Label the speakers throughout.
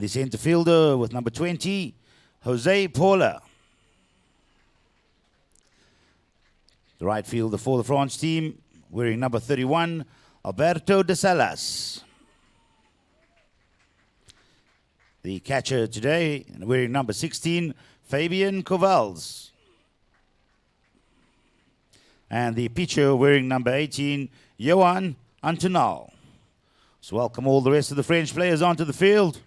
Speaker 1: The centre fielder with number 20, Jose Paula. The right fielder for the France team, wearing number 31, Alberto de Salas. The catcher today, wearing number 16, Fabian Covals. And the pitcher, wearing number 18, Johan Antonal. So welcome all the rest of the French players onto the field.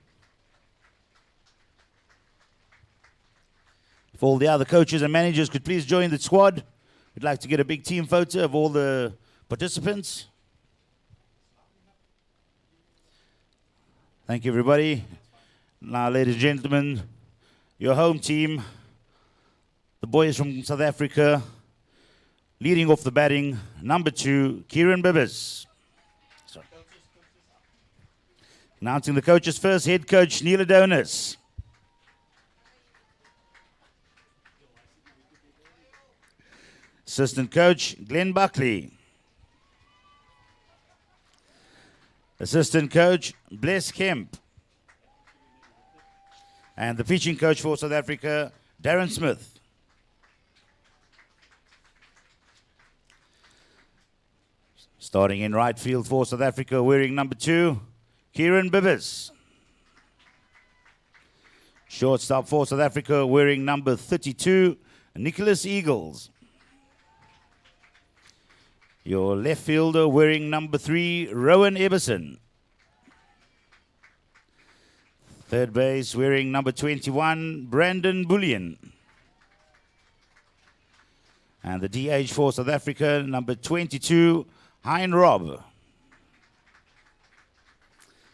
Speaker 1: If all the other coaches and managers could please join the squad. We'd like to get a big team photo of all the participants. Thank you, everybody. Now, ladies and gentlemen, your home team, the boys from South Africa, leading off the batting, number 2, Kieran Bibbers. Sorry. Announcing the coaches first, head coach Neil Adonis. Assistant coach Glenn Buckley. Assistant coach Bless Kemp. And the pitching coach for South Africa, Darren Smith. Starting in right field for South Africa, wearing number 2, Kieran Bibbers. Shortstop for South Africa, wearing number 32, Nicholas Eagles. Your left fielder, wearing number 3, Rowan Abelson. Third base, wearing number 21, Brandon Bullion. And the DH for South Africa, number 22, Hein Robb.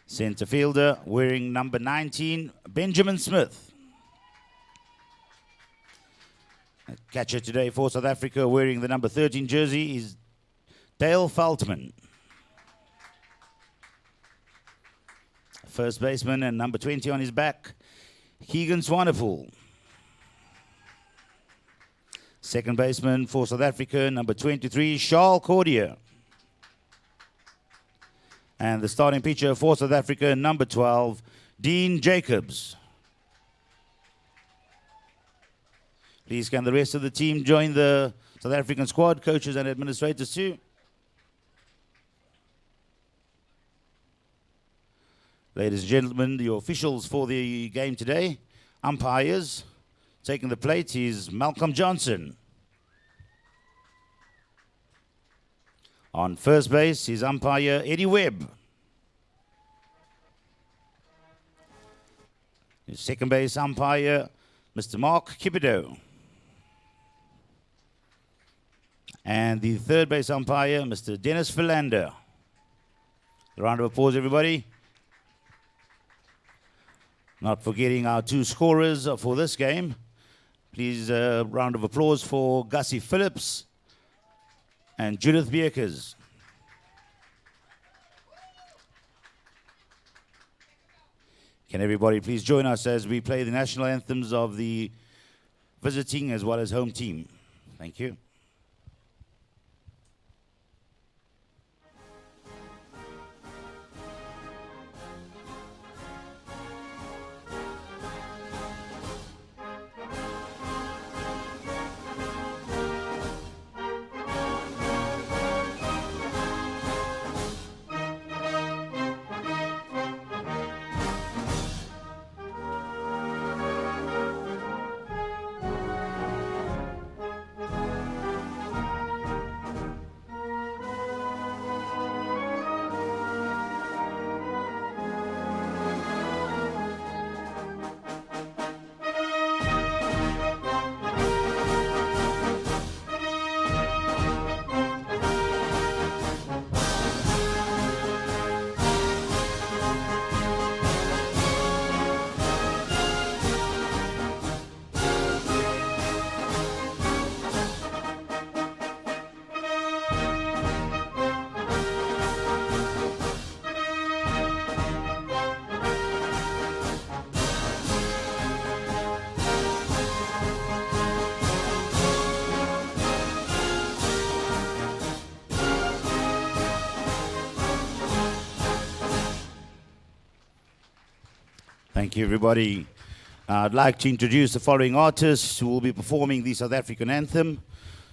Speaker 1: Center fielder, wearing number 19, Benjamin Smith. Catcher today for South Africa, wearing the number 13 jersey, is Dale Feldman. First baseman and number 20 on his back, Keegan Swanepoel. Second baseman for South Africa, number 23, Charles Cordier. And the starting pitcher for South Africa, number 12, Dean Jacobs. Please can the rest of the team join the South African squad, coaches and administrators too. Ladies and gentlemen, the officials for the game today, umpires, taking the plate is Malcolm Johnson. On first base is umpire Eddie Webb. Second base umpire, Mr. Mark Capetown. And the third base umpire, Mr. Dennis Philander. A round of applause, everybody. Not forgetting our 2 scorers for this game. Please, a round of applause for Gussie Phillips and Judith Beekers. Can everybody please join us as we play the national anthems of the visiting as well as home team. Thank you. Thank you, everybody. I'd like to introduce the following artists who will be performing the South African anthem.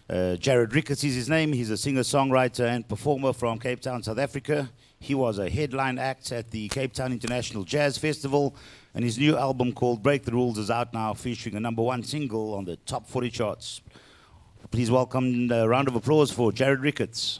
Speaker 1: Jared Ricketts is his name. He's a singer-songwriter and performer from Cape Town, South Africa. He was a headline act at the Cape Town International Jazz Festival, and his new album called Break the Rules is out now, featuring a #1 single on the top 40 charts. Please welcome a round of applause for Jared Ricketts.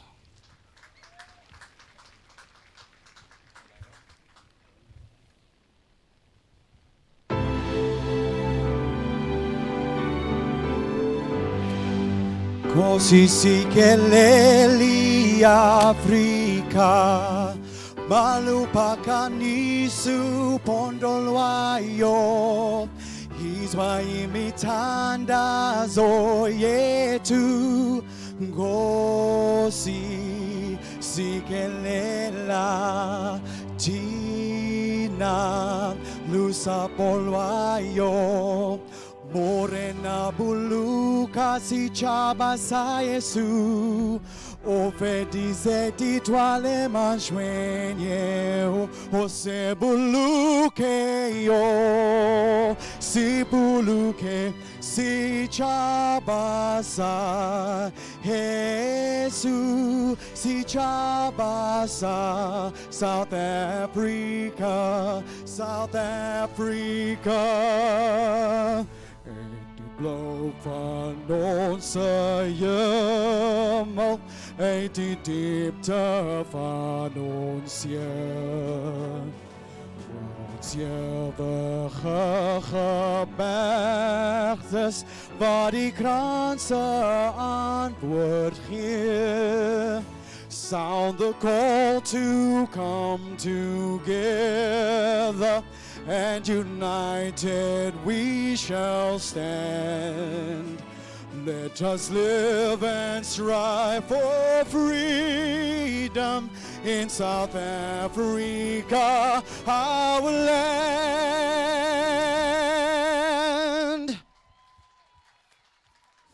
Speaker 2: Così si keleli Afrika malupakani su pondolwayo izwa imithandazo yethu Nkosi sikelela thina lusapho lwayo Morena buluka si chaba sa Yesu Ofedize titwale manshwenye O se buluke yo Si buluke si chaba sa Yesu Si chaba sa South Africa South Africa Blow van onze hemel, uit die diepte van ons Ons eeuwige gebergtes, waar die kranse antwoord gee. Sound the call to come together, and united we shall stand. Let us live and strive for freedom in South Africa, our land.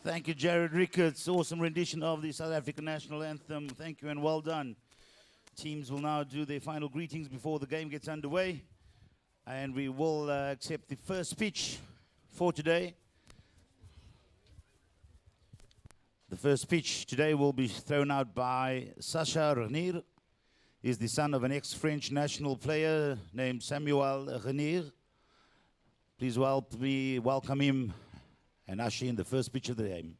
Speaker 1: Thank you, Jared Ricketts. Awesome rendition of the South African national anthem. Thank you and well done. Teams will now do their final greetings before the game gets underway. And we will accept the first speech for today. The first speech today will be thrown out by Sacha Renier. He's the son of an ex-French national player named Samuel Renier. Please welcome him and usher in the first speech of the game.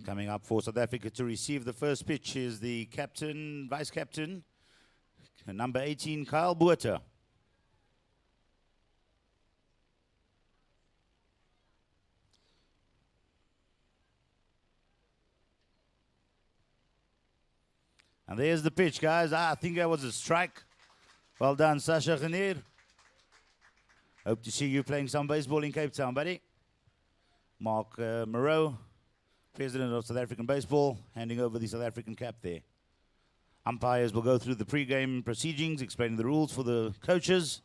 Speaker 1: Coming up for South Africa to receive the first pitch is the captain, vice captain, number 18, Kyle Botha. And there's the pitch, guys. I think that was a strike. Well done, Sacha Renier. Hope to see you playing some baseball in Cape Town, buddy. Mark Moreau, President of South African Baseball, handing over the South African cap there. Umpires will go through the pre-game proceedings, explaining the rules for the coaches,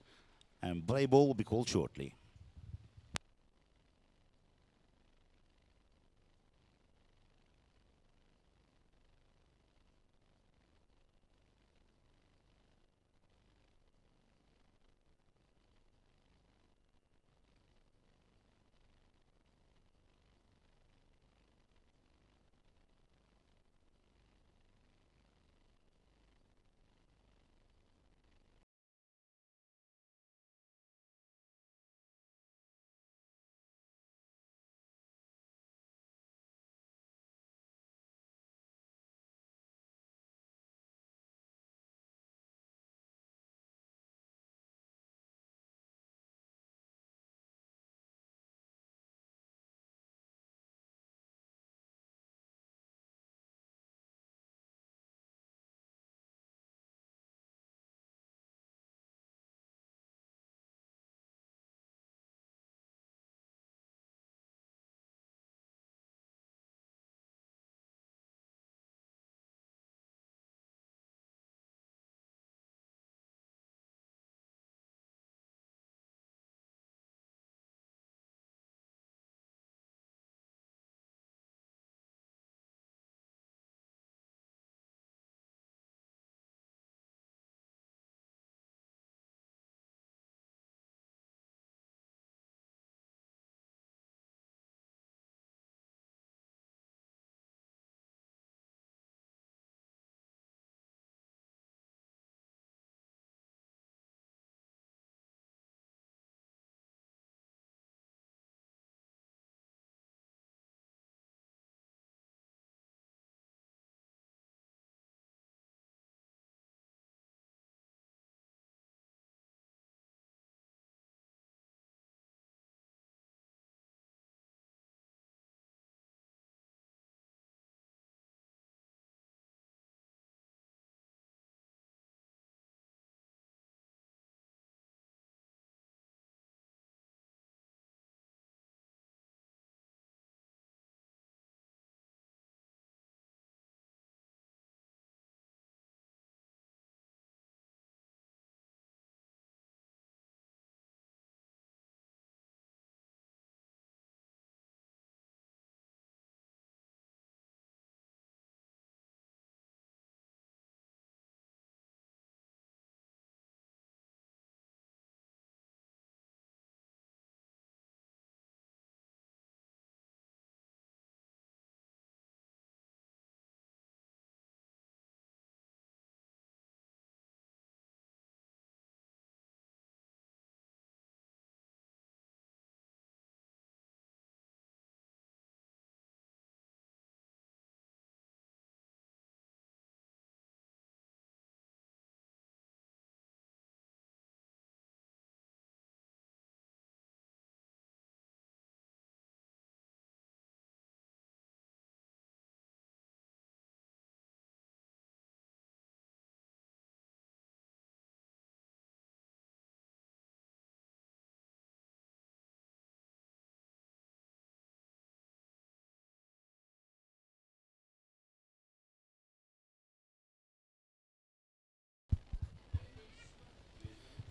Speaker 1: and play ball will be called shortly.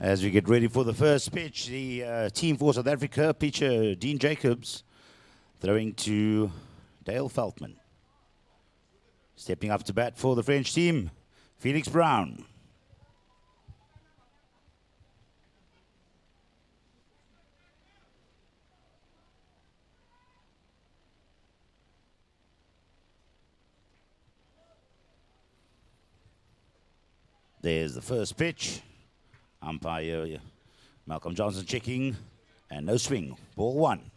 Speaker 1: As we get ready for the first pitch, the team for South Africa, pitcher Dean Jacobs, throwing to Dale Feldman. Stepping up to bat for the French team, Felix Brown. There's the first pitch. Umpire Malcolm Johnson checking, and no swing. Ball one.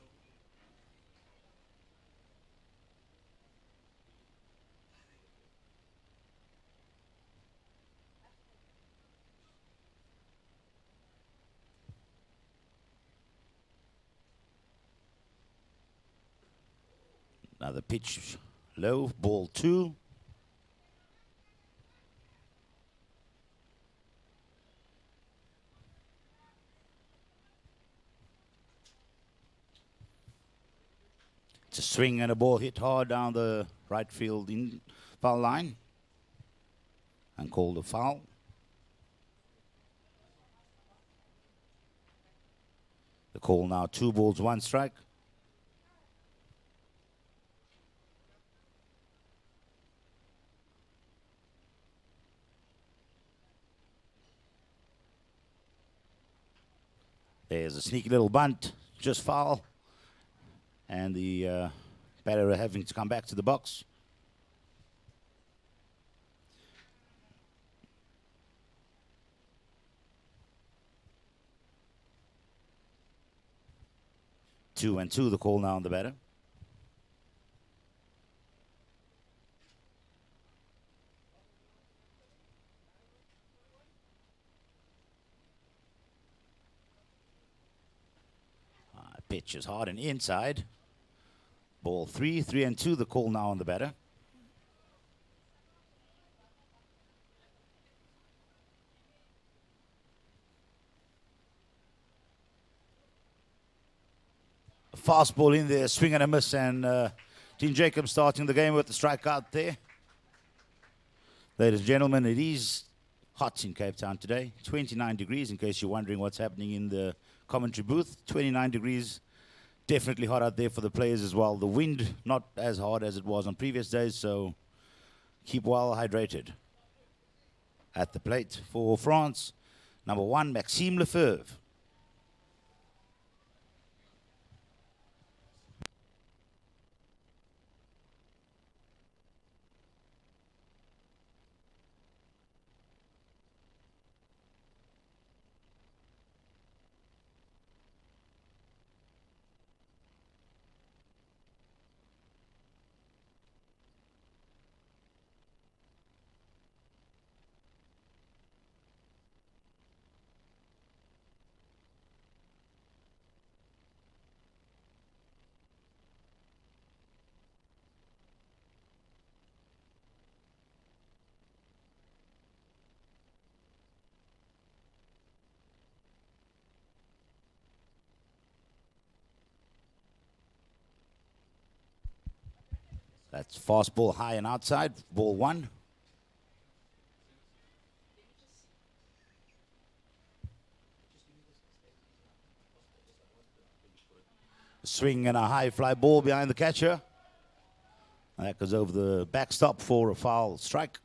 Speaker 1: Another pitch low, ball two. It's a swing and a ball hit hard down the right field in foul line and called a foul. The call now 2 balls, 1 strike. There's a sneaky little bunt, just foul. And the batter having to come back to the box. Two and two, the call now on the batter. Pitch is hard and inside. Ball 3, 3 and 2, the call now on the batter. A fastball in there, swing and a miss, and Dean Jacobs starting the game with the strikeout there. Ladies and gentlemen, it is hot in Capetown today. 29 degrees, in case you're wondering what's happening in the commentary booth. 29 degrees. Definitely hot out there for the players as well. The wind not as hard as it was on previous days, so keep well hydrated. At the plate for France, number 1, Maxime Lefebvre. That's fastball high and outside, ball 1. Swing and a high fly ball behind the catcher. And that goes over the backstop for a foul strike.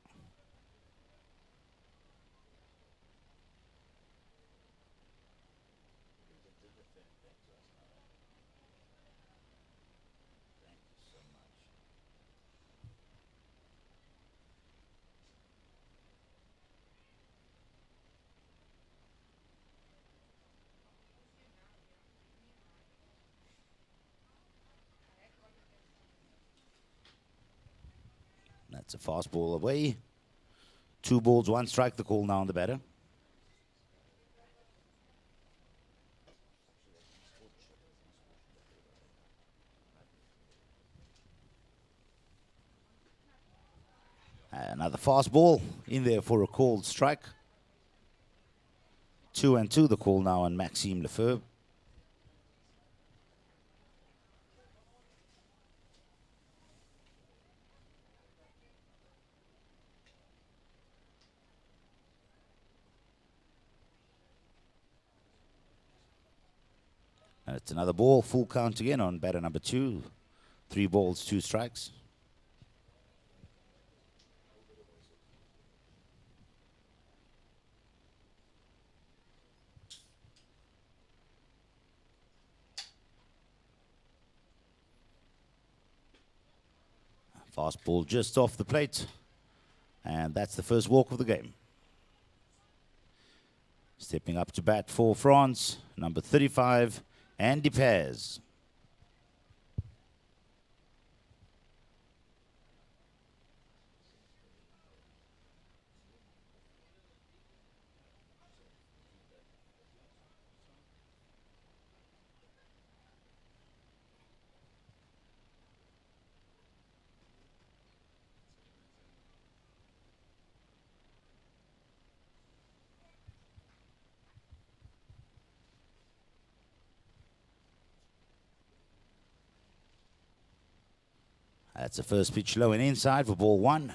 Speaker 1: That's a fastball away. 2 balls, 1 strike, the call now on the batter. Another fastball in there for a called strike. 2 and 2, the call now on Maxime Lefebvre. And it's another ball, full count again on batter number 2. 3 balls, 2 strikes. Fast ball just off the plate. And that's the first walk of the game. Stepping up to bat for France, number 35, Andy Paz. That's the first pitch low and inside for ball 1.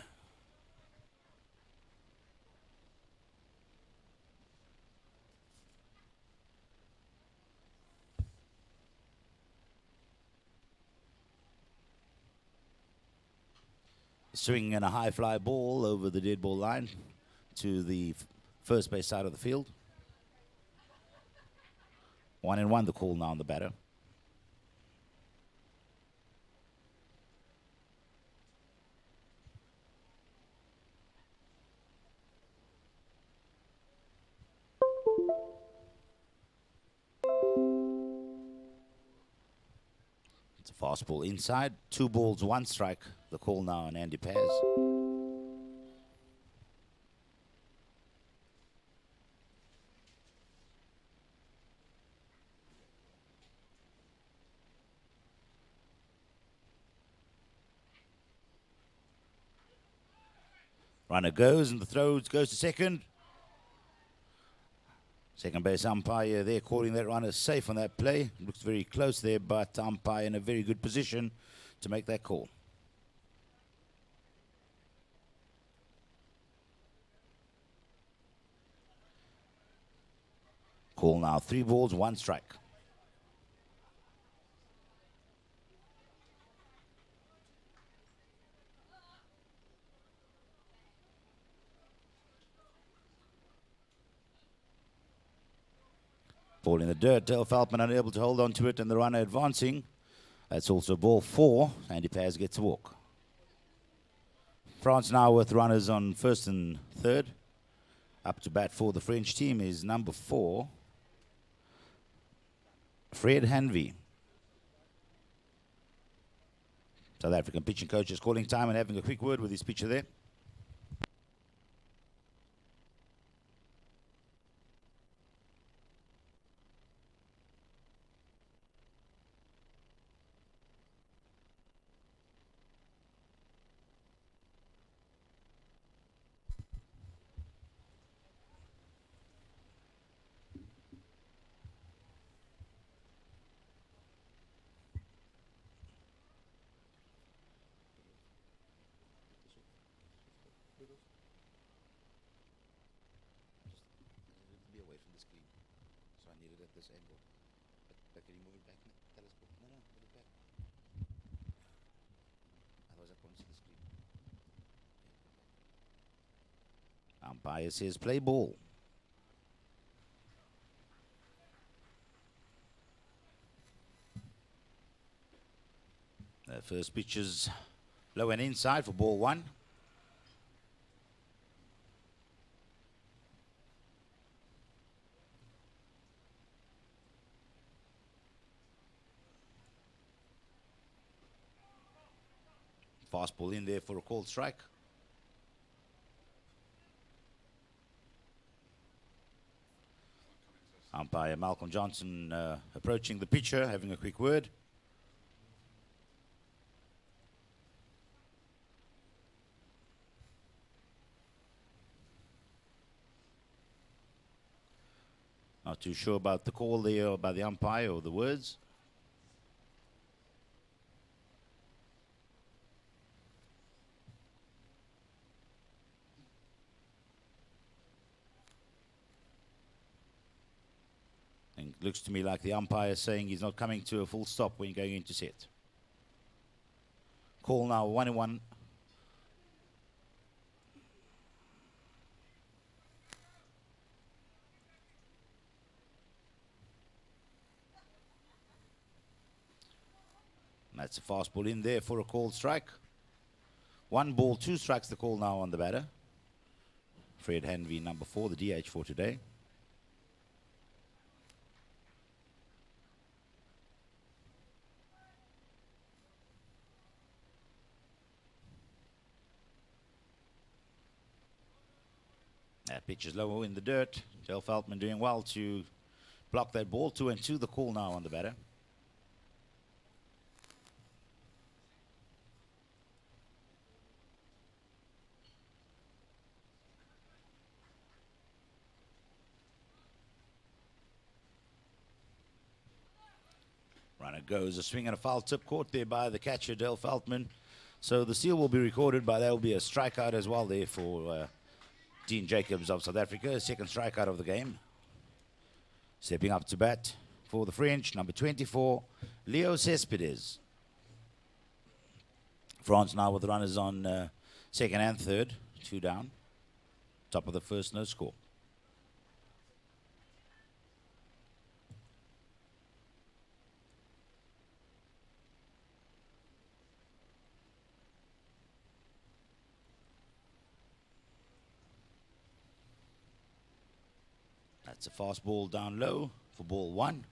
Speaker 1: Swing and a high fly ball over the dead ball line to the first base side of the field. 1-1 the call now on the batter. It's a fastball inside. 2 balls, 1 strike. The call now on Andy Paz. Runner goes and the throw goes to second. Second base umpire there calling that runner safe on that play. Looks very close there, but umpire in a very good position to make that call. Call now 3 balls, 1 strike. Ball in the dirt. Feldman unable to hold on to it and the runner advancing. That's also ball 4. Andy Paz gets a walk. France now with runners on first and third. Up to bat for the French team is number 4, Fred Hanvey. South African pitching coach is calling time and having a quick word with his pitcher there. This angle. But can you move it back? Telescope. No, move it back. Otherwise I can't see the screen. Umpire says play ball. The first pitch is low and inside for ball 1. Fastball in there for a called strike. Umpire Malcolm Johnson approaching the pitcher, having a quick word. Not too sure about the call there by the umpire or the words. And it looks to me like the umpire is saying he's not coming to a full stop when going into set. Call now 1-1. That's a fastball in there for a called strike. 1 ball, 2 strikes, the call now on the batter. Fred Hanvey, number 4, the DH for today. That pitch is low in the dirt. Dale Feldman doing well to block that ball. 2-2, the call now on the batter. Runner goes, a swing and a foul tip caught there by the catcher, Dale Feldman. So the seal will be recorded, but there will be a strikeout as well there for Dean Jacobs of South Africa. Second strikeout of the game. Stepping up to bat for the French, number 24, Leo Cespedes. France now with the runners on second and third, 2 down. Top of the first, no score. That's a fastball down low for ball 1.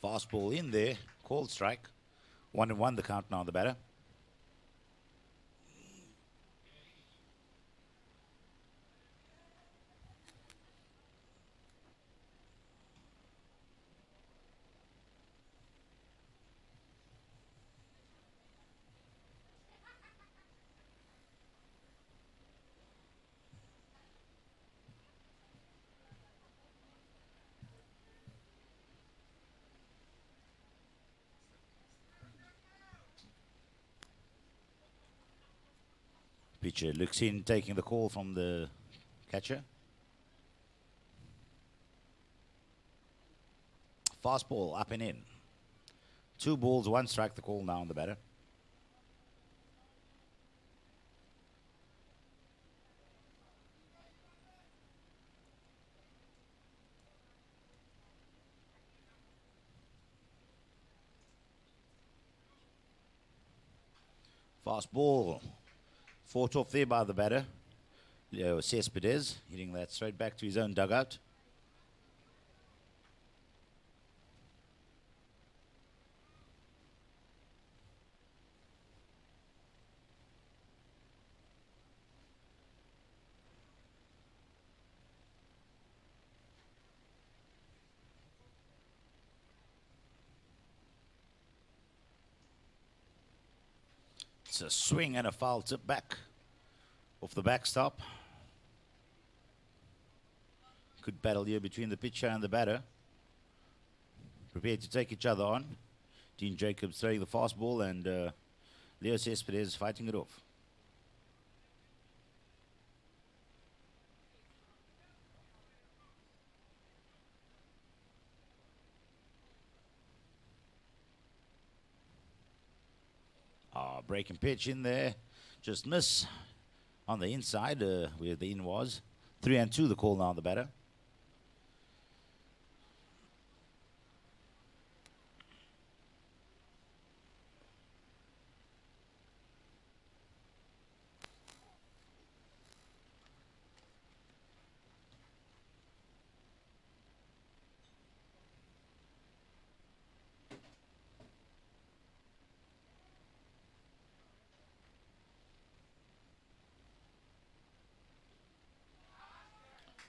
Speaker 1: Fastball in there, called strike. 1-1 the count now on the batter. Pitcher looks in, taking the call from the catcher. Fastball up and in. 2 balls, 1 strike, the call now on the batter. Fastball. Fought off there by the batter, Leo Cespedes, hitting that straight back to his own dugout. It's a swing and a foul tip back off the backstop. Good battle here between the pitcher and the batter. Prepared to take each other on. Dean Jacobs throwing the fastball and Leo Cespedes fighting it off. Breaking pitch in there, just miss on the inside where the in was. 3-2 the call now on the batter.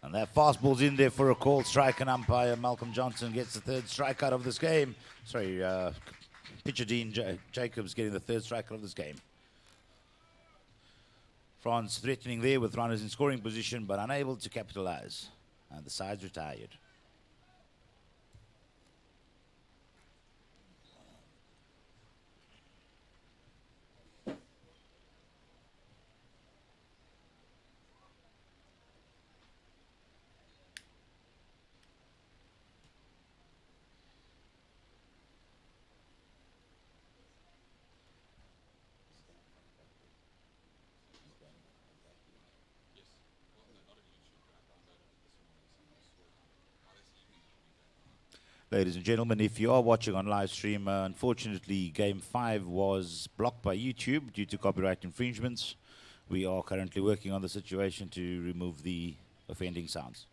Speaker 1: And that fastball's in there for a called strike, and umpire Malcolm Johnson gets the 3rd strikeout of this game. Sorry, pitcher Dean Jacobs getting the 3rd strikeout of this game. France threatening there with runners in scoring position, but unable to capitalize. And the side's retired. Ladies and gentlemen, if you are watching on live stream, unfortunately, Game 5 was blocked by YouTube due to copyright infringements. We are currently working on the situation to remove the offending sounds.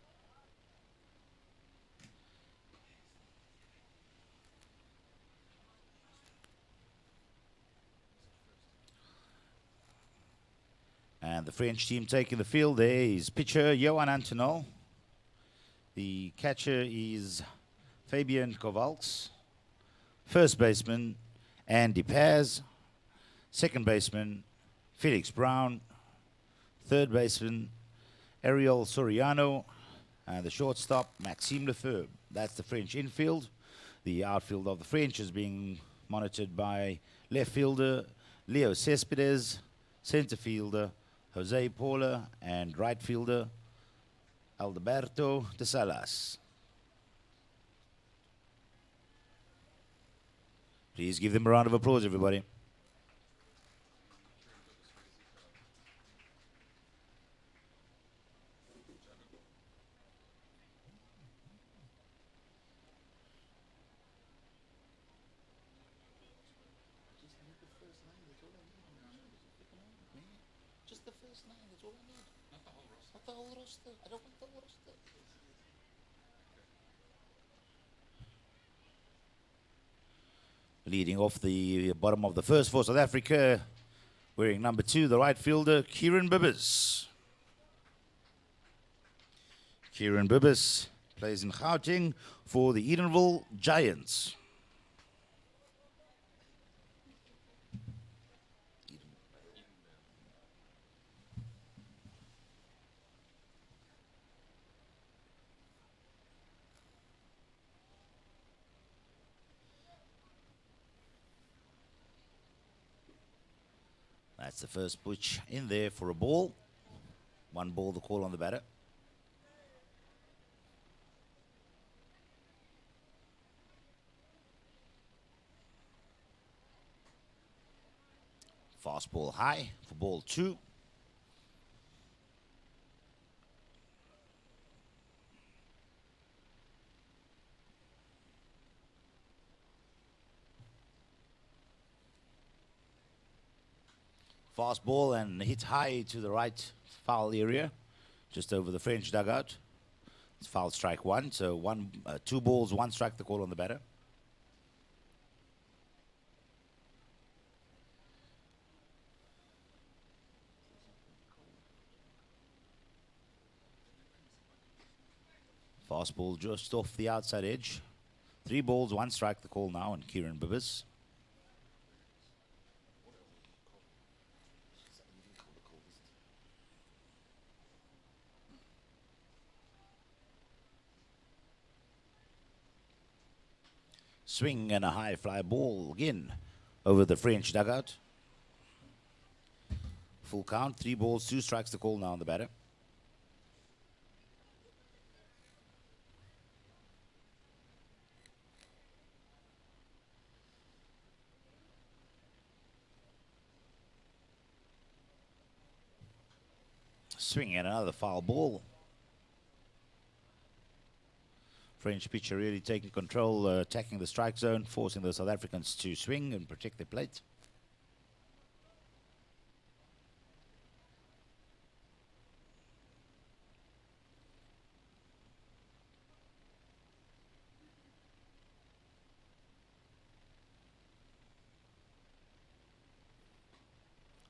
Speaker 1: And the French team taking the field there is pitcher Johan Antonel. The catcher is Fabian Kovalks. First baseman Andy Paz. Second baseman Felix Brown. Third baseman Ariel Soriano. And the shortstop Maxime Lefebvre. That's the French infield. The outfield of the French is being monitored by left fielder Leo Cespedes, center fielder Jose Paula, and right fielder Alberto de Salas. Please give them a round of applause, everybody.
Speaker 3: Just the first name, that's all I need. Not the whole roster. Not the whole roster. I don't want the whole roster.
Speaker 1: Leading off the bottom of the first for South Africa, wearing number 2, the right fielder, Kieran Bibbers. Kieran Bibbers plays in Gauteng for the Edenville Giants. That's the first pitch in there for a ball. 1 ball, the call on the batter. Fastball high for ball 2. Fastball and hit high to the right foul area, just over the French dugout. It's foul strike 1, so 2 balls, 1 strike, the call on the batter. Fastball just off the outside edge. 3 balls, 1 strike, the call now on Kieran Bibbers. Swing and a high fly ball again over the French dugout. Full count, 3 balls, 2 strikes, the call now on the batter. Swing and another foul ball. French pitcher really taking control, attacking the strike zone, forcing the South Africans to swing and protect their plate.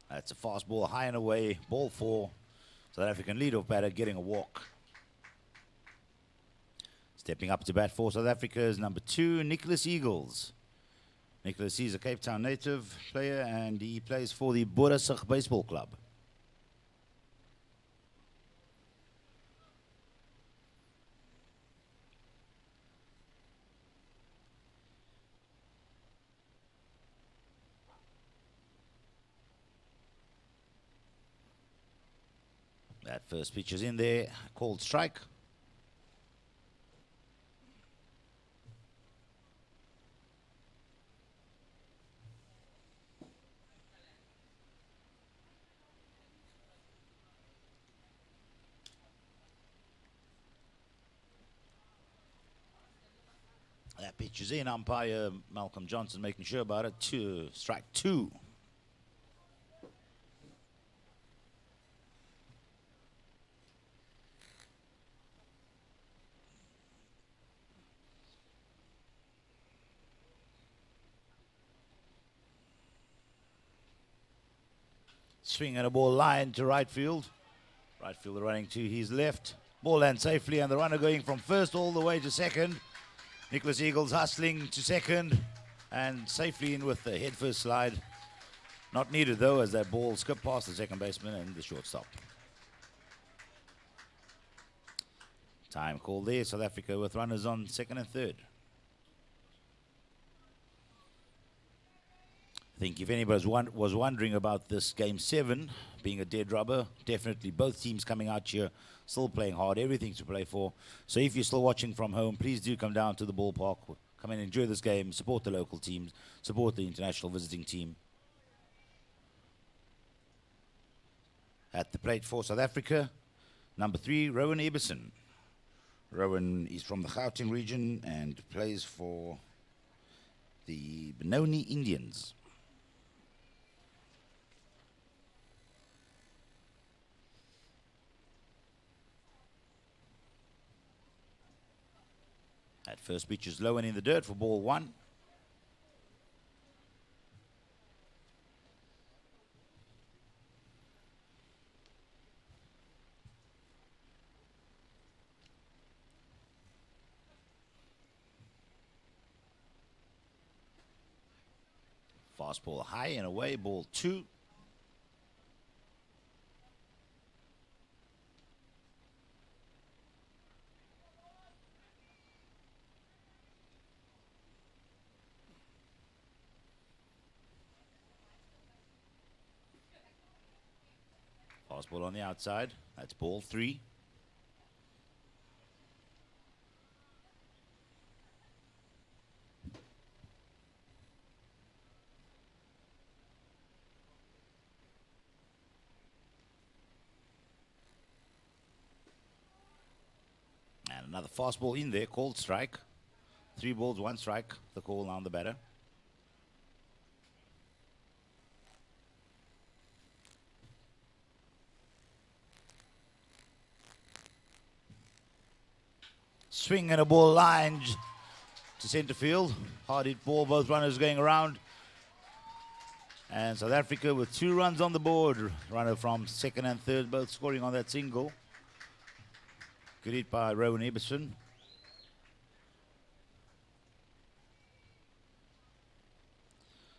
Speaker 1: That's a fastball high and away, ball 4. South African leadoff batter getting a walk. Stepping up to bat for South Africa is number 2, Nicholas Eagles. Nicholas is a Capetown native player and he plays for the Borasig Baseball Club. That first pitch is in there, called strike. That pitch is in. Umpire Malcolm Johnson making sure about it. Strike two. Swing and a ball line to right field. Right fielder running to his left. Ball lands safely, and the runner going from first all the way to second. Nicholas Eagles hustling to second and safely in with the head first slide. Not needed though, as that ball skipped past the second baseman and the shortstop. Time called there. South Africa with runners on second and third. I think if anybody was wondering about this game 7 being a dead rubber, definitely both teams coming out here still playing hard, everything to play for. So if you're still watching from home, please do come down to the ballpark, come and enjoy this game, support the local teams, support the international visiting team. At the plate for South Africa, number 3, Rowan Abelson. Rowan is from the Gauteng region and plays for the Benoni Indians. At first pitch is low and in the dirt for ball 1. Fastball high and away, ball 2. Fastball on the outside, that's ball 3. And another fastball in there, called strike. 3 balls, 1 strike, the call on the batter. Swing and a ball lined to center field. Hard hit ball, both runners going around. And South Africa with 2 runs on the board. Runner from second and third, both scoring on that single. Good hit by Rowan Abelson.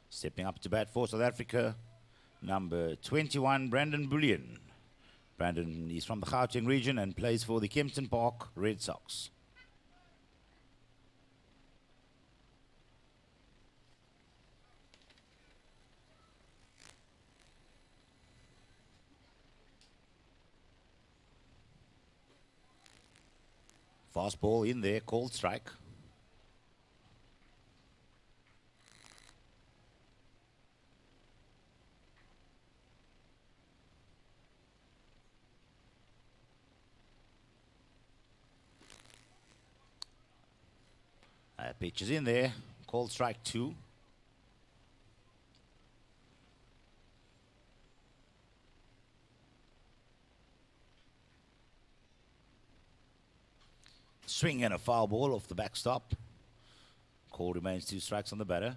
Speaker 1: Stepping up to bat for South Africa, number 21, Brandon Bullion. Brandon is from the Gauteng region and plays for the Kempton Park Red Sox. Fastball in there, called strike. Pitch is in there, called strike 2. Swing and a foul ball off the backstop. Call remains 2 strikes on the batter.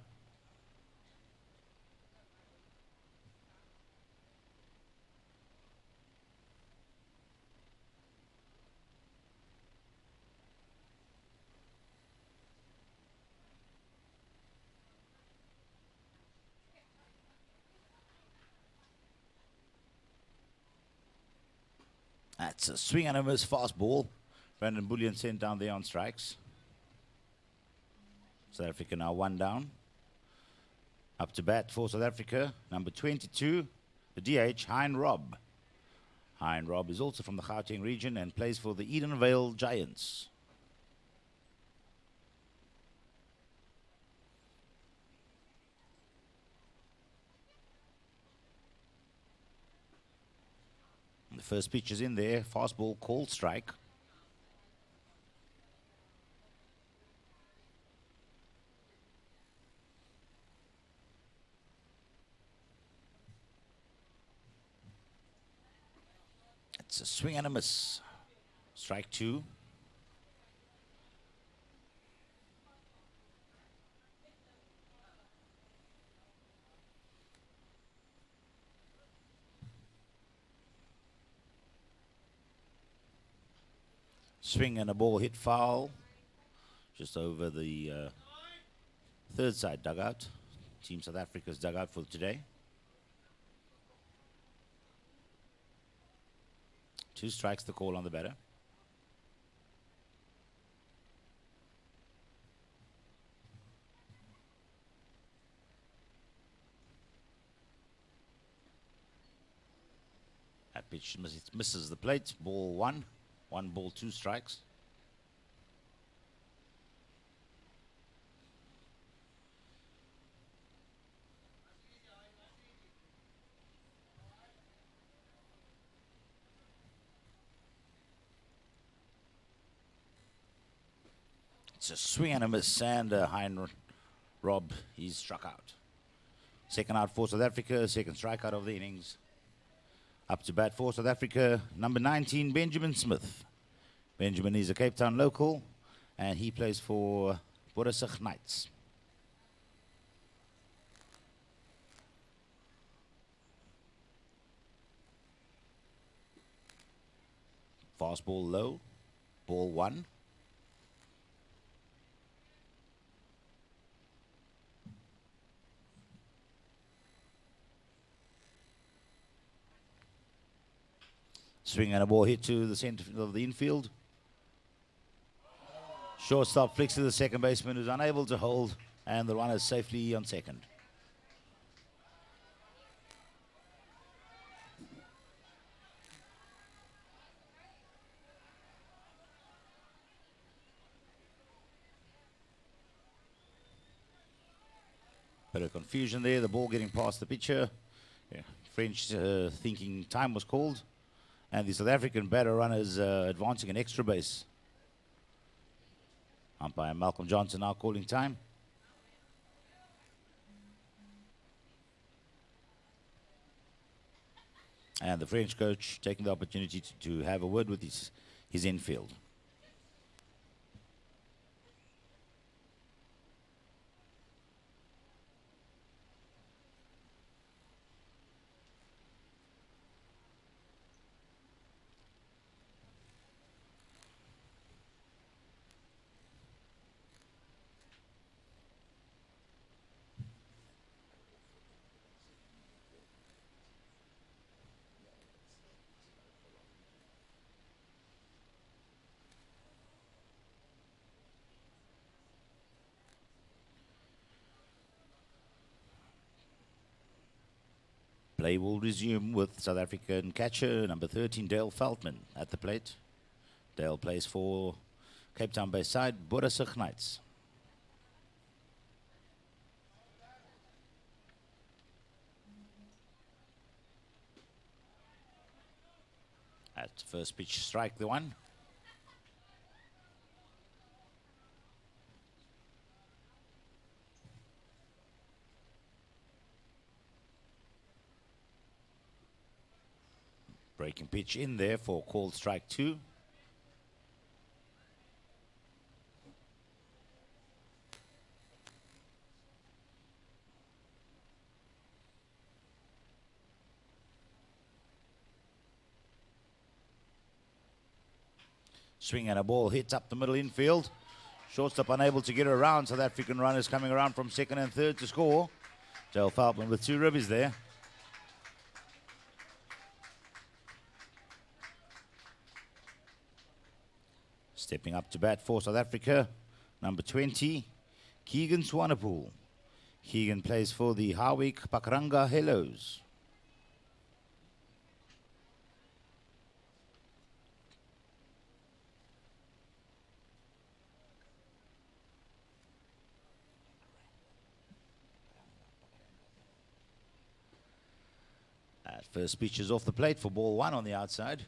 Speaker 1: That's a swing and a miss fastball. Brandon Bullion sent down there on strikes. South Africa now 1 down. Up to bat for South Africa, number 22, the DH, Hein Robb. Hein Robb is also from the Gauteng region and plays for the Edenvale Giants. The first pitch is in there, fastball, called strike. It's a swing and a miss. Strike 2. Swing and a ball hit foul. Just over the third side dugout. Team South Africa's dugout for today. 2 strikes the call on the batter. That pitch misses the plate. Ball 1. 1 ball, 2 strikes. It's a swing and a miss, and Rob, he's struck out. Second out for South Africa, second strikeout of the innings. Up to bat for South Africa, number 19, Benjamin Smith. Benjamin is a Capetown local, and he plays for Borisig Knights. Fastball low, ball 1. Swing and a ball hit to the center of the infield. Shortstop flicks to the second baseman, who's unable to hold, and the runner is safely on second. Bit of confusion there, the ball getting past the pitcher. Yeah. French thinking time was called. And the South African batter runners advancing an extra base. Umpire Malcolm Johnson now calling time. And the French coach taking the opportunity to have a word with his infield. Play will resume with South African catcher number 13, Dale Feldman, at the plate. Dale plays for Capetown-based side, Borisig Knights. At first pitch, strike the 1. Breaking pitch in there for called strike 2. Swing and a ball hits up the middle infield. Shortstop unable to get around. South African runners coming around from second and third to score. Dale Feldman with 2 ribbies there. Stepping up to bat for South Africa, number 20, Keegan Swanepoel. Keegan plays for the Harwick Pakranga Hellos. At first pitch is off the plate for ball 1 on the outside.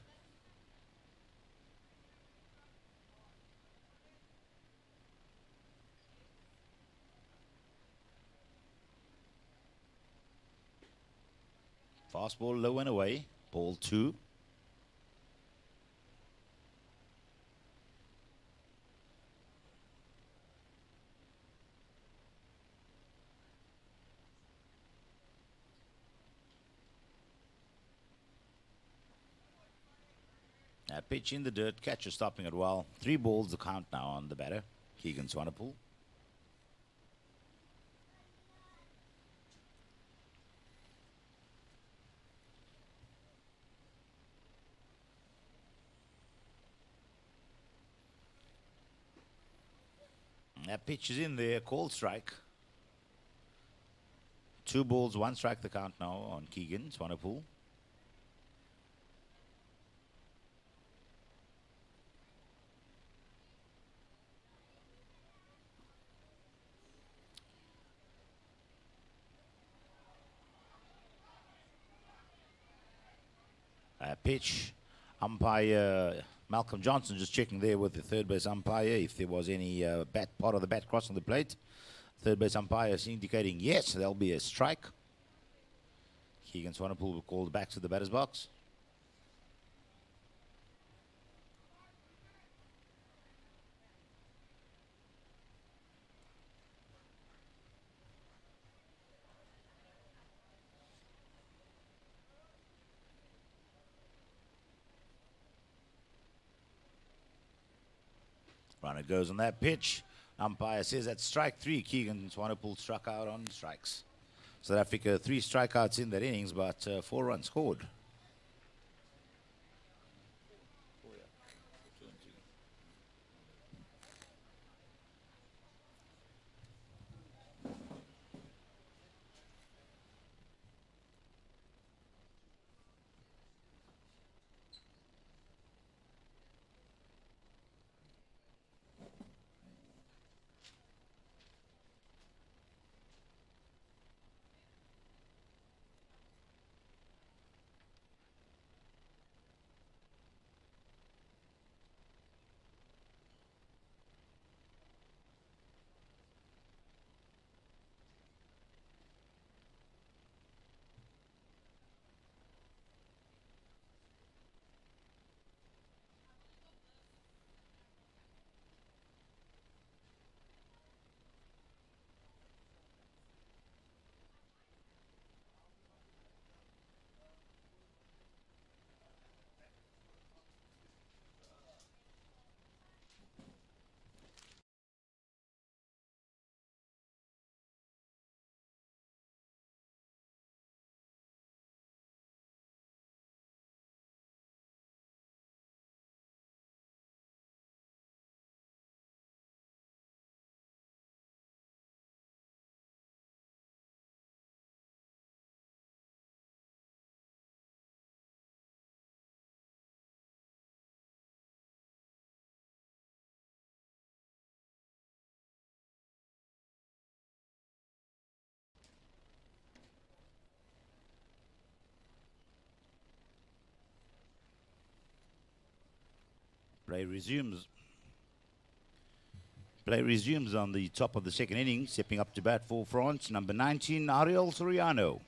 Speaker 1: Fastball low and away, ball 2. That pitch in the dirt, catcher stopping it well. 3 balls the count now on the batter, Keegan Swanepoel. That pitch is in there, called strike. 2 balls, 1 strike the count now on Keegan Swanepoel. Pitch, umpire Malcolm Johnson just checking there with the third base umpire if there was any part of the bat crossing the plate. Third base umpire is indicating yes, there'll be a strike. Keegan Swanepoel will call back to the batter's box. Runner goes on that pitch. Umpire says that's strike 3. Keegan Swanepoel struck out on strikes. South Africa 3 strikeouts in that innings, but 4 runs scored. Play resumes. Play resumes on the top of the second inning. Stepping up to bat for France, number 19, Ariel Soriano.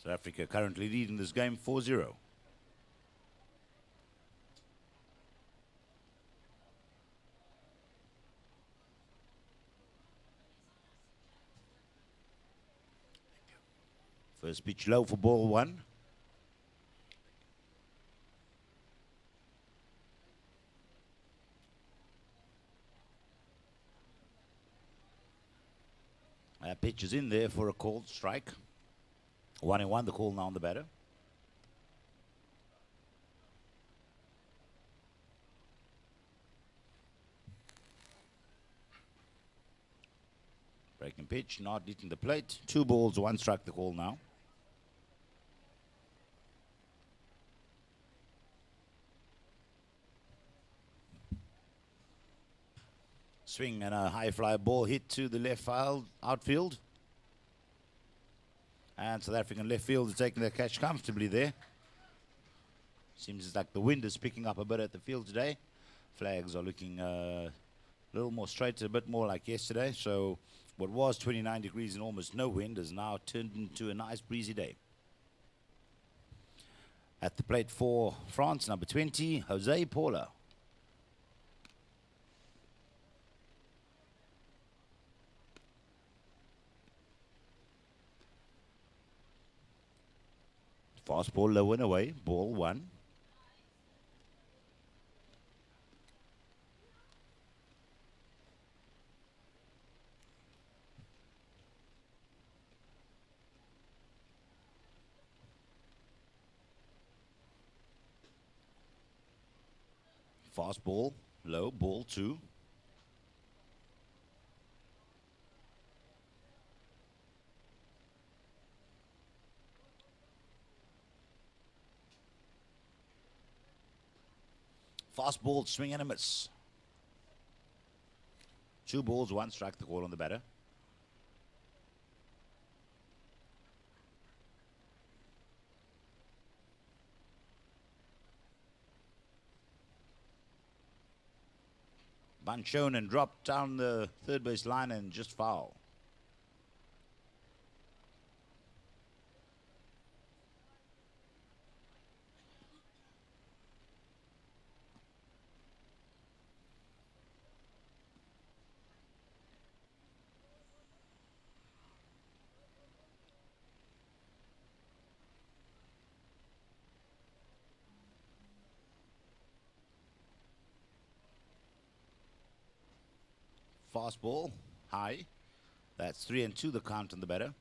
Speaker 1: South Africa currently leading this game 4-0. First pitch low for ball 1. Pitch is in there for a called strike. 1-1, the call now on the batter. Breaking pitch, not hitting the plate. 2 balls, 1 strike, the call now. Swing and a high fly ball hit to the left outfield. And South African left field is taking their catch comfortably there. Seems like the wind is picking up a bit at the field today. Flags are looking a little more straight, a bit more like yesterday. So what was 29 degrees and almost no wind is now turned into a nice breezy day. At the plate for France, number 20, Jose Paula. Fastball low and away, ball 1. Fast ball, low, ball 2. Fast ball, swing and a miss. 2 balls, 1 strike, the call on the batter. Bunt shown and dropped down the third base line and just foul. Fastball, high. That's 3-2 the count on the batter.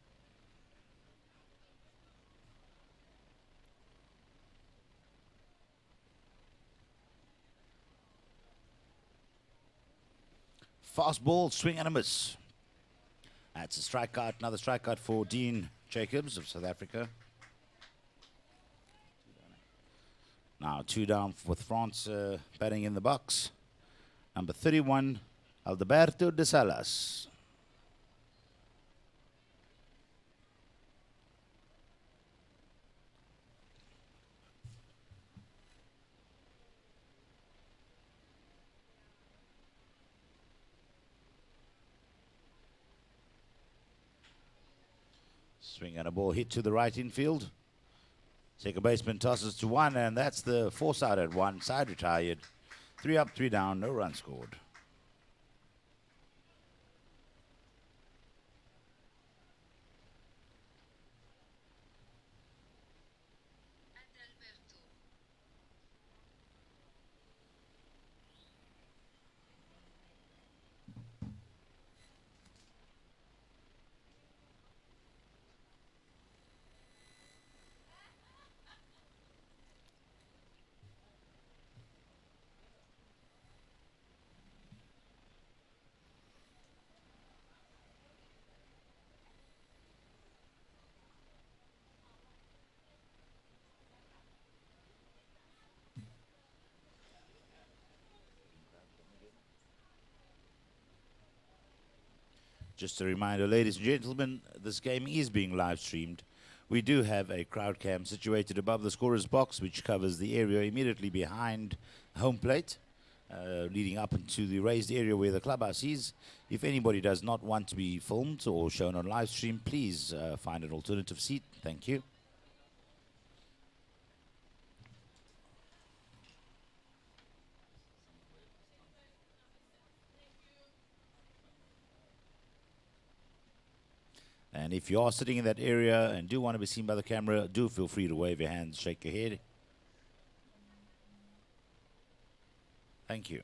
Speaker 1: Fastball, swing and a miss. That's a strikeout, another strikeout for Dean Jacobs of South Africa. Now 2 down with France batting in the box. Number 31, Alberto de Salas. Swing and a ball hit to the right infield. Second baseman tosses to 1, and that's the force out at 1. Side retired. 3 up, 3 down, no run scored. Just a reminder, ladies and gentlemen, this game is being live streamed. We do have a crowd cam situated above the scorer's box, which covers the area immediately behind home plate, leading up into the raised area where the clubhouse is. If anybody does not want to be filmed or shown on live stream, please find an alternative seat. Thank you. And if you are sitting in that area and do want to be seen by the camera, do feel free to wave your hands, shake your head. Thank you.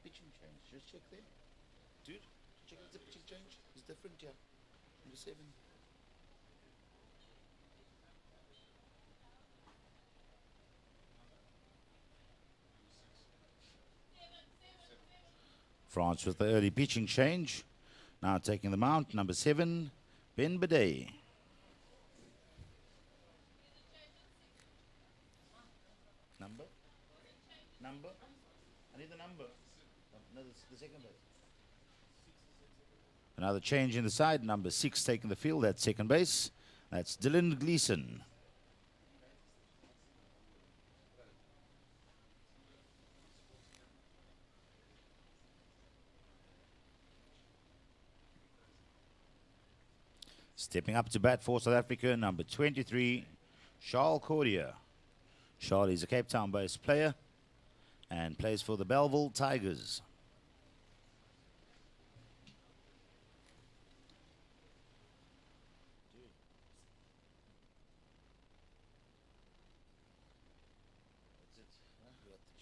Speaker 1: Pitching change, just check there. Dude, check the pitching change. It's different here. Number 7. France with the early pitching change. Now taking the mount, number 7, Ben Bidet. Number? I need the number. No, the second base. Another change in the side. Number 6 taking the field at second base. That's Dylan Gleason. Stepping up to bat for South Africa, number 23, Charles Cordier. Charles is a Cape Town-based player and plays for the Belleville Tigers.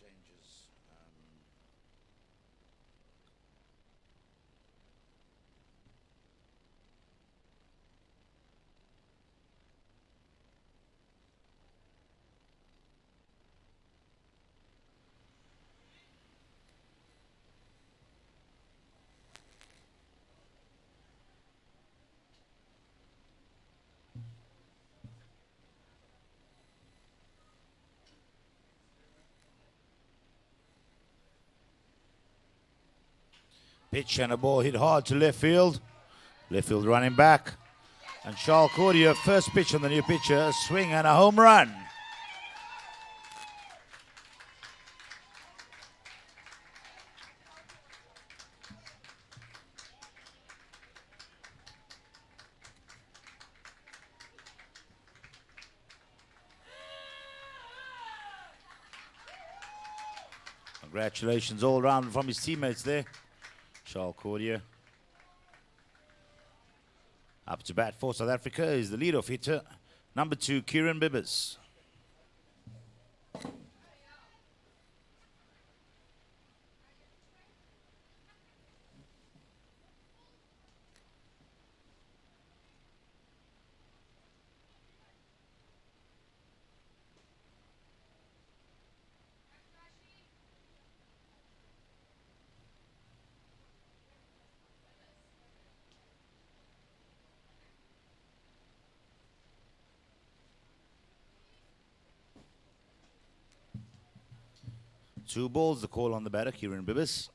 Speaker 1: changes. Pitch and a ball hit hard to left field. Left field running back. And Charles Cordier, first pitch on the new pitcher, a swing and a home run. Congratulations all round from his teammates there. Charles Cordier. Up to bat for South Africa is the leadoff hitter, number 2, Kieran Bibbers. Two balls, the call on the batter, Kieran Bibbers.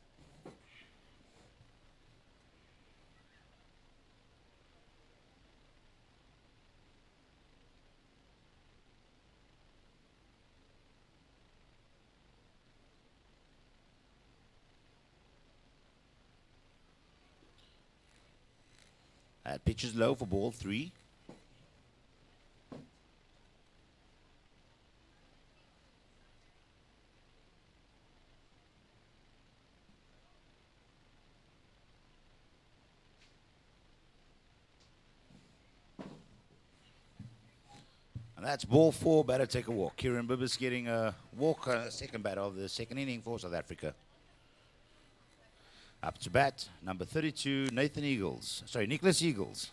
Speaker 1: That pitch is low for ball 3. And that's ball 4, batter take a walk. Kieran Bibbers getting a walk, second batter of the second inning for South Africa. Up to bat, number 32, Nicholas Eagles.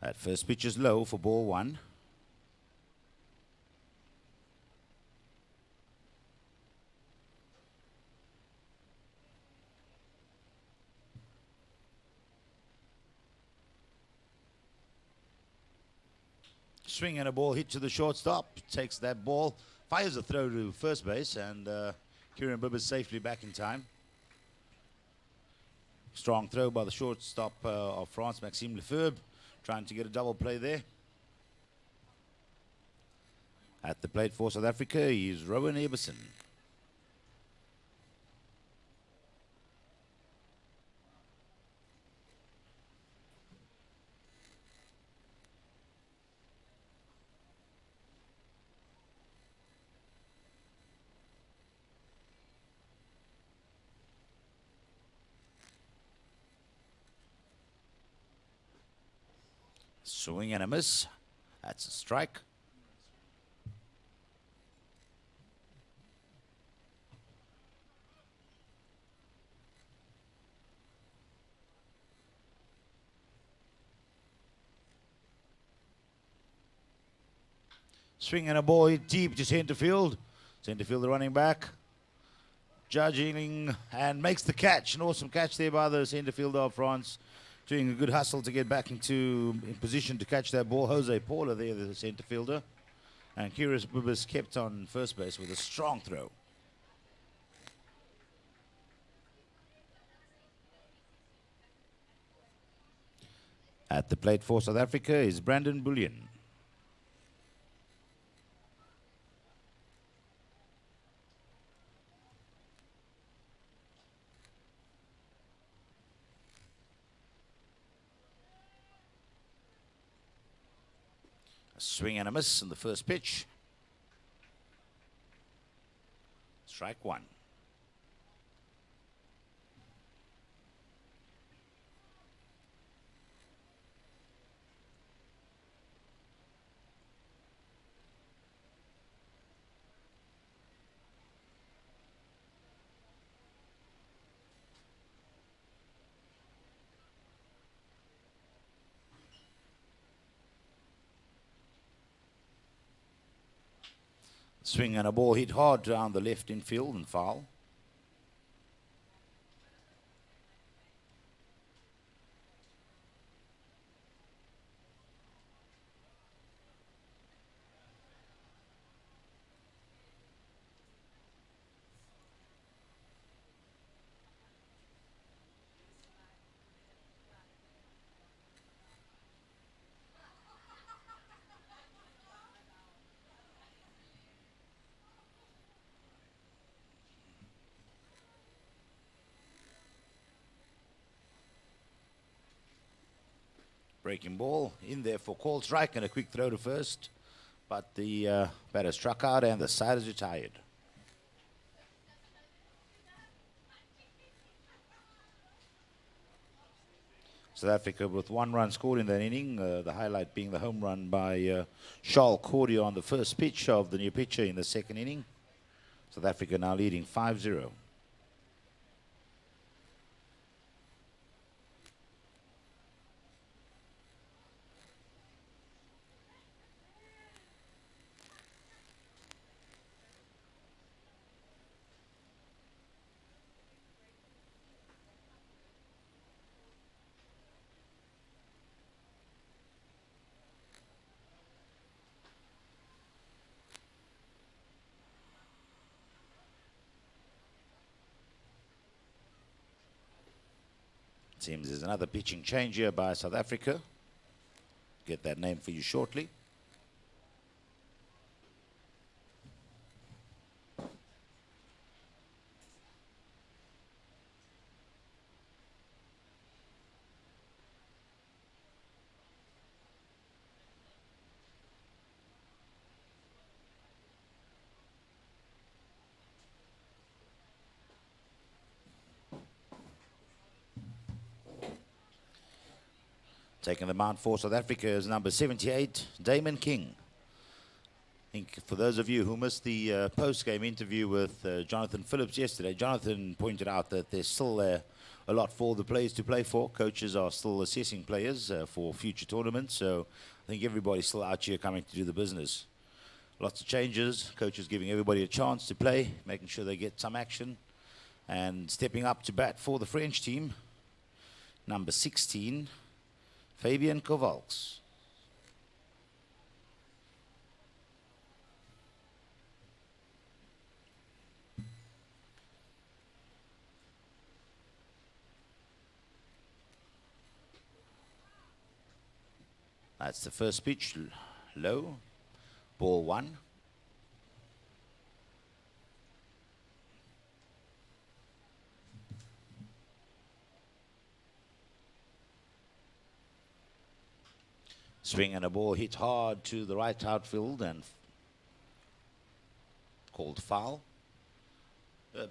Speaker 1: That first pitch is low for ball 1. Swing and a ball hit to the shortstop. Takes that ball, fires a throw to first base, and Kieran Bibbers safely back in time. Strong throw by the shortstop of France, Maxime Lefebvre, trying to get a double play there. At the plate for South Africa is Rowan Abelson. Swing and a miss. That's a strike. Swing and a ball hit deep to center field. Center fielder running back. Judging and makes the catch. An awesome catch there by the center fielder of France. Doing a good hustle to get back in position to catch that ball. Jose Paula there, the center fielder. And Kieran Bibbers kept on first base with a strong throw. At the plate for South Africa is Brandon Bullion. Swing and a miss in the first pitch. Strike one. Swing and a ball hit hard down the left infield and foul. Breaking ball in there for call strike and a quick throw to first. But the batter struck out and the side is retired. South Africa with 1 run scored in that inning. The highlight being the home run by Charles Cordier on the first pitch of the new pitcher in the second inning. South Africa now leading 5-0. Seems there's another pitching change here by South Africa. Get that name for you shortly. Taking the mount for South Africa is number 78, Damon King. I think for those of you who missed the post-game interview with Jonathan Phillips yesterday, Jonathan pointed out that there's still a lot for the players to play for. Coaches are still assessing players for future tournaments, so I think everybody's still out here coming to do the business. Lots of changes, coaches giving everybody a chance to play, making sure they get some action, and stepping up to bat for the French team, number 16, Fabian Kovalks. That's the first pitch, low, ball one. Swing and a ball hit hard to the right outfield and called foul.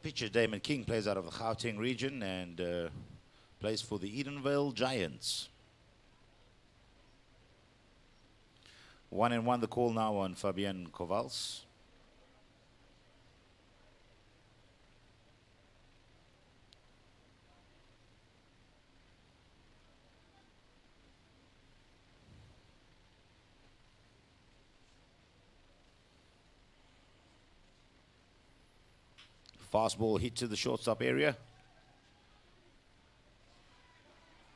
Speaker 1: Pitcher Damon King plays out of the Gauteng region and plays for the Edenvale Giants. 1-1 the call now on Fabian Kovalks. Fastball hit to the shortstop area.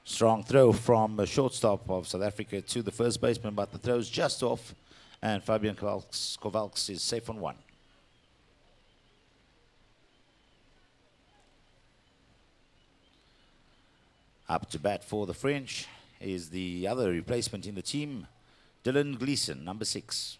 Speaker 1: Strong throw from a shortstop of South Africa to the first baseman, but the throw's just off, and Fabian Kovalks is safe on one. Up to bat for the French is the other replacement in the team, Dylan Gleeson, number 6.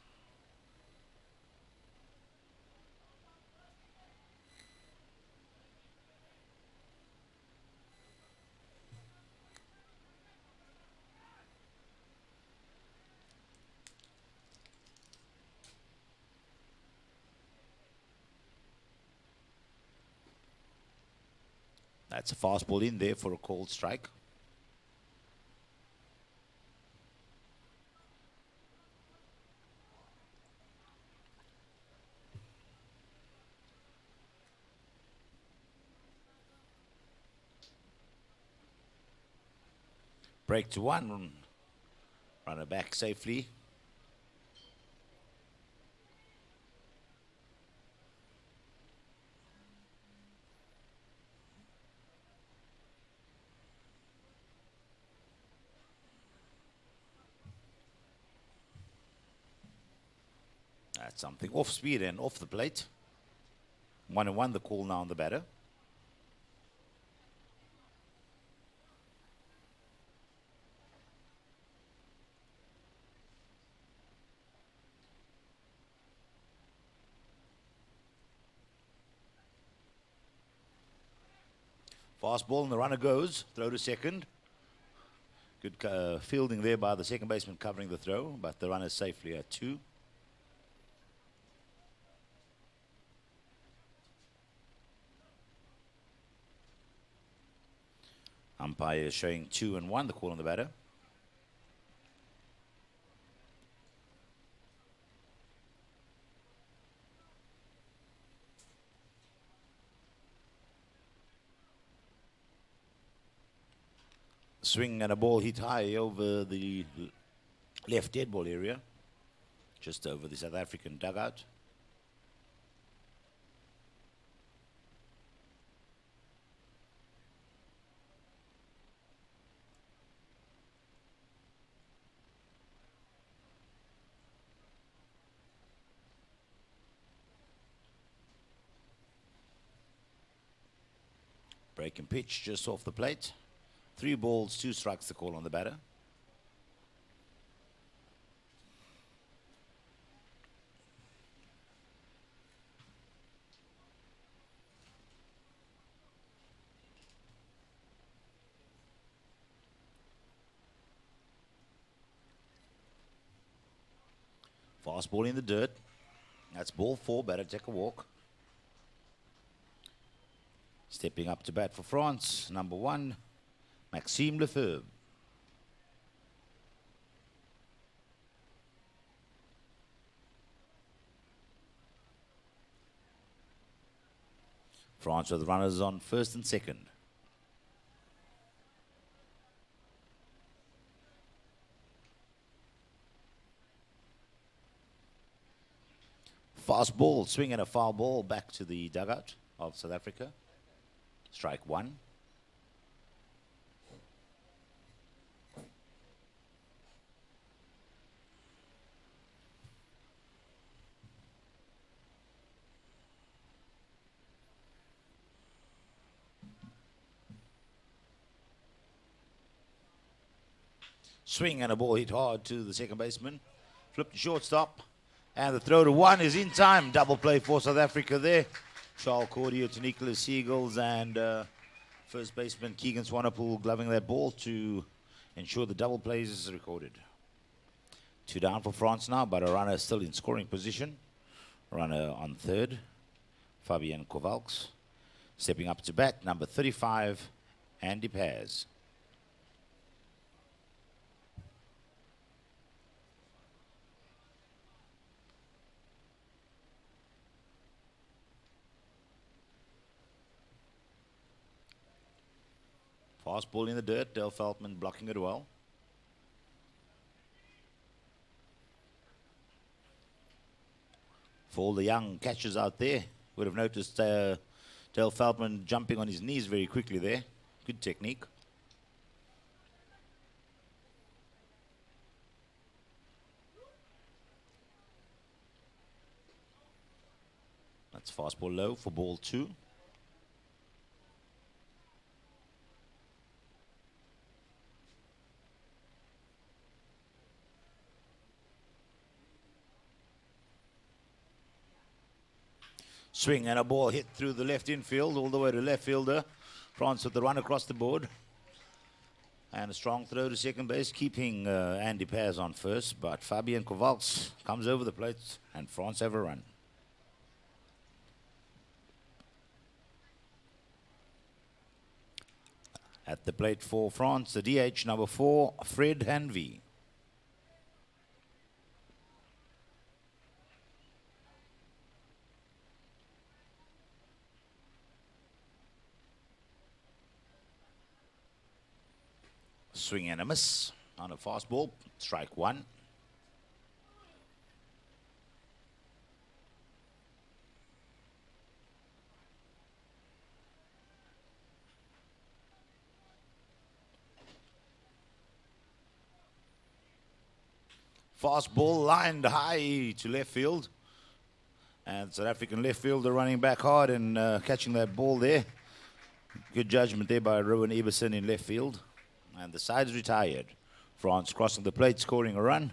Speaker 1: That's a fastball in there for a called strike. Break to one. Runner back safely. That's something off speed and off the plate. 1-1 the call now on the batter. Fastball and the runner goes. Throw to second. Good fielding there by the second baseman covering the throw, but the runner safely at 2. Umpire is showing 2-1 the call on the batter. Swing and a ball hit high over the left dead ball area, just over the South African dugout. Break and pitch just off the plate. 3 balls, 2 strikes the call on the batter. Fastball in the dirt. That's ball 4, batter take a walk. Stepping up to bat for France, number 1, Maxime Lefebvre. France with runners on first and second. Fast ball, swing and a foul ball back to the dugout of South Africa. Strike 1. Swing and a ball hit hard to the second baseman. Flip to shortstop. And the throw to 1 is in time. Double play for South Africa there. Charles Cordier to Nicholas Seagulls and first baseman Keegan Swanepoel gloving that ball to ensure the double plays is recorded. 2 down for France now, but a runner still in scoring position. Runner on third, Fabien Kovalks. Stepping up to bat, number 35, Andy Paz. Fastball in the dirt, Dale Feldman blocking it well. For all the young catchers out there, would have noticed Dale Feldman jumping on his knees very quickly there. Good technique. That's fastball low for ball 2. Swing and a ball hit through the left infield, all the way to left fielder. France with the run across the board. And a strong throw to second base, keeping Andy Paz on first. But Fabien Kovalks comes over the plate, and France have a run. At the plate for France, the DH number 4, Fred Hanvey. Swing and a miss on a fastball. Strike 1. Fastball lined high to left field. And South African left fielder running back hard and catching that ball there. Good judgment there by Rowan Abelson in left field. And the side's retired. France crossing the plate, scoring a run.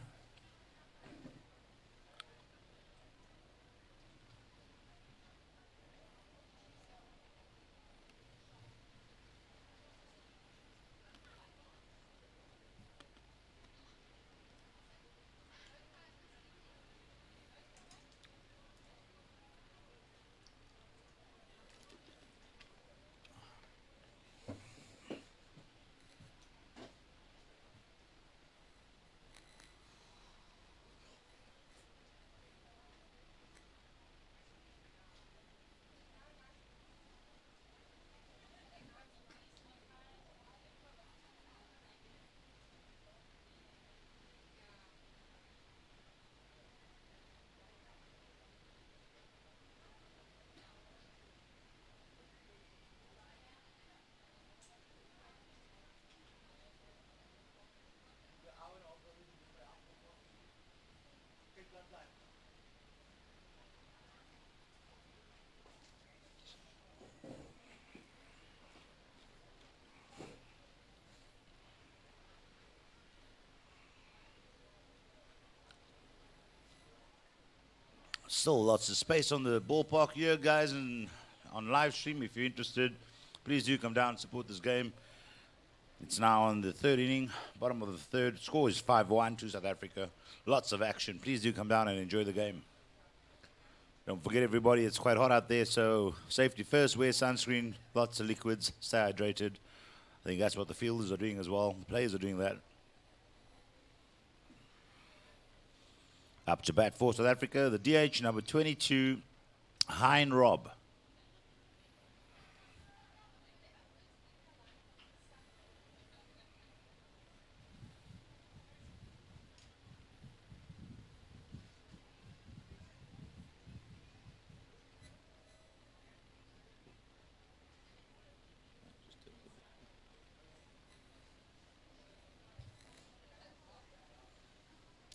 Speaker 1: Still lots of space on the ballpark here, guys, and on live stream. If you're interested, please do come down and support this game. It's now on the third inning, bottom of the third. Score is 5-1 to South Africa. Lots of action. Please do come down and enjoy the game. Don't forget, everybody, it's quite hot out there, so safety first. Wear sunscreen, lots of liquids, stay hydrated. I think that's what the fielders are doing as well. The players are doing that. Up to bat for South Africa, the DH number 22, Hein Rob.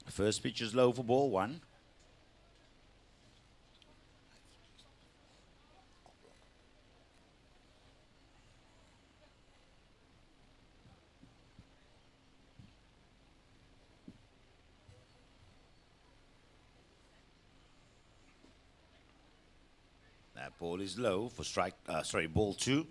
Speaker 1: First pitch is low for ball 1. That ball is low for ball 2.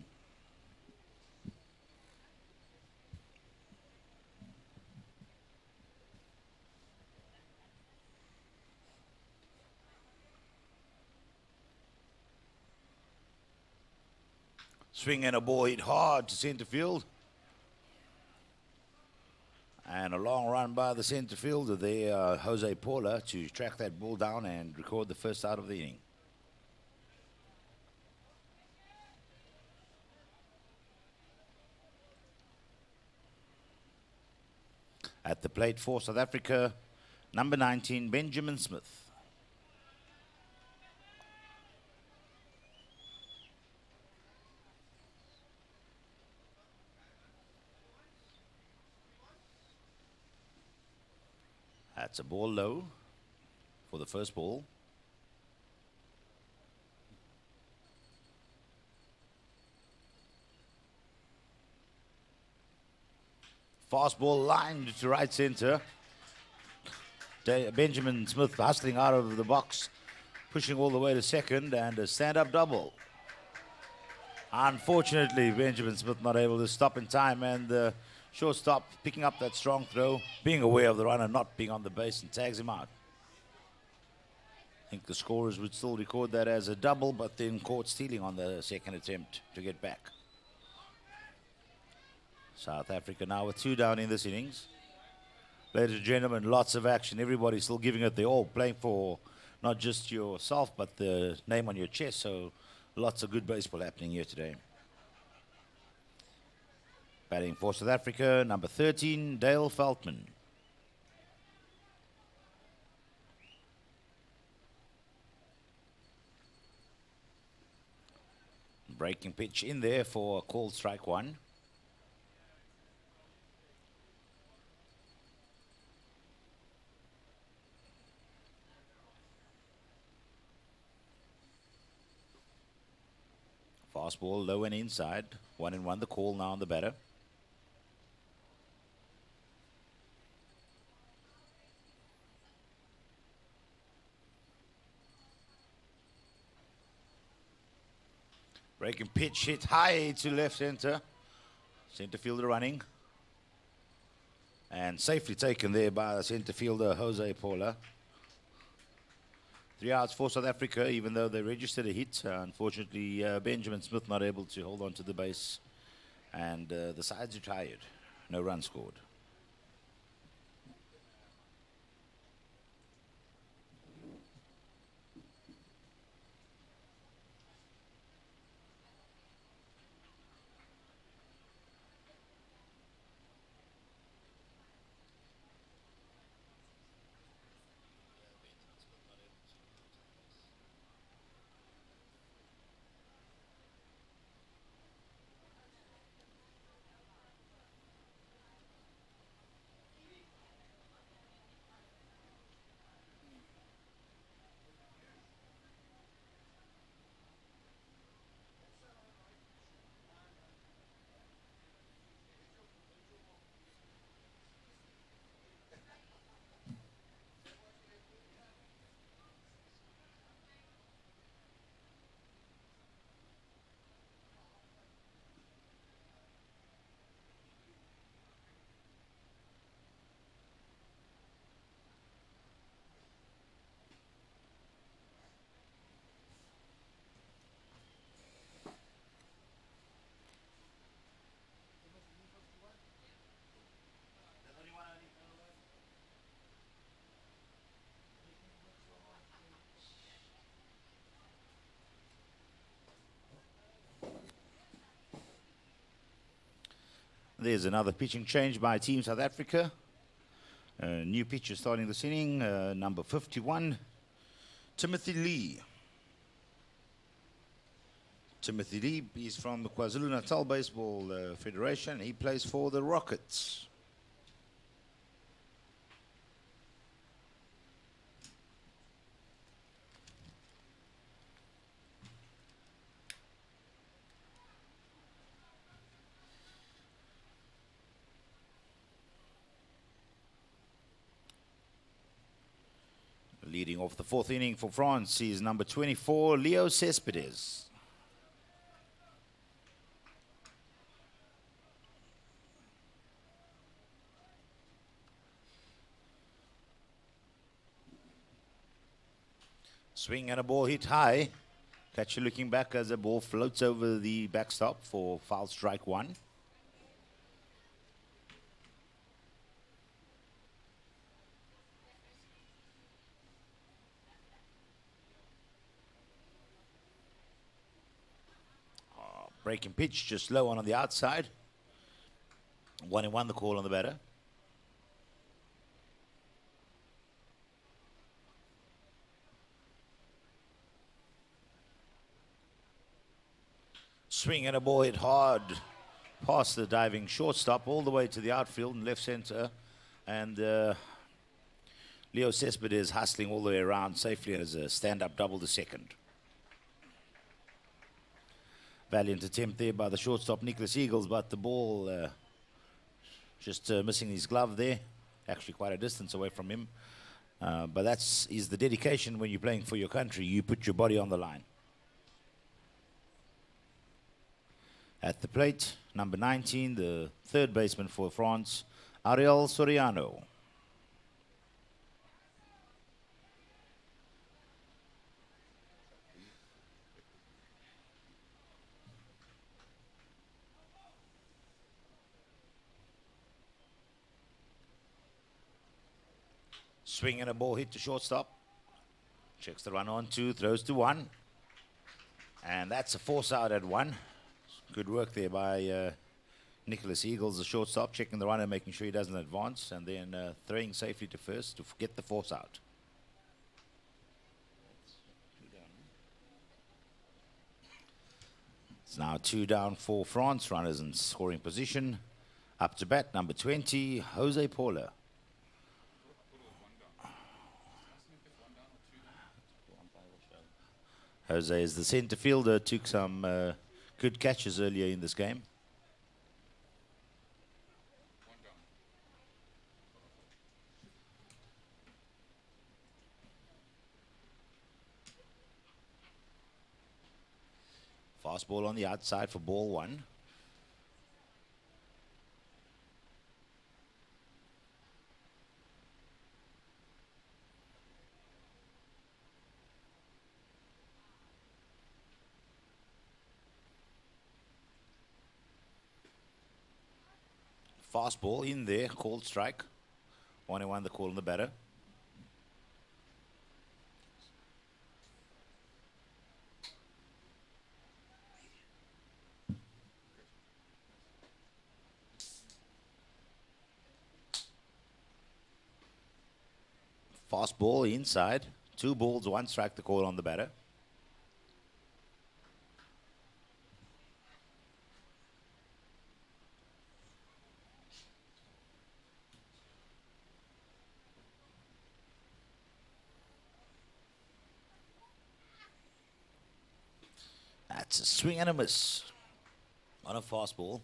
Speaker 1: Swing and a ball hit hard to center field. And a long run by the center fielder there, Jose Paula, to track that ball down and record the first out of the inning. At the plate for South Africa, number 19, Benjamin Smith. That's a ball low for the first ball. Fastball lined to right center. Benjamin Smith hustling out of the box, pushing all the way to second, and a stand-up double. Unfortunately, Benjamin Smith not able to stop in time, and the shortstop picking up that strong throw, being aware of the runner not being on the base, and tags him out. I think the scorers would still record that as a double, but then caught stealing on the second attempt to get back. South Africa now with 2 down in this innings. Ladies and gentlemen, lots of action. Everybody's still giving it their all, playing for not just yourself, but the name on your chest. So lots of good baseball happening here today. Batting for South Africa, number 13, Dale Feldman. Breaking pitch in there for a called strike 1. Fastball low and inside. 1-1 the call now on the batter. Breaking pitch hit high to left center. Center fielder running. And safely taken there by the center fielder, Jose Paula. 3 outs for South Africa, even though they registered a hit. Unfortunately, Benjamin Smith not able to hold on to the base. And the side's retired. No run scored. There's another pitching change by Team South Africa. New pitcher starting this inning, number 51, Timothy Lee. Timothy Lee is from the KwaZulu-Natal Baseball Federation. He plays for the Rockets. Leading off the 4th inning for France is number 24, Leo Cespedes. Swing and a ball hit high. Catcher looking back as the ball floats over the backstop for foul strike 1. Breaking pitch just low on the outside. 1-1 the call on the batter. Swing and a ball hit hard past the diving shortstop all the way to the outfield and left center. And Leo Cespedes hustling all the way around safely as a stand-up double to second. Valiant attempt there by the shortstop, Nicholas Eagles, but the ball just missing his glove there. Actually quite a distance away from him. But is the dedication when you're playing for your country. You put your body on the line. At the plate, number 19, the 3rd baseman for France, Ariel Soriano. Swing and a ball hit to shortstop. Checks the run on 2, throws to 1. And that's a force out at 1. Good work there by Nicholas Eagles, the shortstop, checking the runner, making sure he doesn't advance, and then throwing safely to first to get the force out. It's now 2 down for France. Runners in scoring position. Up to bat, number 20, Jose Paula. Jose is the center fielder, took some good catches earlier in this game. Fastball on the outside for ball 1. Fastball in there, called strike. 1-1 the call on the batter. Fastball inside. 2 balls, 1 strike the call on the batter. That's a swing and a miss on a fastball.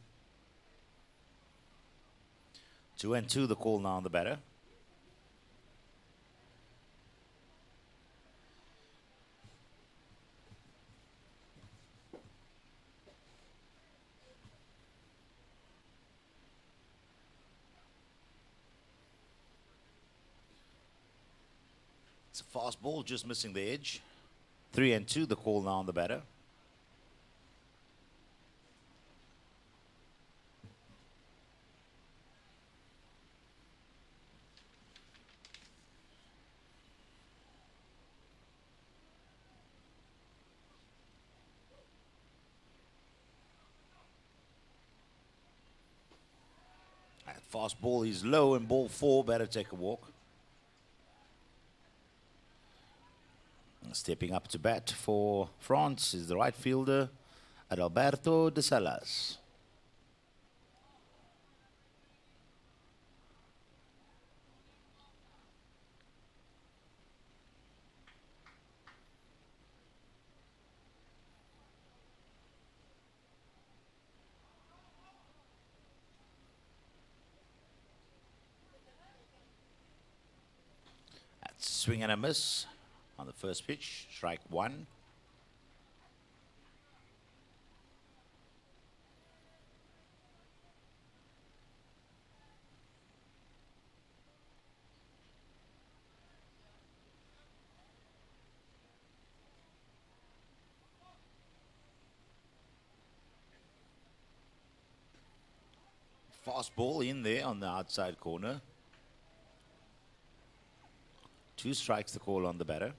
Speaker 1: 2-2 the call now on the batter. It's a fastball, just missing the edge. 3-2 the call now on the batter. That fastball is low and ball 4, better take a walk. Stepping up to bat for France is the right fielder, Adalberto de Salas. That's a swing and a miss. On the first pitch, strike 1. Fastball in there on the outside corner. 2 strikes the call on the batter.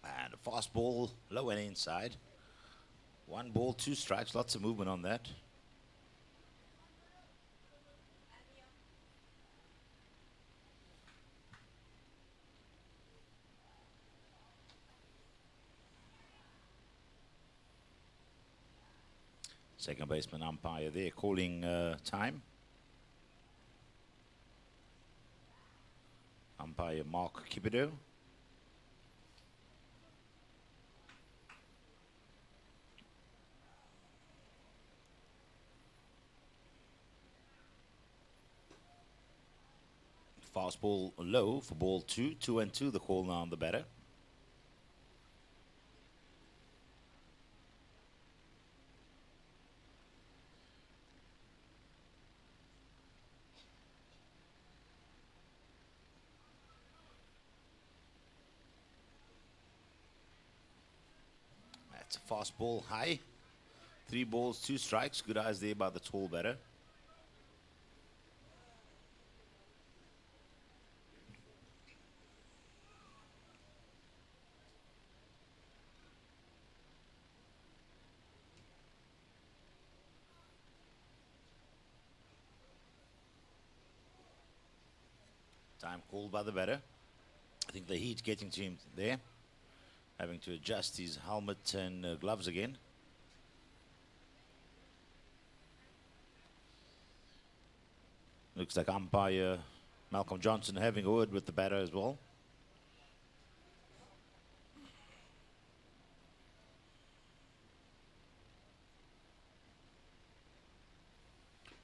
Speaker 1: And a fastball low and inside. 1 ball, 2 strikes, lots of movement on that. Second baseman umpire there calling time. Umpire Mark Capetown. Fastball low for ball 2. 2-2 the call now on the batter. It's a fast ball high. 3 balls, 2 strikes. Good eyes there by the tall batter. Time called by the batter. I think the heat getting to him there. Having to adjust his helmet and gloves again. Looks like umpire Malcolm Johnson having a word with the batter as well.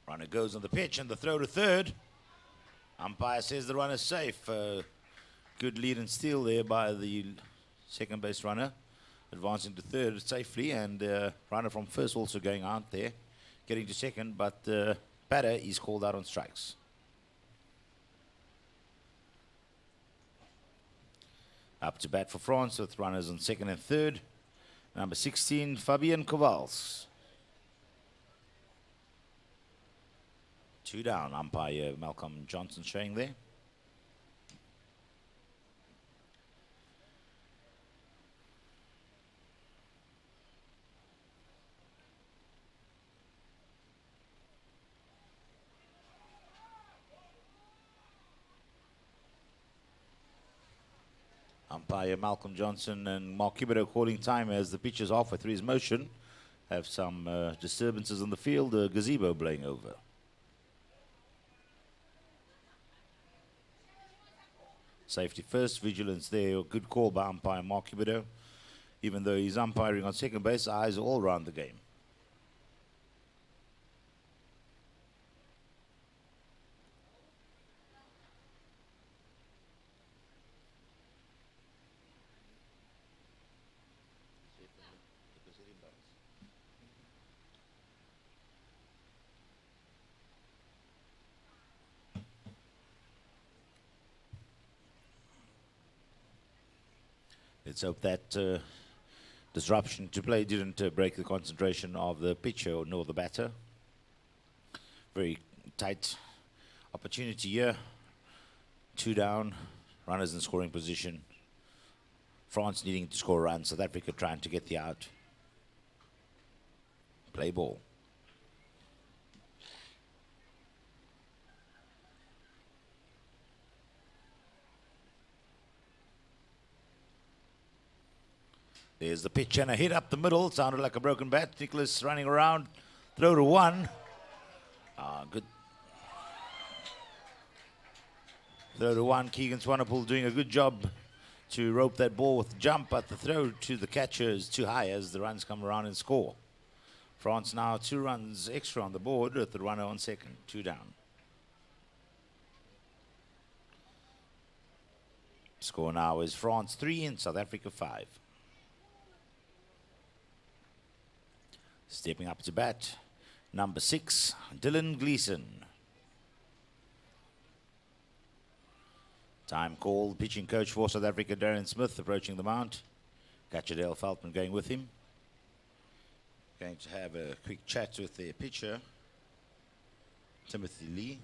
Speaker 1: Runner goes on the pitch and the throw to third. Umpire says the runner's safe. Good lead and steal there by the second base runner. Advancing to third safely, and runner from first also going out there. Getting to second, but batter is called out on strikes. Up to bat for France with runners on second and third. Number 16, Fabian Kovals. 2 down, umpire Malcolm Johnson showing there. Umpire Malcolm Johnson and Mark Kibero calling time as the pitch is halfway through his motion. Have some disturbances on the field, a gazebo blowing over. Safety first, vigilance there. Good call by umpire Mark Kibero. Even though he's umpiring on second base, eyes are all around the game. Let's hope that disruption to play didn't break the concentration of the pitcher nor the batter. Very tight opportunity here. 2 down, runners in scoring position. France needing to score a run, South Africa trying to get the out. Play ball. There's the pitch and a hit up the middle. Sounded like a broken bat. Nicholas running around. Throw to 1. Good. Throw to 1. Keegan Swanepoel doing a good job to rope that ball with the jump, but the throw to the catcher is too high as the runs come around and score. France now 2 runs extra on the board with the runner on second. 2 down. Score now is France 3 and South Africa 5. Stepping up to bat, number 6, Dylan Gleeson. Time called, pitching coach for South Africa, Darren Smith, approaching the mount. Catcher Feldman going with him. Going to have a quick chat with their pitcher, Timothy Lee.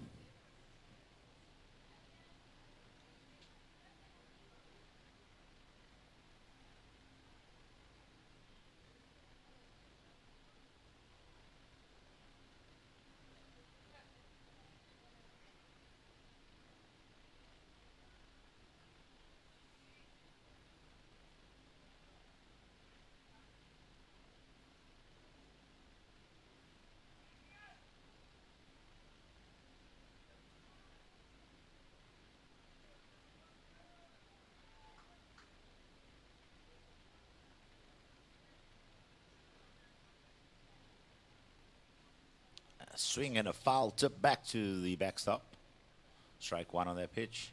Speaker 1: A swing and a foul tip back to the backstop. Strike 1 on that pitch.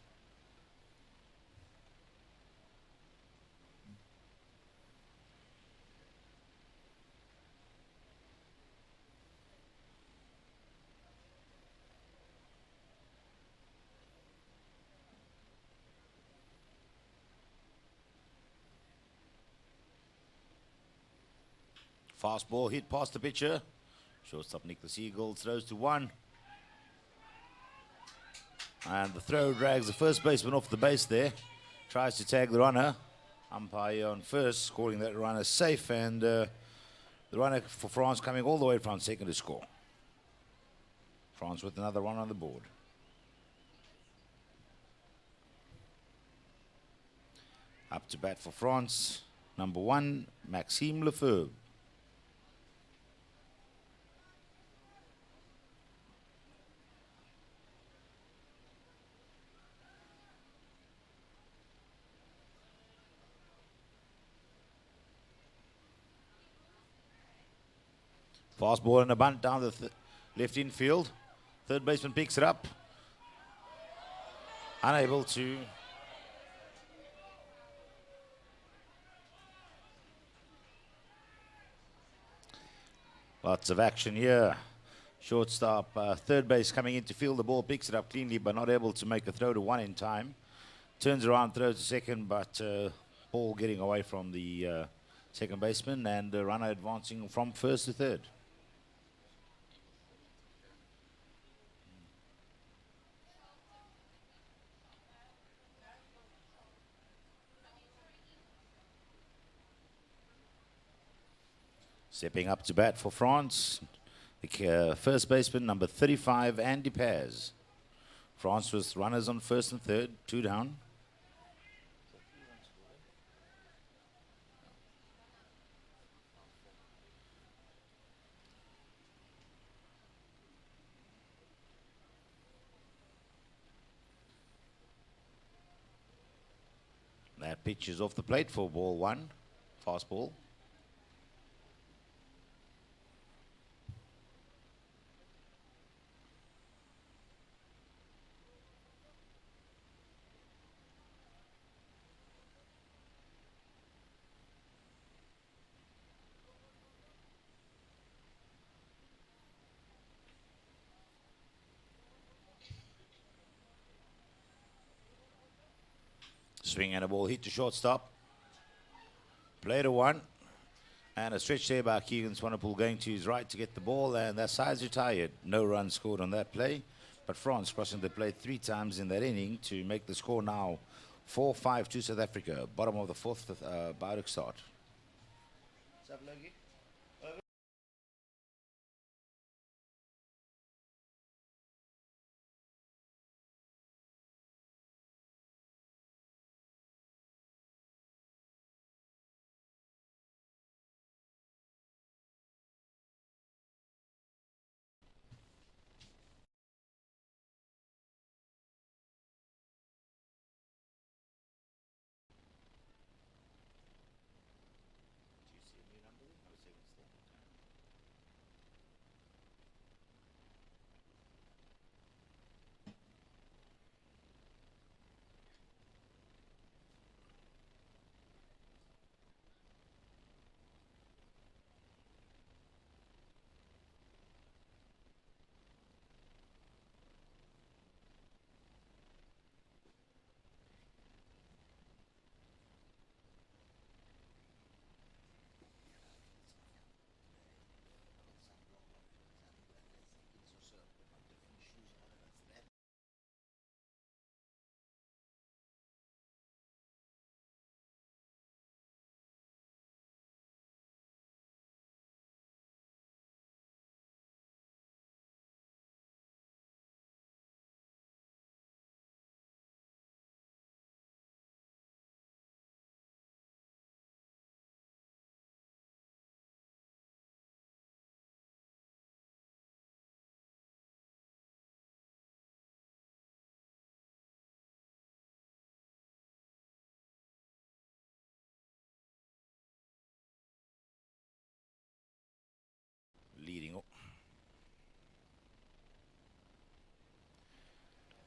Speaker 1: Fast ball hit past the pitcher. Shortstop Nicholas Eagle throws to one. And the throw drags the first baseman off the base there. Tries to tag the runner. Umpire on first, calling that runner safe. And the runner for France coming all the way from second to score. France with another run on the board. Up to bat for France, number 1, Maxime Lefebvre. Fast ball and a bunt down the left infield. Third baseman picks it up. Unable to. Lots of action here. Shortstop, third base coming in to field the ball, picks it up cleanly but not able to make a throw to one in time. Turns around, throws to second, but ball getting away from the second baseman and the runner advancing from first to third. Stepping up to bat for France, the first baseman, number 35, Andy Paz. France with runners on first and third, 2 down. That pitch is off the plate for ball 1, fast ball. Swing and a ball hit to shortstop. Play to 1. And a stretch there by Keegan Swanepoel going to his right to get the ball. And that side's retired. No run scored on that play. But France crossing the plate 3 times in that inning to make the score now 4-5 to South Africa. Bottom of the 4th Baudik start. What's up, Logie?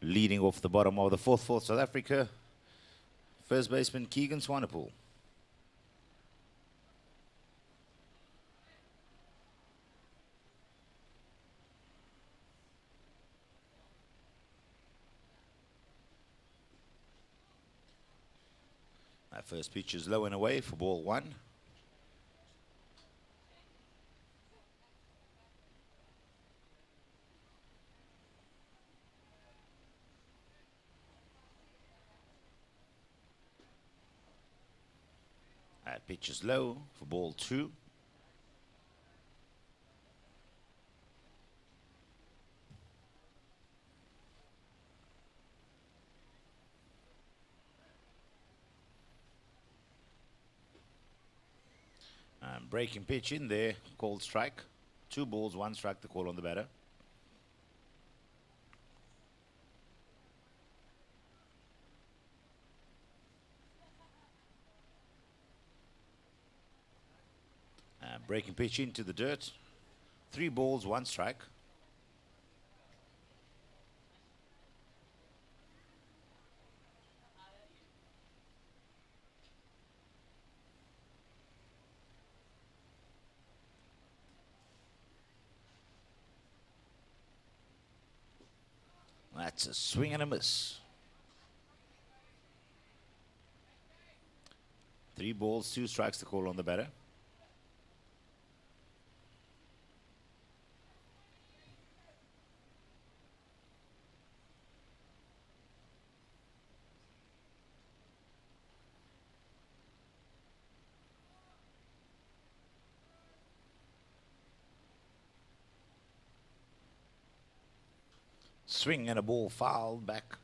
Speaker 1: Leading off the bottom of the 4th for South Africa, first baseman Keegan Swanepoel. That first pitch is low and away for ball 1. That pitch is low for ball 2. And breaking pitch in there, called strike. 2 balls, 1 strike, the call on the batter. And breaking pitch into the dirt. 3 balls, 1 strike. That's a swing and a miss. 3 balls, 2 strikes, the call on the batter. Swing and a ball fouled back.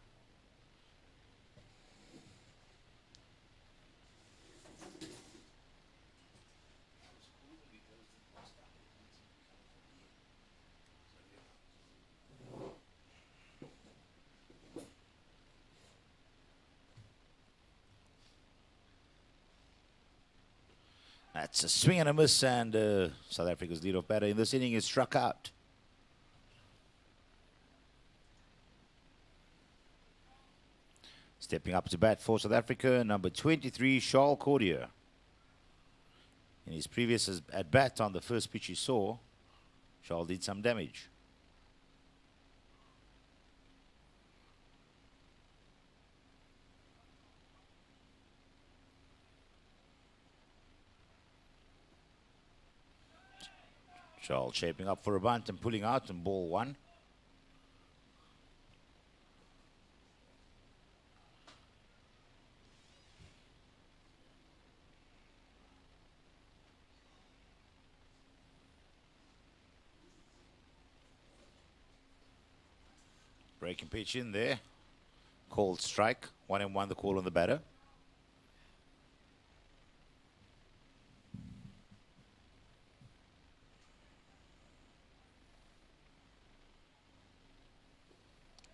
Speaker 1: That's a swing and a miss, and South Africa's leadoff batter in this inning is struck out. Stepping up to bat for South Africa, number 23, Charles Cordier. In his previous at-bat on the first pitch he saw, Charles did some damage. Charles shaping up for a bunt and pulling out in ball 1. Breaking pitch in there. Called strike. 1-1 the call on the batter.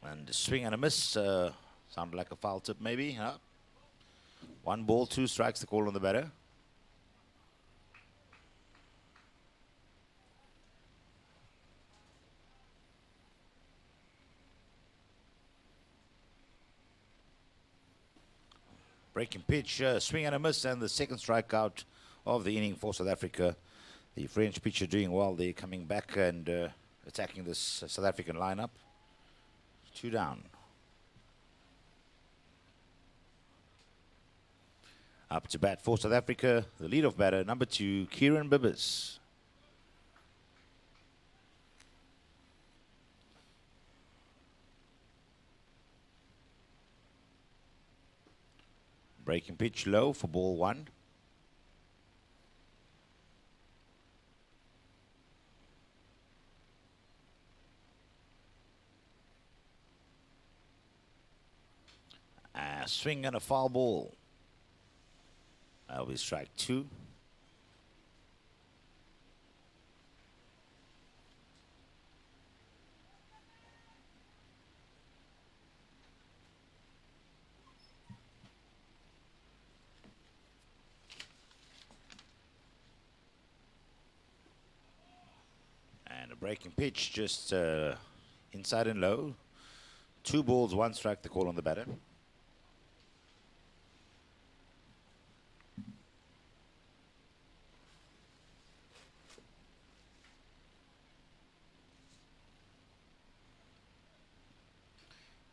Speaker 1: And a swing and a miss. Sounded like a foul tip maybe. Huh? 1 ball, 2 strikes, the call on the batter. Breaking pitch, swing and a miss, and the second strikeout of the inning for South Africa. The French pitcher doing well. They're coming back and attacking this South African lineup. 2 down. Up to bat for South Africa, the leadoff batter, number 2, Kieran Bibbers. Breaking pitch low for ball 1. A swing and a foul ball. That'll be strike 2. And a breaking pitch just inside and low. 2 balls, 1 strike, the call on the batter.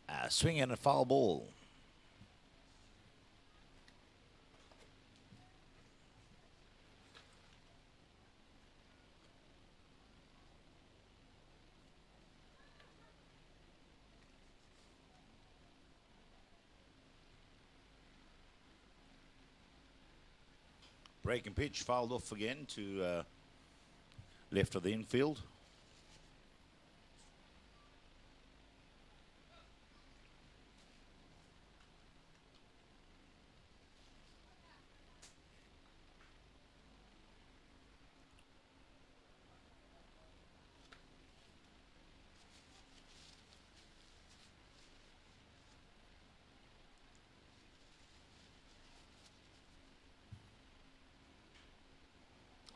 Speaker 1: A swing and a foul ball. Breaking pitch, fouled off again to left of the infield.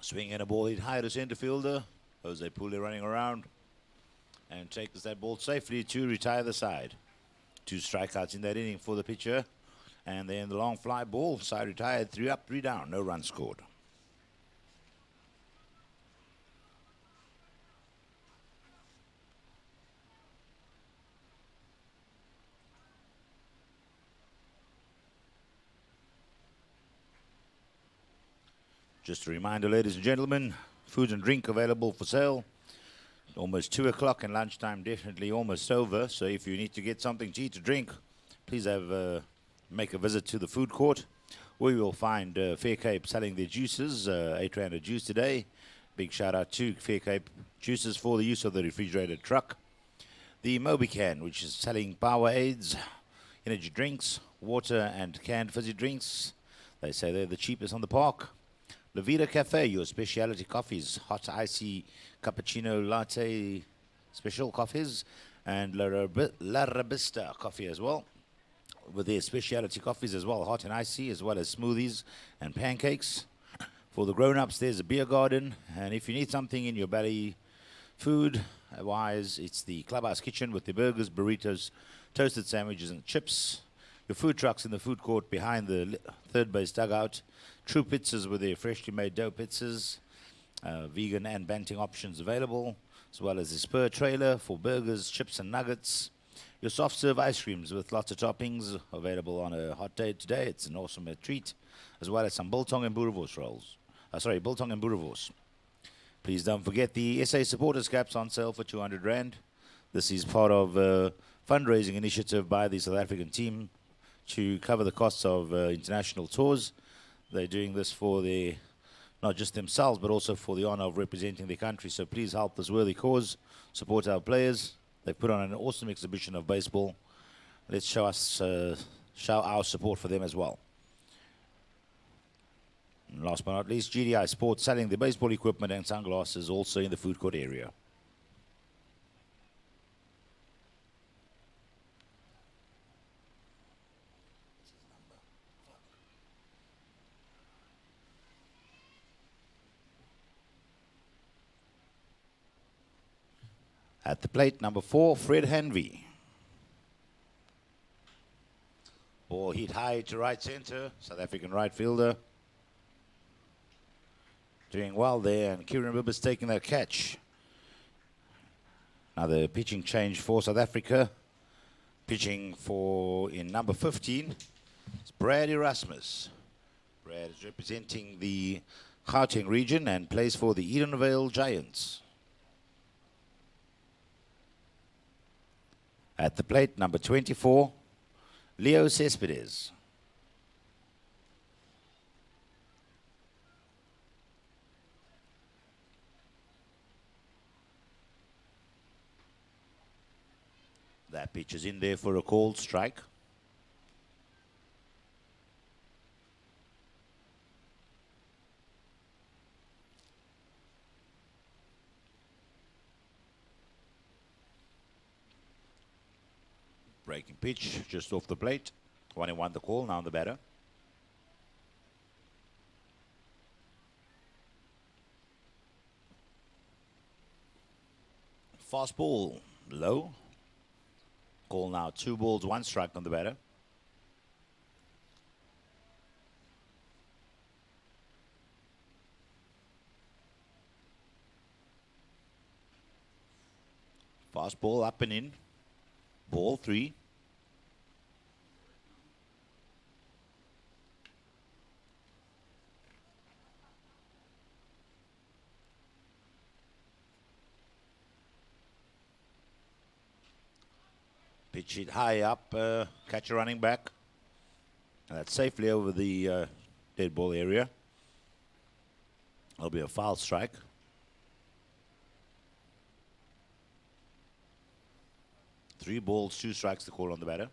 Speaker 1: Swinging a ball hit high to centre fielder. Jose Pule running around and takes that ball safely to retire the side. 2 strikeouts in that inning for the pitcher. And then the long fly ball, side retired, 3 up, 3 down, no runs scored. Just a reminder, ladies and gentlemen, food and drink available for sale. Almost 2 o'clock and lunchtime definitely almost over. So if you need to get something to eat or drink, please make a visit to the food court, where you will find Fair Cape selling their juices, 8 rand a juice today. Big shout out to Fair Cape Juices for the use of the refrigerated truck. The Mobican, which is selling power aids, energy drinks, water and canned fizzy drinks. They say they're the cheapest on the park. La Vida Cafe, your specialty coffees, hot icy cappuccino latte special coffees, and La Robusta coffee as well, with their specialty coffees as well, hot and icy, as well as smoothies and pancakes. For the grown-ups, there's a beer garden, and if you need something in your belly, food-wise, it's the Clubhouse Kitchen with the burgers, burritos, toasted sandwiches, and chips. Your food trucks in the food court behind the third base dugout. True pizzas with their freshly made dough pizzas. Vegan and banting options available, as well as the spur trailer for burgers, chips, and nuggets. Your soft serve ice creams with lots of toppings available on a hot day today. It's an awesome treat, as well as some biltong and boerewors rolls. Biltong and boerewors. Please don't forget the SA supporters caps on sale for 200 rand. This is part of a fundraising initiative by the South African team to cover the costs of international tours. They're doing this for not just themselves, but also for the honor of representing their country. So please help this worthy cause. Support our players. They've put on an awesome exhibition of baseball. Let's show our support for them as well. And last but not least, GDI Sports selling the baseball equipment and sunglasses also in the food court area. At the plate, number 4, Fred Hanvey. Ball hit high to right center, South African right fielder. Doing well there, and Kieran Bibbers taking that catch. Another pitching change for South Africa. Pitching in number 15, it's Brad Erasmus. Brad is representing the Gauteng region and plays for the Edenvale Giants. At the plate, number 24, Leo Cespedes. That pitch is in there for a called strike. Breaking pitch just off the plate. 1-1 the call, now the batter. Fastball low. Call now 2 balls, 1 strike on the batter. Fastball up and in. Ball 3. Pitch it high up, catcher running back. And that's safely over the dead ball area. There'll be a foul strike. Three balls, 2 strikes to call on the batter.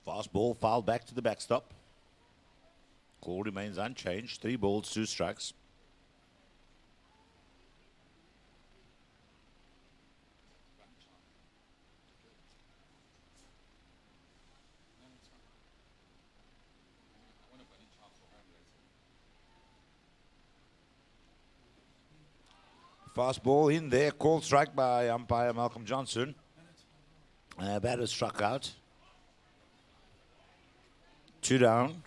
Speaker 1: Fast ball fouled back to the backstop. Call remains unchanged. 3 balls, 2 strikes. Fast ball in there, called strike by umpire Malcolm Johnson. Batter struck out. 2 down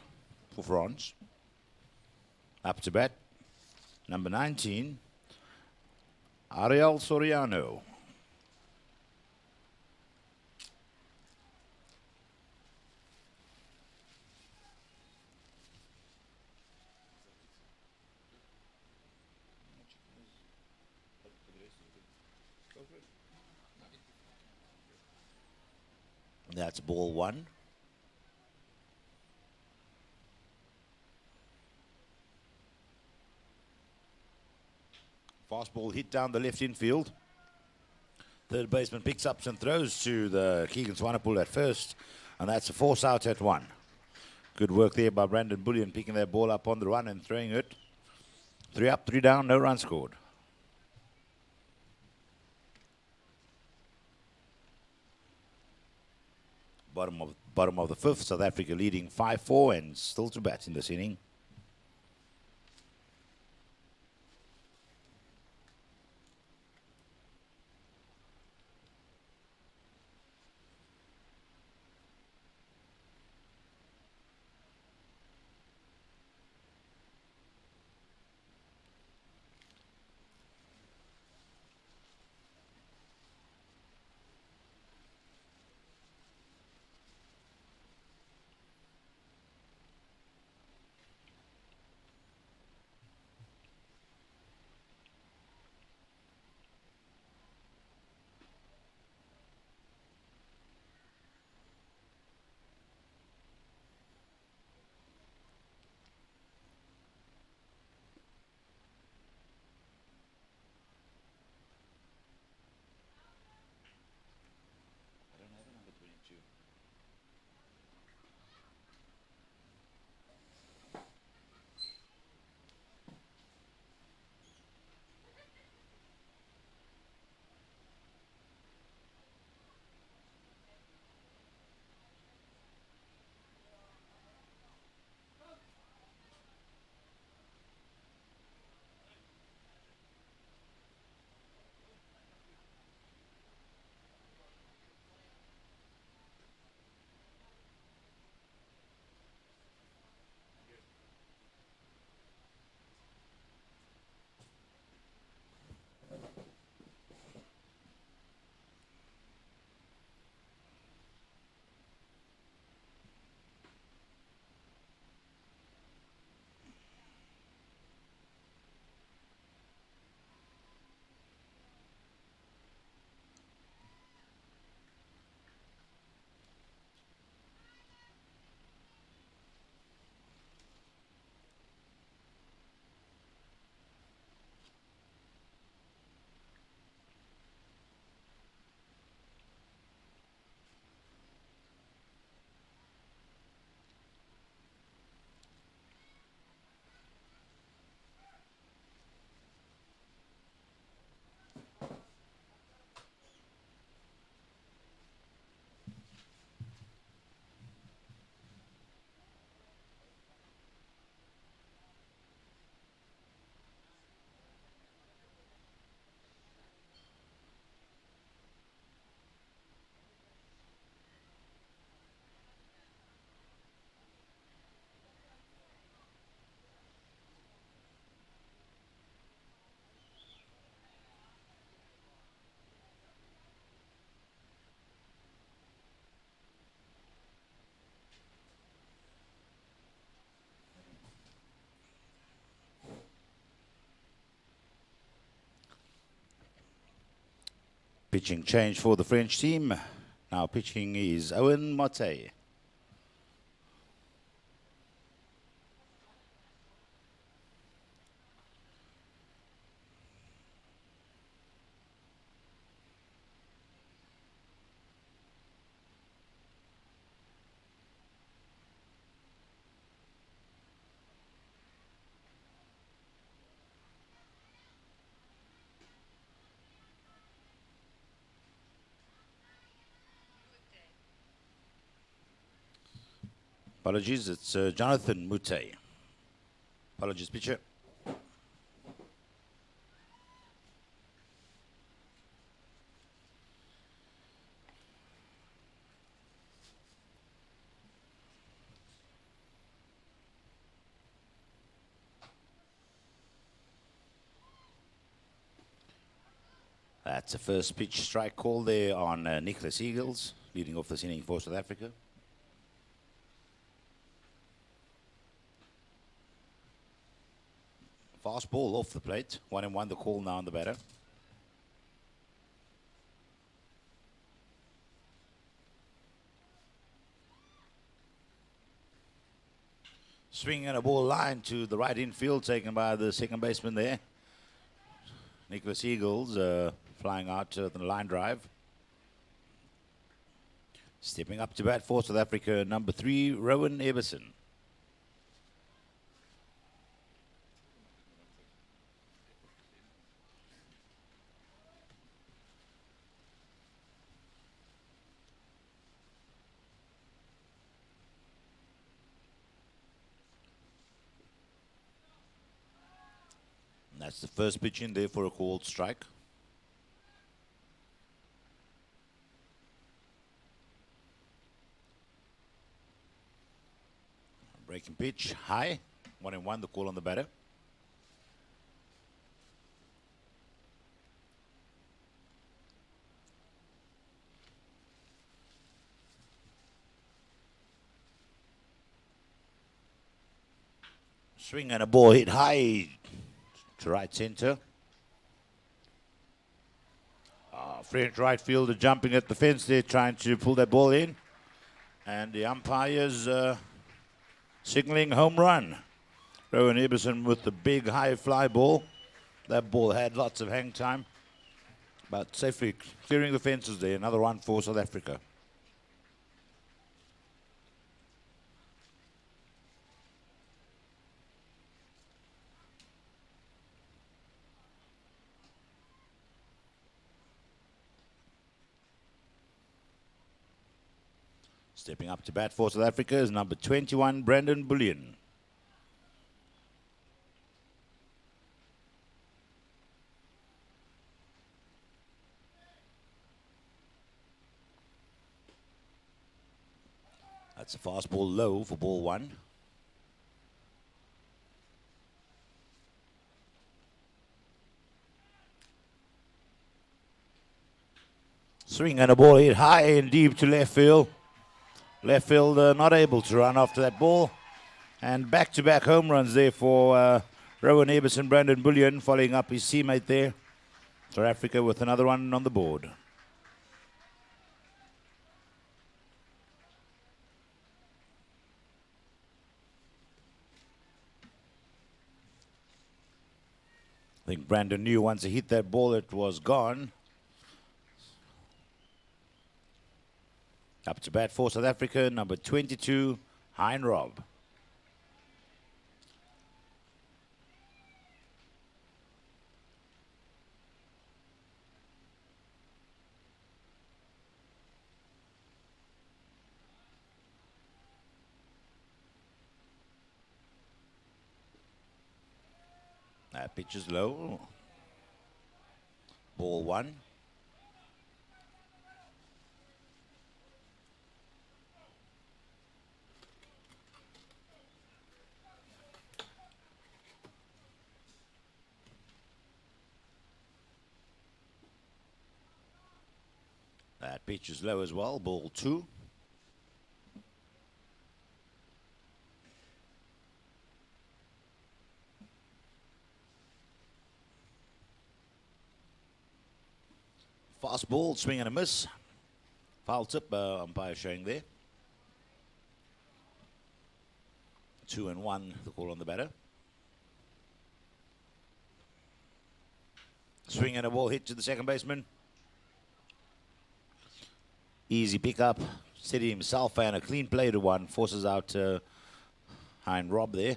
Speaker 1: for France. Up to bat, number 19, Ariel Soriano. That's ball 1. Fastball hit down the left infield. Third baseman picks up and throws to the Keegan Swanepoel at first, and that's a force out at 1. Good work there by Brandon Bullion, picking that ball up on the run and throwing it. 3 up, 3 down, no run scored. Bottom of the 5th, South Africa leading 5-4 and still to bat in this inning. Pitching change for the French team. Now pitching is Owen Motte. Apologies, it's Jonathan Mutte. Apologies, pitcher. That's a first pitch strike call there on Nicholas Eagles, leading off this inning for South Africa. Fast ball off the plate. 1-1 the call now on the batter. Swing and a ball line to the right infield, taken by the second baseman there. Nicholas Eagles flying out to the line drive. Stepping up to bat for South Africa, number 3, Rowan Abelson. That's the first pitch in there for a called strike. Breaking pitch, high. 1-1 the call on the batter. Swing and a ball hit high to right center. French right fielder jumping at the fence there, trying to pull that ball in. And the umpires signaling home run. Rowan Abelson with the big high fly ball. That ball had lots of hang time, but safely clearing the fences there. Another run for South Africa. Stepping up to bat for South Africa is number 21, Brandon Bullion. That's a fastball low for ball 1. Swing and a ball hit high and deep to left field. Left fielder not able to run after that ball. And back-to-back home runs there for Rowan Abelson, Brandon Bullion, following up his teammate there. South Africa with another one on the board. I think Brandon knew once he hit that ball it was gone. Up to bat for South Africa, number 22, Hein Rob. That pitch is low. Ball 1. That pitch is low as well, ball 2. Fastball, swing and a miss. Foul tip, umpire showing there. 2-1, the call on the batter. Swing and a ball hit to the second baseman. Easy pickup. Steady himself and a clean play to one. Forces out Hein Rob there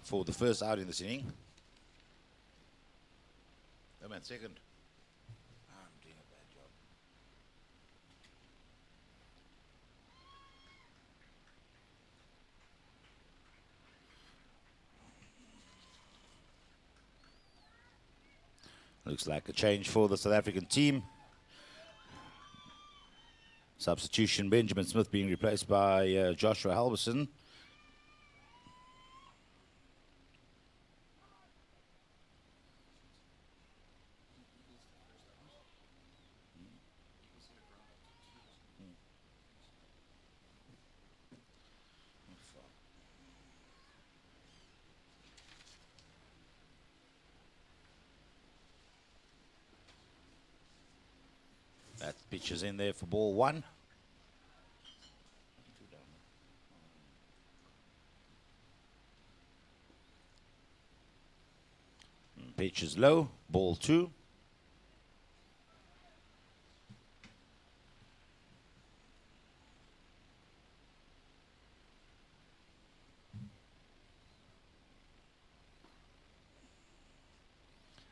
Speaker 1: for the first out in this inning. Oh man, second. I'm doing a bad job. Looks like a change for the South African team. Substitution, Benjamin Smith being replaced by Joshua Halverson. That pitch is in there for ball one. Pitch is low, ball two.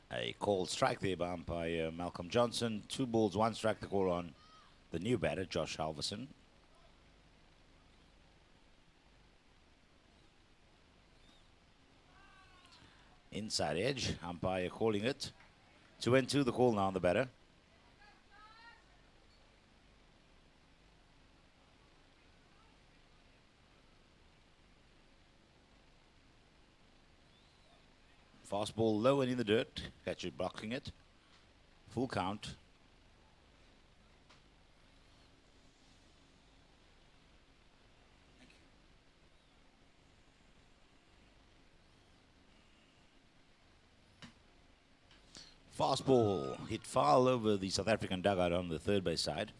Speaker 1: A called strike there by umpire Malcolm Johnson. 2 balls, 1 strike, the call on the new batter, Josh Halverson. Inside edge, umpire calling it. 2-2, the call now on the batter. Fastball low and in the dirt. Catcher blocking it. Full count. Fastball hit foul over the South African dugout on the third base side.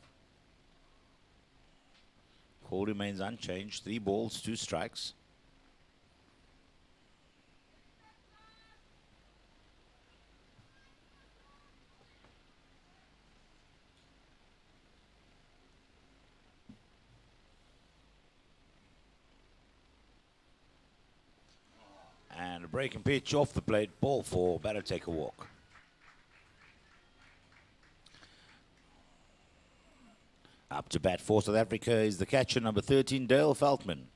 Speaker 1: Call remains unchanged. 3 balls, 2 strikes. And a breaking pitch off the plate, ball 4, batter take a walk. Up to bat for South Africa is the catcher, number 13, Dale Feldman.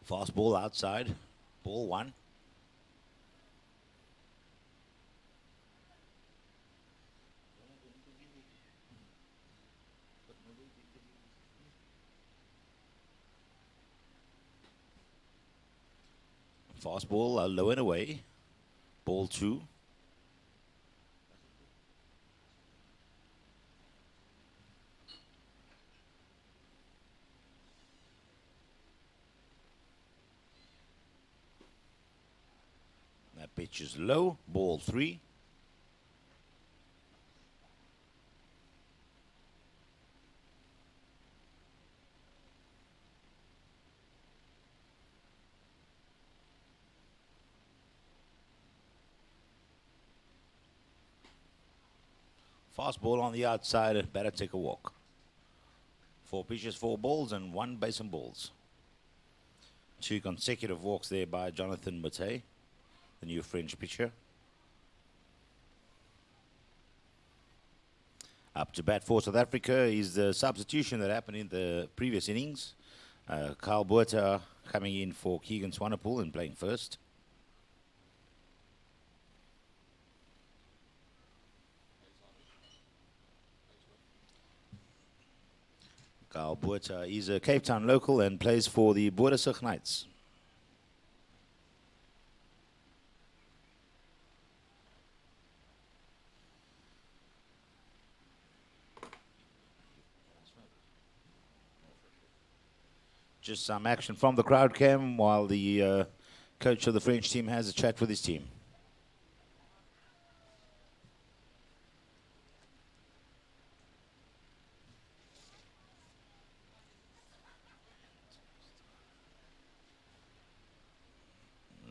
Speaker 1: Fastball outside, ball 1. Fastball low and away, ball 2. That pitch is low, ball 3. Fastball on the outside, better take a walk. 4 pitches, 4 balls, and 1 base and balls. 2 consecutive walks there by Jonathan Matei, the new French pitcher. Up to bat for South Africa is the substitution that happened in the previous innings. Kyle Botha coming in for Keegan Swanepoel and playing first. Kyle Botha is a Capetown local and plays for the Boersig Knights. Just some action from the crowd cam while the coach of the French team has a chat with his team.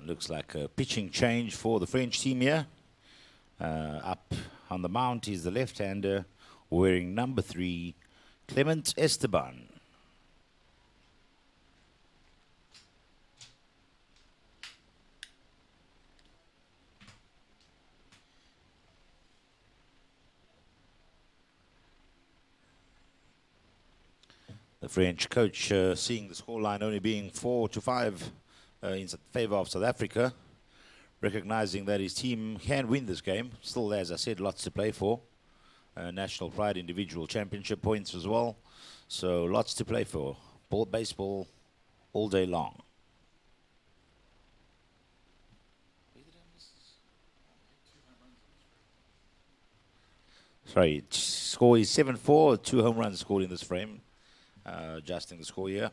Speaker 1: Looks like a pitching change for the French team here. Up on the mount is the left-hander wearing number 3, Clement Esteban. The French coach seeing the scoreline only being 4-5 in favor of South Africa, recognizing that his team can win this game. Still, as I said, lots to play for. National pride, individual championship points as well. So lots to play for. Baseball all day long. Sorry, score is 7-4, 2 home runs scored in this frame. Adjusting the score here.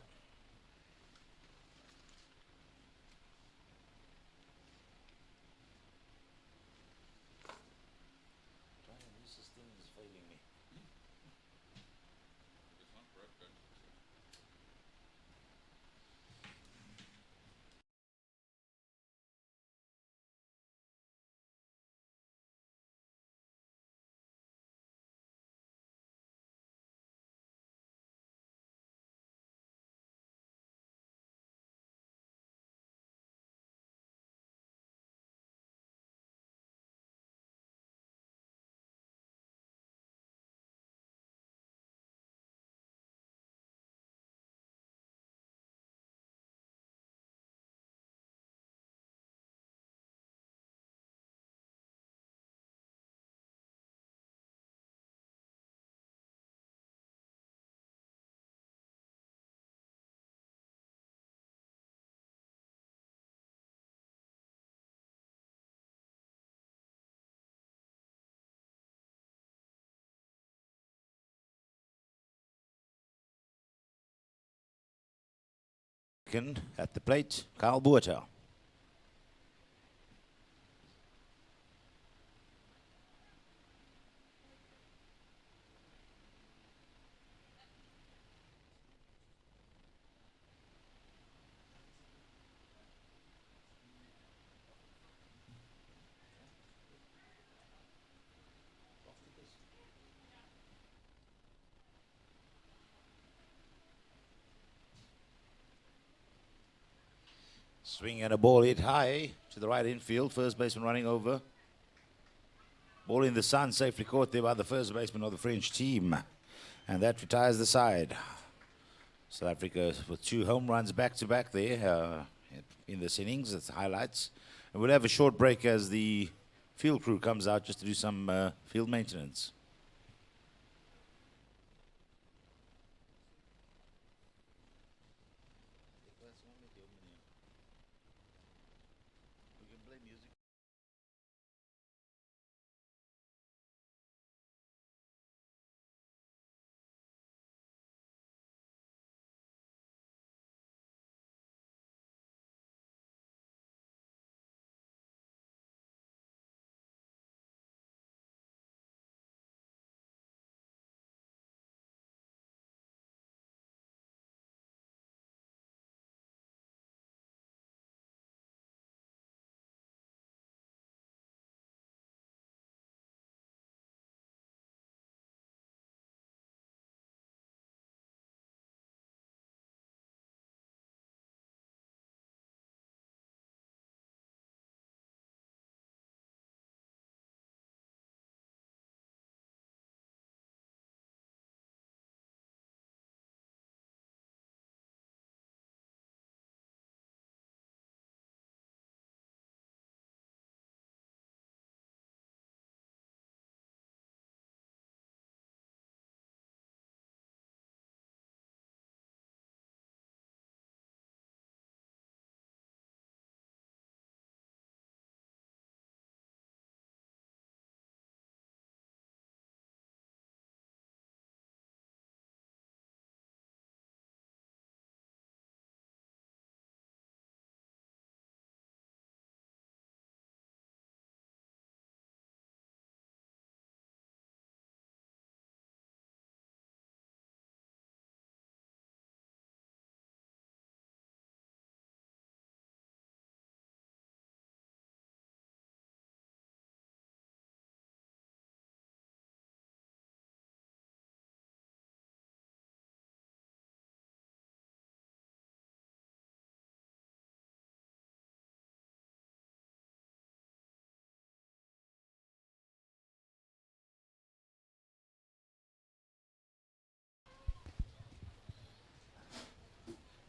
Speaker 1: At the plate, Kyle Buerta. Swing and a ball hit high to the right infield. First baseman running over. Ball in the sun, safely caught there by the first baseman of the French team. And that retires the side. South Africa with 2 home runs back-to-back there in this innings. It's highlights. And we'll have a short break as the field crew comes out just to do some field maintenance.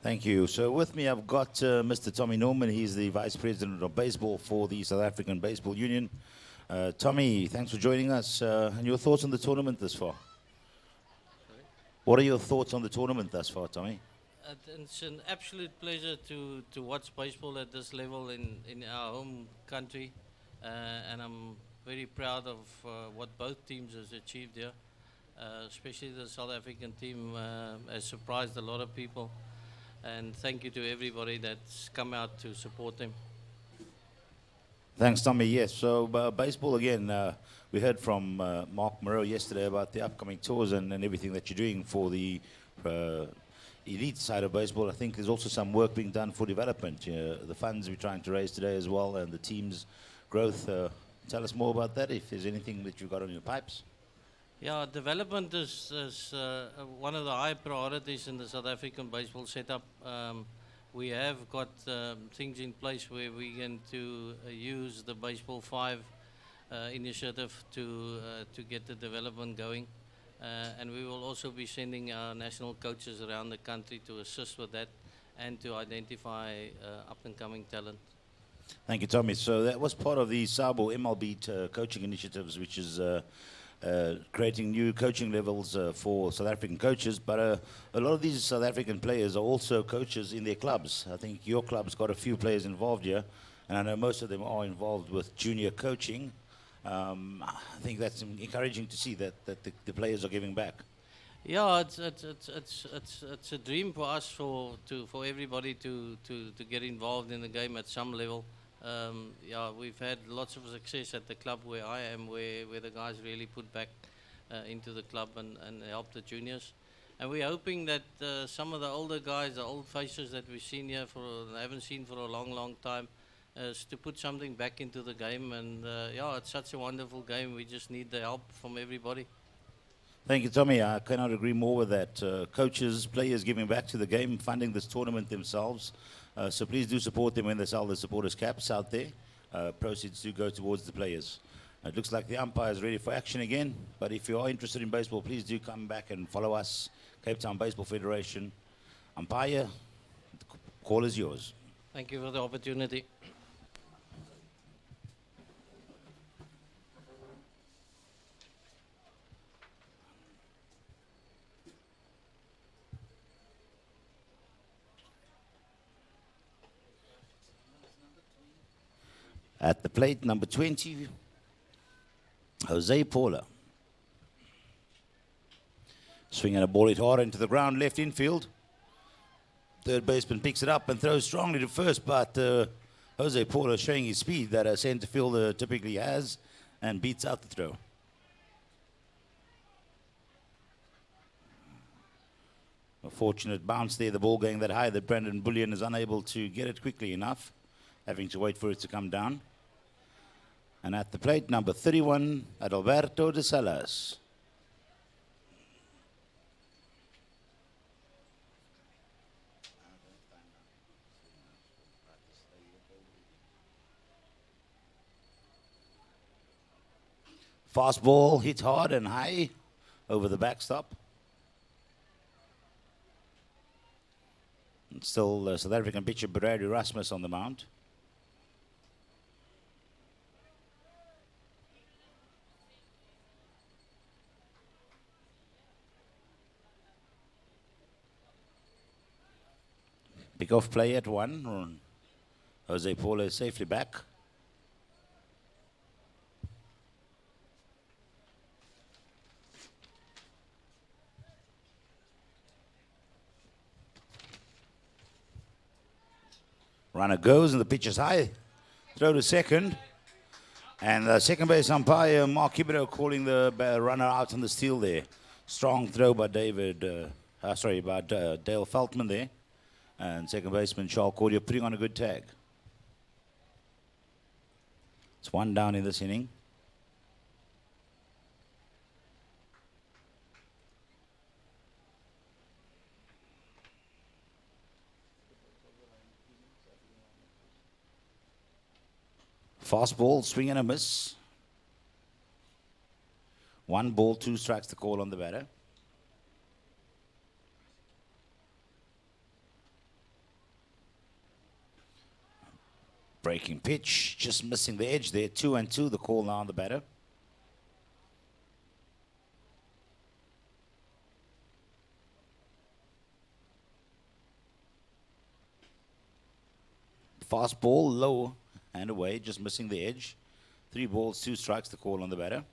Speaker 1: Thank you. So with me, I've got Mr. Tommy Norman. He's the Vice President of Baseball for the South African Baseball Union. Tommy, thanks for joining us. And your thoughts on the tournament thus far? What are your thoughts on the tournament thus far, Tommy?
Speaker 4: It's an absolute pleasure to watch baseball at this level in our home country, and I'm very proud of what both teams has achieved here. Especially the South African team has surprised a lot of people, and thank you to everybody that's come out to support them.
Speaker 1: Thanks, Tommy. Yes, so baseball again, we heard from Mark Moreau yesterday about the upcoming tours and everything that you're doing for the elite side of baseball. I think there's also some work being done for development. The funds we're trying to raise today as well, and the team's growth. Tell us more about that, if there's anything that you've got on your pipes.
Speaker 4: Yeah, development is one of the high priorities in the South African baseball setup. We have got things in place where we're going to use the Baseball 5 initiative to get the development going. And we will also be sending our national coaches around the country to assist with that and to identify up-and-coming talent.
Speaker 1: Thank you, Tommy. So that was part of the SABO MLB coaching initiatives, which is creating new coaching levels for South African coaches, but a lot of these South African players are also coaches in their clubs. I think your club's got a few players involved here, and I know most of them are involved with junior coaching. I think that's encouraging to see that the players are giving back.
Speaker 4: Yeah, it's a dream for us for everybody to get involved in the game at some level. Yeah, we've had lots of success at the club where I am, where the guys really put back into the club and help the juniors. And we're hoping that some of the older guys, the old faces that we've seen here haven't seen for a long time, is to put something back into the game. And yeah, it's such a wonderful game. We just need the help from everybody.
Speaker 1: Thank you, Tommy. I cannot agree more with that. Coaches, players giving back to the game, funding this tournament themselves. So please do support them when they sell the supporters caps out there. Proceeds do go towards the players. It looks like the umpire is ready for action again. But if you are interested in baseball, please do come back and follow us, Capetown Baseball Federation. Umpire, the call is yours.
Speaker 4: Thank you for the opportunity.
Speaker 1: At the plate, number 20, Jose Paula. Swinging a ball hit hard into the ground, left infield. Third baseman picks it up and throws strongly to first, but Jose Paula showing his speed that a center fielder typically has and beats out the throw. A fortunate bounce there, the ball going that high that Brandon Bullion is unable to get it quickly enough, having to wait for it to come down. And at the plate, number 31, Adalberto de Salas. Fastball hit hard and high over the backstop. And still South African pitcher Barry Rasmus on the mound. Pick off play at one. Jose Paula is safely back. Runner goes and the pitch is high. Throw to second. And the second base umpire, Mark Kibero, calling the runner out on the steal there. Strong throw by Dale Feldman there. And second baseman Charles Cordier putting on a good tag. It's one down in this inning. Fastball, swing and a miss. 1 ball, 2 strikes the call on the batter. Breaking pitch, just missing the edge there. 2-2, the call now on the batter. Fast ball, low and away, just missing the edge. 3 balls, 2 strikes, the call on the batter.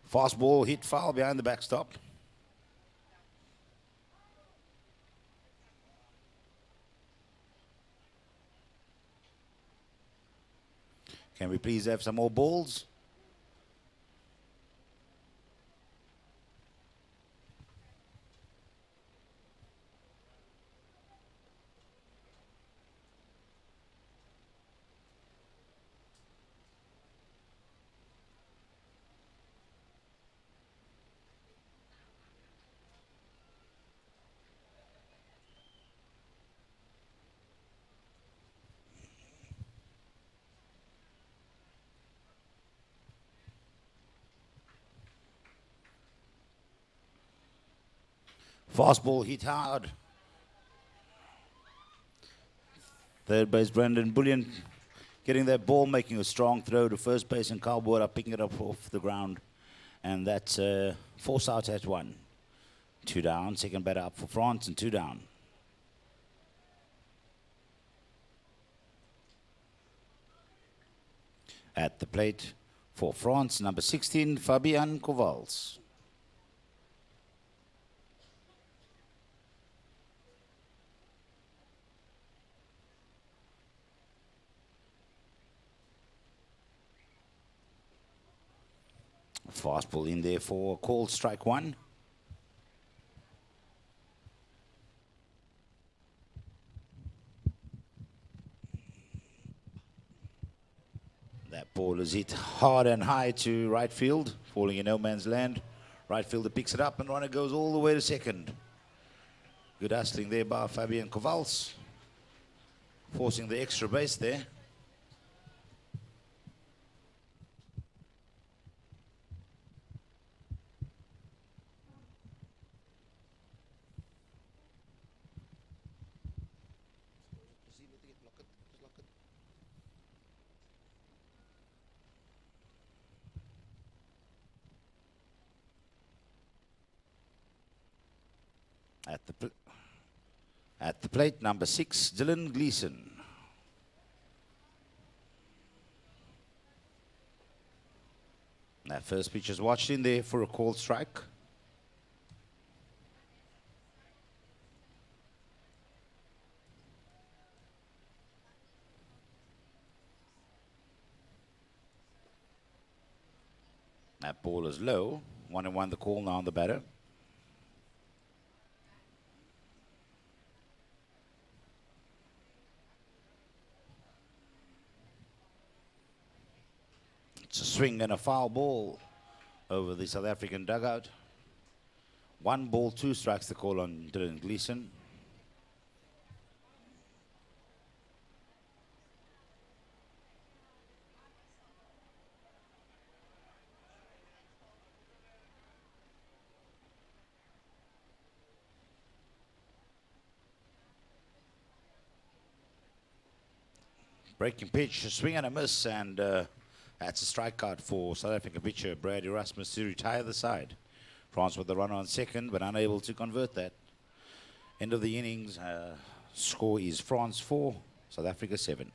Speaker 1: Fast ball hit foul behind the backstop. Can we please have some more balls? Fastball hit hard. Third base Brendan Bullion getting that ball, making a strong throw to first base, and Carl Boer picking it up off the ground. And that's 4 outs at 1. 2 down, second batter up for France, and 2 down. At the plate for France, number 16, Fabian Kovals. Fastball in there for called strike 1. That ball is hit hard and high to right field, falling in no man's land. Right fielder picks it up and runner goes all the way to second. Good hustling there by Fabian Kovals, forcing the extra base there. At the plate, number 6, Dylan Gleeson. That first pitch is watched in there for a called strike. That ball is low. 1-1 the call now on the batter. It's a swing and a foul ball over the South African dugout. 1 ball, 2 strikes, the call on Dylan Gleeson. Breaking pitch, a swing and a miss, and that's a strikeout for South African pitcher Brad Erasmus to retire the side. France with the runner on second, but unable to convert that. End of the innings, score is France 4, South Africa 7.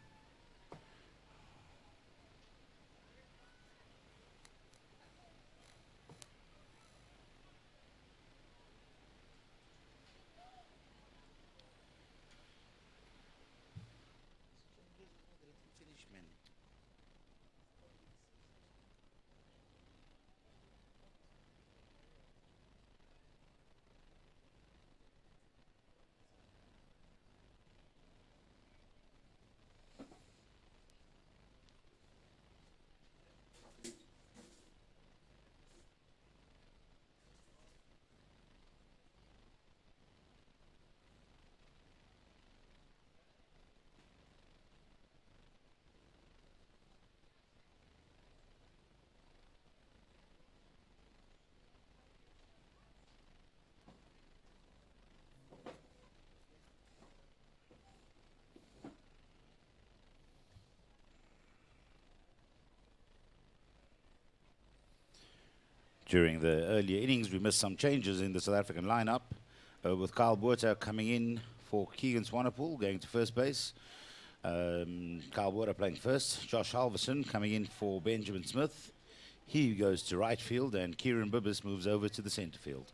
Speaker 1: During the earlier innings, we missed some changes in the South African lineup, with Kyle Botha coming in for Keegan Swanepoel, going to first base. Kyle Botha playing first. Josh Halverson coming in for Benjamin Smith. He goes to right field, and Kieran Bibbis moves over to the centre field.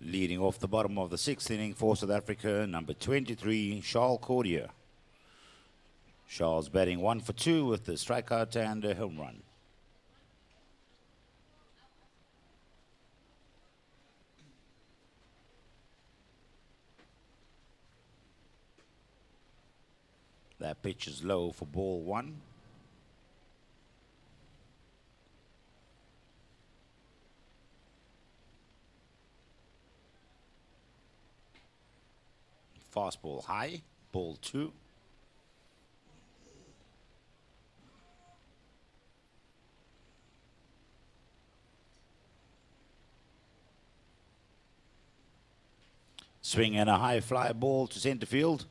Speaker 1: Leading off the bottom of the sixth inning for South Africa, number 23, Charles Cordier. Charles batting 1 for 2 with the strikeout and a home run. That pitch is low for ball 1. Fastball high, ball 2. Swing and a high fly ball to center field.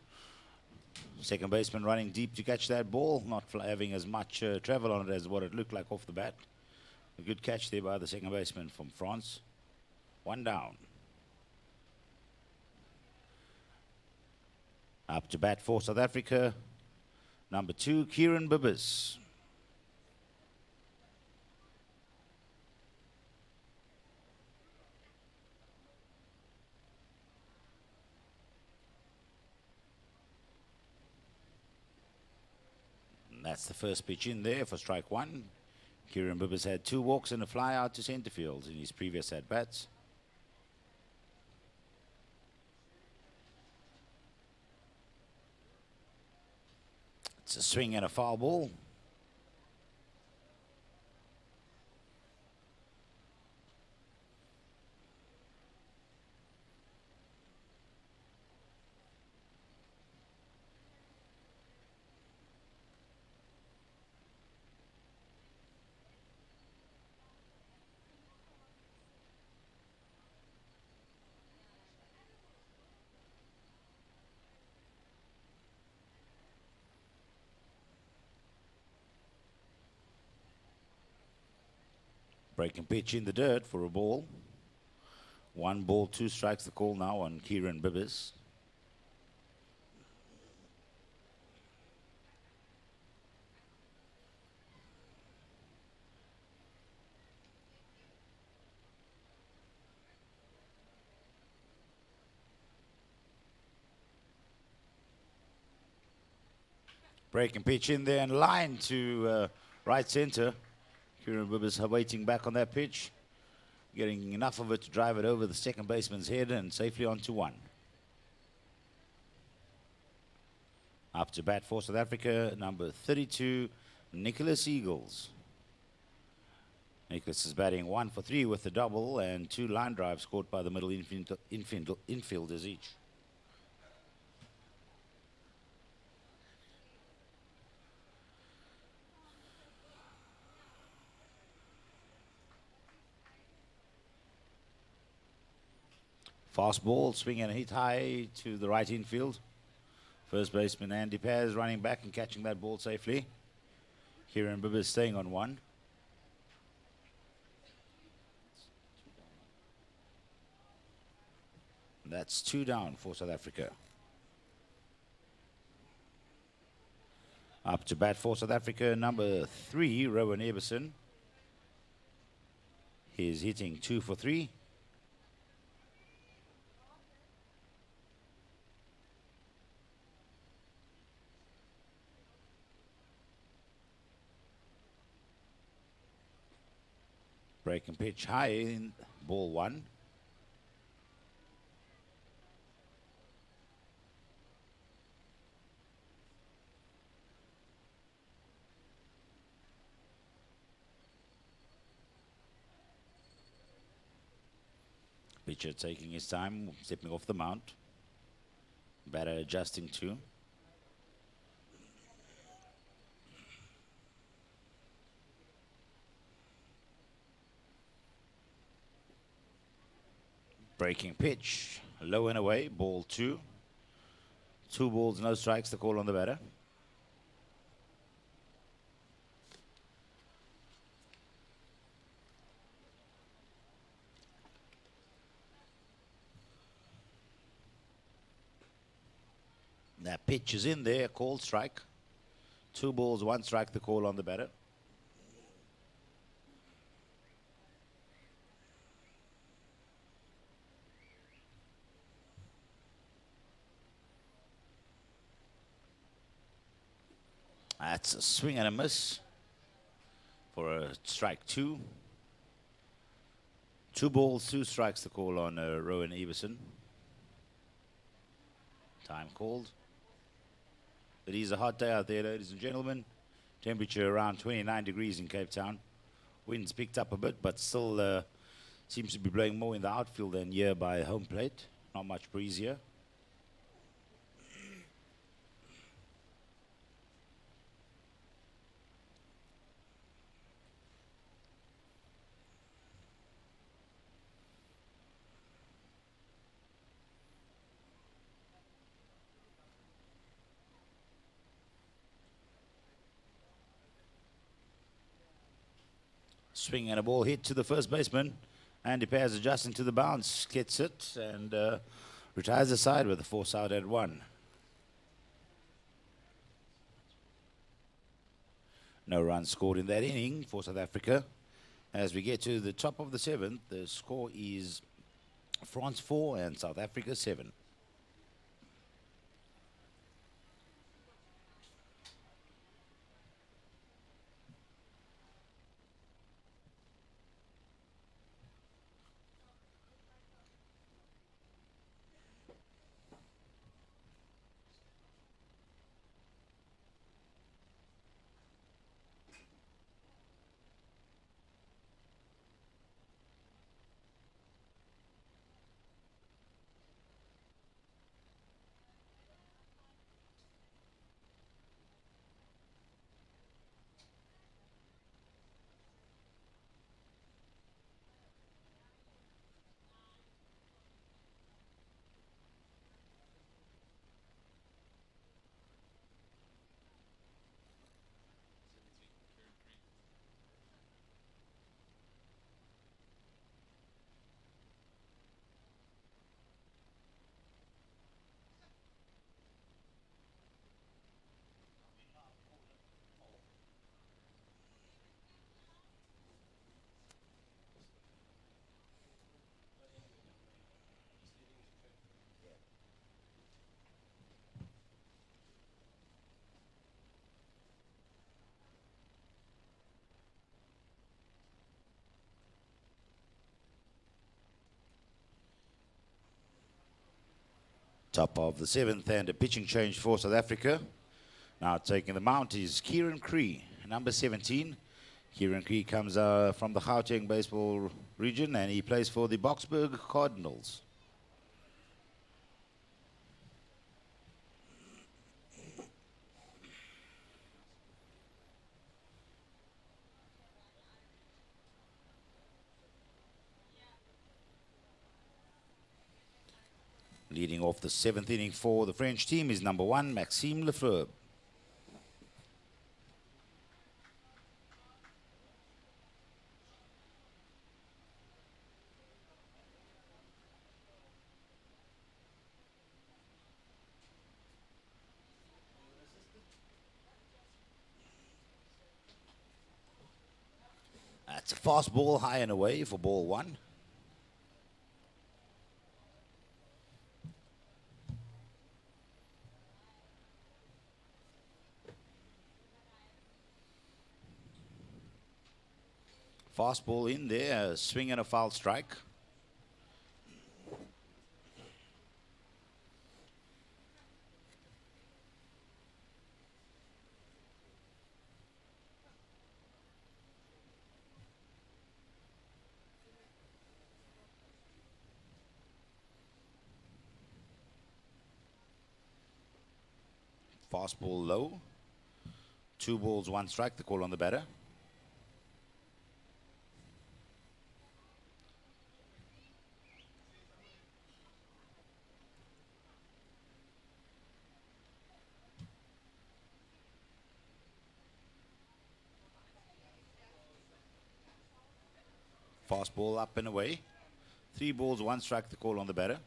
Speaker 1: Second baseman running deep to catch that ball, not having as much travel on it as what it looked like off the bat. A good catch there by the second baseman from France. 1 down. Up to bat for South Africa, number 2, Kieran Bibbis. And that's the first pitch in there for strike 1. Kieran Bibbis had 2 walks and a fly out to center field in his previous at-bats. It's a swing and a foul ball. Breaking pitch in the dirt for a ball. 1 ball, 2 strikes, the call now on Kieran Bibbis. Breaking pitch in there and line to right center. Kieran Bibbis waiting back on that pitch, getting enough of it to drive it over the second baseman's head and safely onto 1. Up to bat for South Africa, number 32, Nicholas Eagles. Nicholas is batting 1 for 3 with the double and 2 line drives scored by the middle infielders each. Fastball, swing and hit high to the right infield. First baseman Andy Paz running back and catching that ball safely. Kieran Bibbis staying on 1. That's 2 down for South Africa. Up to bat for South Africa, number 3, Rowan Abelson. He's hitting 2 for 3. Breaking pitch high in ball one. Pitcher taking his time, stepping off the mount. Batter adjusting too. Breaking pitch, low and away, ball two. 2 balls, no strikes, the call on the batter. That pitch is in there, called strike. 2 balls, 1 strike, the call on the batter. That's a swing and a miss for a strike 2. 2 balls, 2 strikes, the call on Rowan Abelson. Time called. It is a hot day out there, ladies and gentlemen. Temperature around 29 degrees in Capetown. Wind's picked up a bit, but still seems to be blowing more in the outfield than here by home plate. Not much breeze here. Swing and a ball hit to the first baseman. Andy Pears adjusting to the bounce, gets it and retires the side with a force out at 1. No runs scored in that inning for South Africa. As we get to the top of the 7th, the score is France 4 and South Africa 7. Top of the 7th and a pitching change for South Africa. Now taking the mount is Kieran Cree, number 17. Kieran Cree comes from the Gauteng baseball region and he plays for the Boksburg Cardinals. Leading off the 7th inning for the French team is number 1, Maxime Lefebvre. That's a fast ball, high and away for ball 1. Fastball in there, a swing and a foul strike. Fastball low. 2 balls, 1 strike, the call on the batter. Fastball up and away. 3 balls, 1 strike, the call on the batter.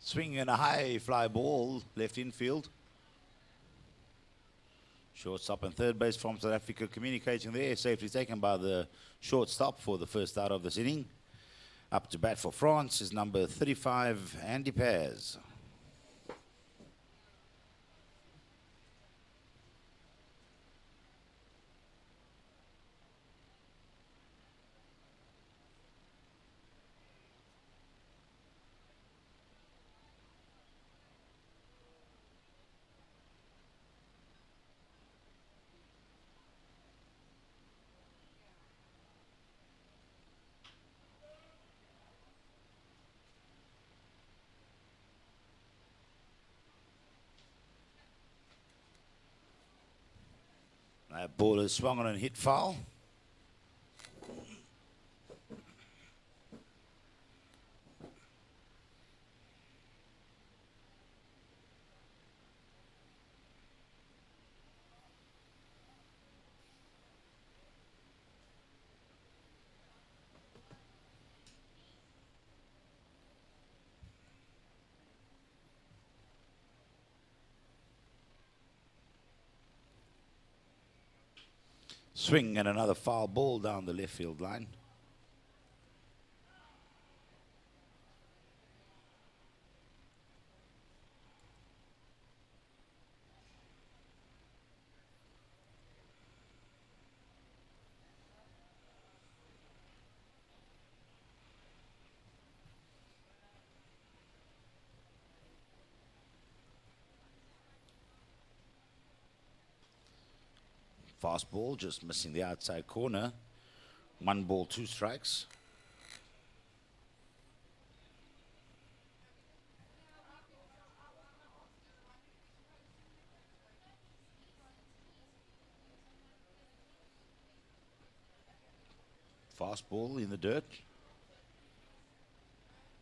Speaker 1: Swing and a high fly ball, left infield. Shortstop and third base from South Africa communicating there. Safely taken by the shortstop for the first out of this inning. Up to bat for France is number 35, Andy Paz. That ball is swung on and hit foul. Swing and another foul ball down the left field line. Fastball just missing the outside corner. 1 ball, 2 strikes. Fastball in the dirt.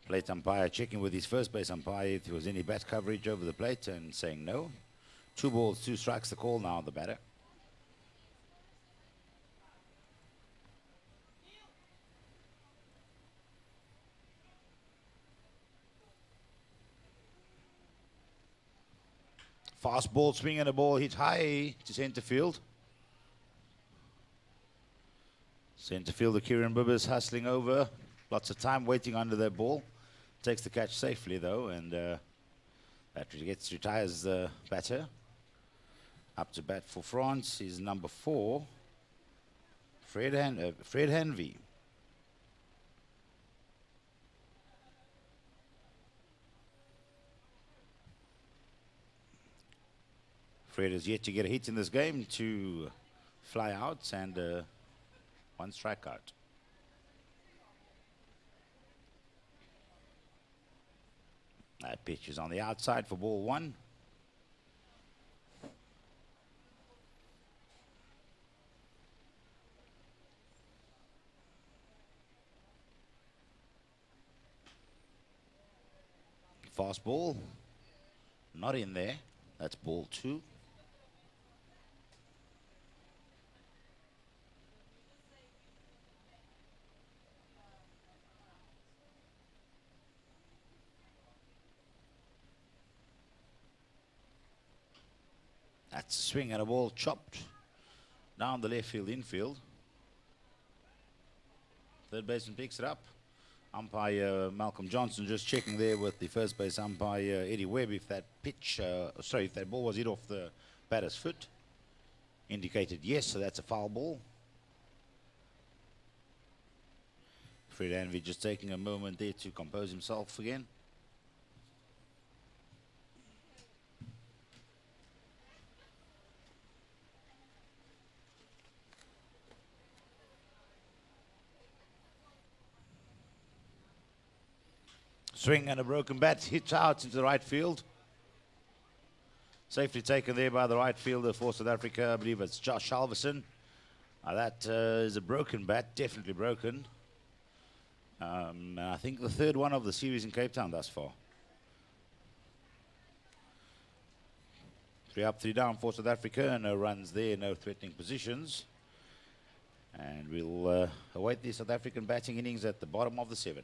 Speaker 1: Plate umpire checking with his first base umpire if there was any bat coverage over the plate and saying no. 2 balls, 2 strikes, the call now on the batter. Fastball swing and a ball hit high to center field. Center fielder Kieran Bibbers hustling over. Lots of time waiting under that ball. Takes the catch safely though, and that retires the batter. Up to bat for France is number 4, Fred Hanvey. Fred has yet to get a hit in this game, 2 fly outs and 1 strikeout. That pitch is on the outside for ball 1. Fastball, not in there. That's ball 2. That's a swing and a ball chopped down the left field infield. Third baseman picks it up. Umpire Malcolm Johnson just checking there with the first base umpire Eddie Webb if that if that ball was hit off the batter's foot. Indicated yes, so that's a foul ball. Fred Anvey just taking a moment there to compose himself again. Swing and a broken bat, hit out into the right field. Safely taken there by the right fielder for South Africa. I believe it's Josh Halverson. That is a broken bat, definitely broken. I think the third one of the series in Cape Town thus far. 3 up, 3 down for South Africa. No runs there, no threatening positions. And we'll await the South African batting innings at the bottom of the 7th.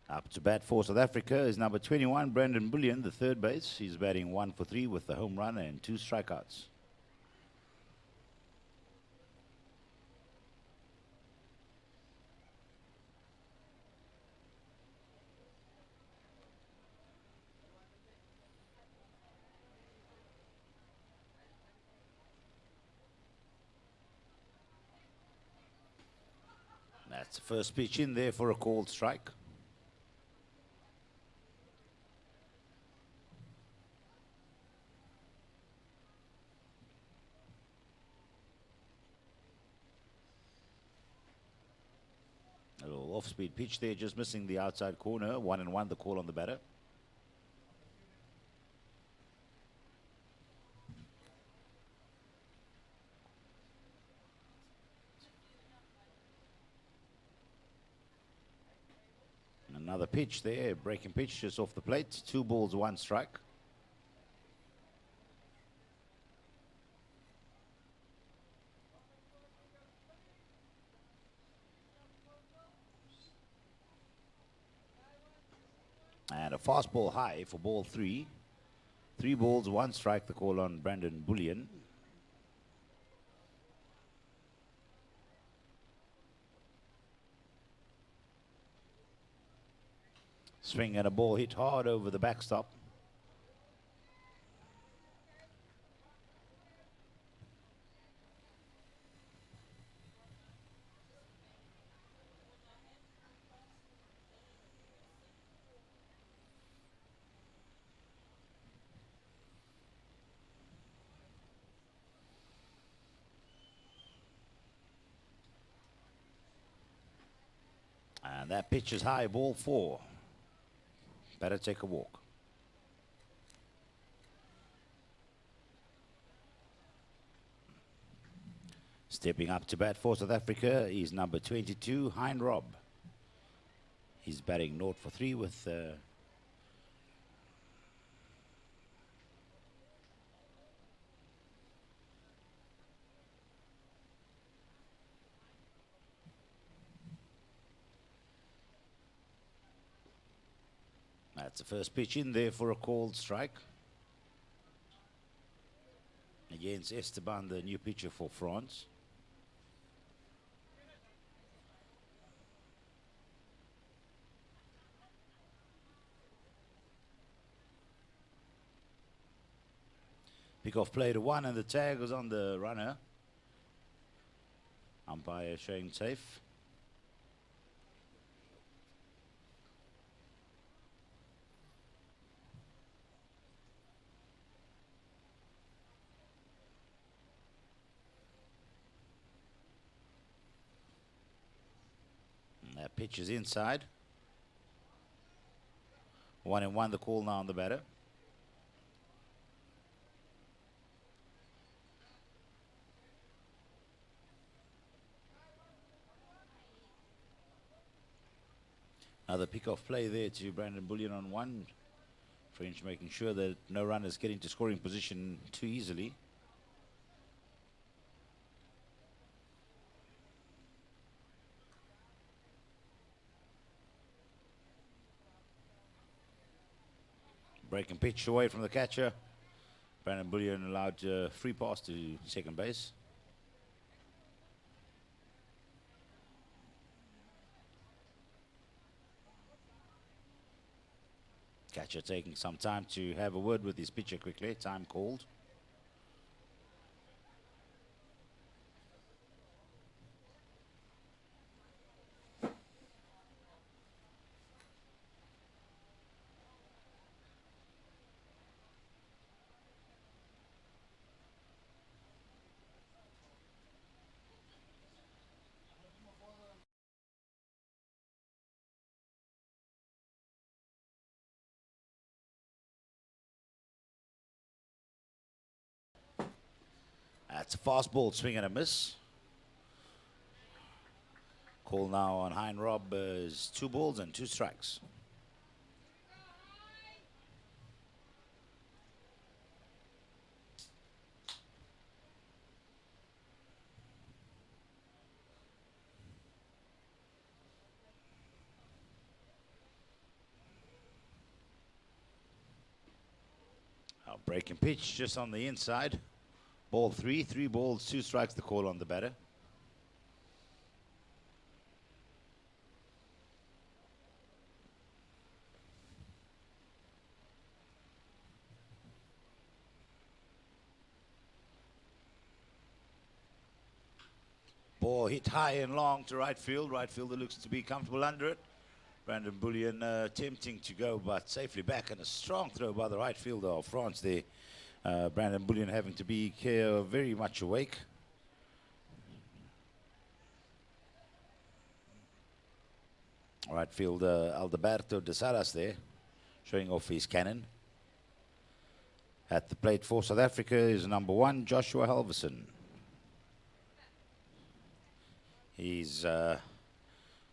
Speaker 1: Up to bat for South Africa is number 21, Brandon Bullion, the third base. He's batting 1 for 3 with the home run and 2 strikeouts. That's the first pitch in there for a called strike. A little off-speed pitch there, just missing the outside corner. 1-1 the call on the batter. Another pitch there, breaking pitch just off the plate. 2 balls, 1 strike. And a fastball high for ball 3. 3 balls, 1 strike, the call on Brandon Bullion. Swing and a ball hit hard over the backstop. And that pitch is high, ball 4. Better take a walk. Stepping up to bat for South Africa is number 22, Hein Rob. He's batting 0 for 3 with that's the first pitch in there for a called strike. Against Esteban, the new pitcher for France. Pick-off play to 1 and the tag was on the runner. Umpire showing safe. And that pitch is inside. 1-1 the call now on the batter. Another pick-off play there to Brandon Bullion on 1. French making sure that no runners get into scoring position too easily. Breaking pitch away from the catcher. Brandon Bullion allowed free pass to second base. Catcher taking some time to have a word with his pitcher quickly. Time called. That's a fastball, swing and a miss. Call now on Hein Rob is 2 balls and 2 strikes. Breaking pitch just on the inside. Ball 3, 3 balls, 2 strikes, the call on the batter. Ball hit high and long to right field. Right fielder looks to be comfortable under it. Brandon Bullion attempting to go, but safely back, and a strong throw by the right fielder of France there. Brandon Bullion having to be very much awake. Right fielder Alberto de Salas there, showing off his cannon. At the plate for South Africa is number 1, Joshua Halverson. His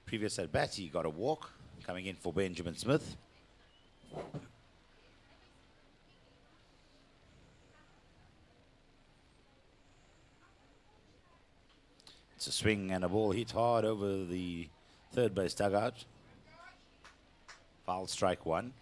Speaker 1: previous at bat, he got a walk, coming in for Benjamin Smith. It's a swing and a ball hit hard over the third base dugout. Foul, strike 1.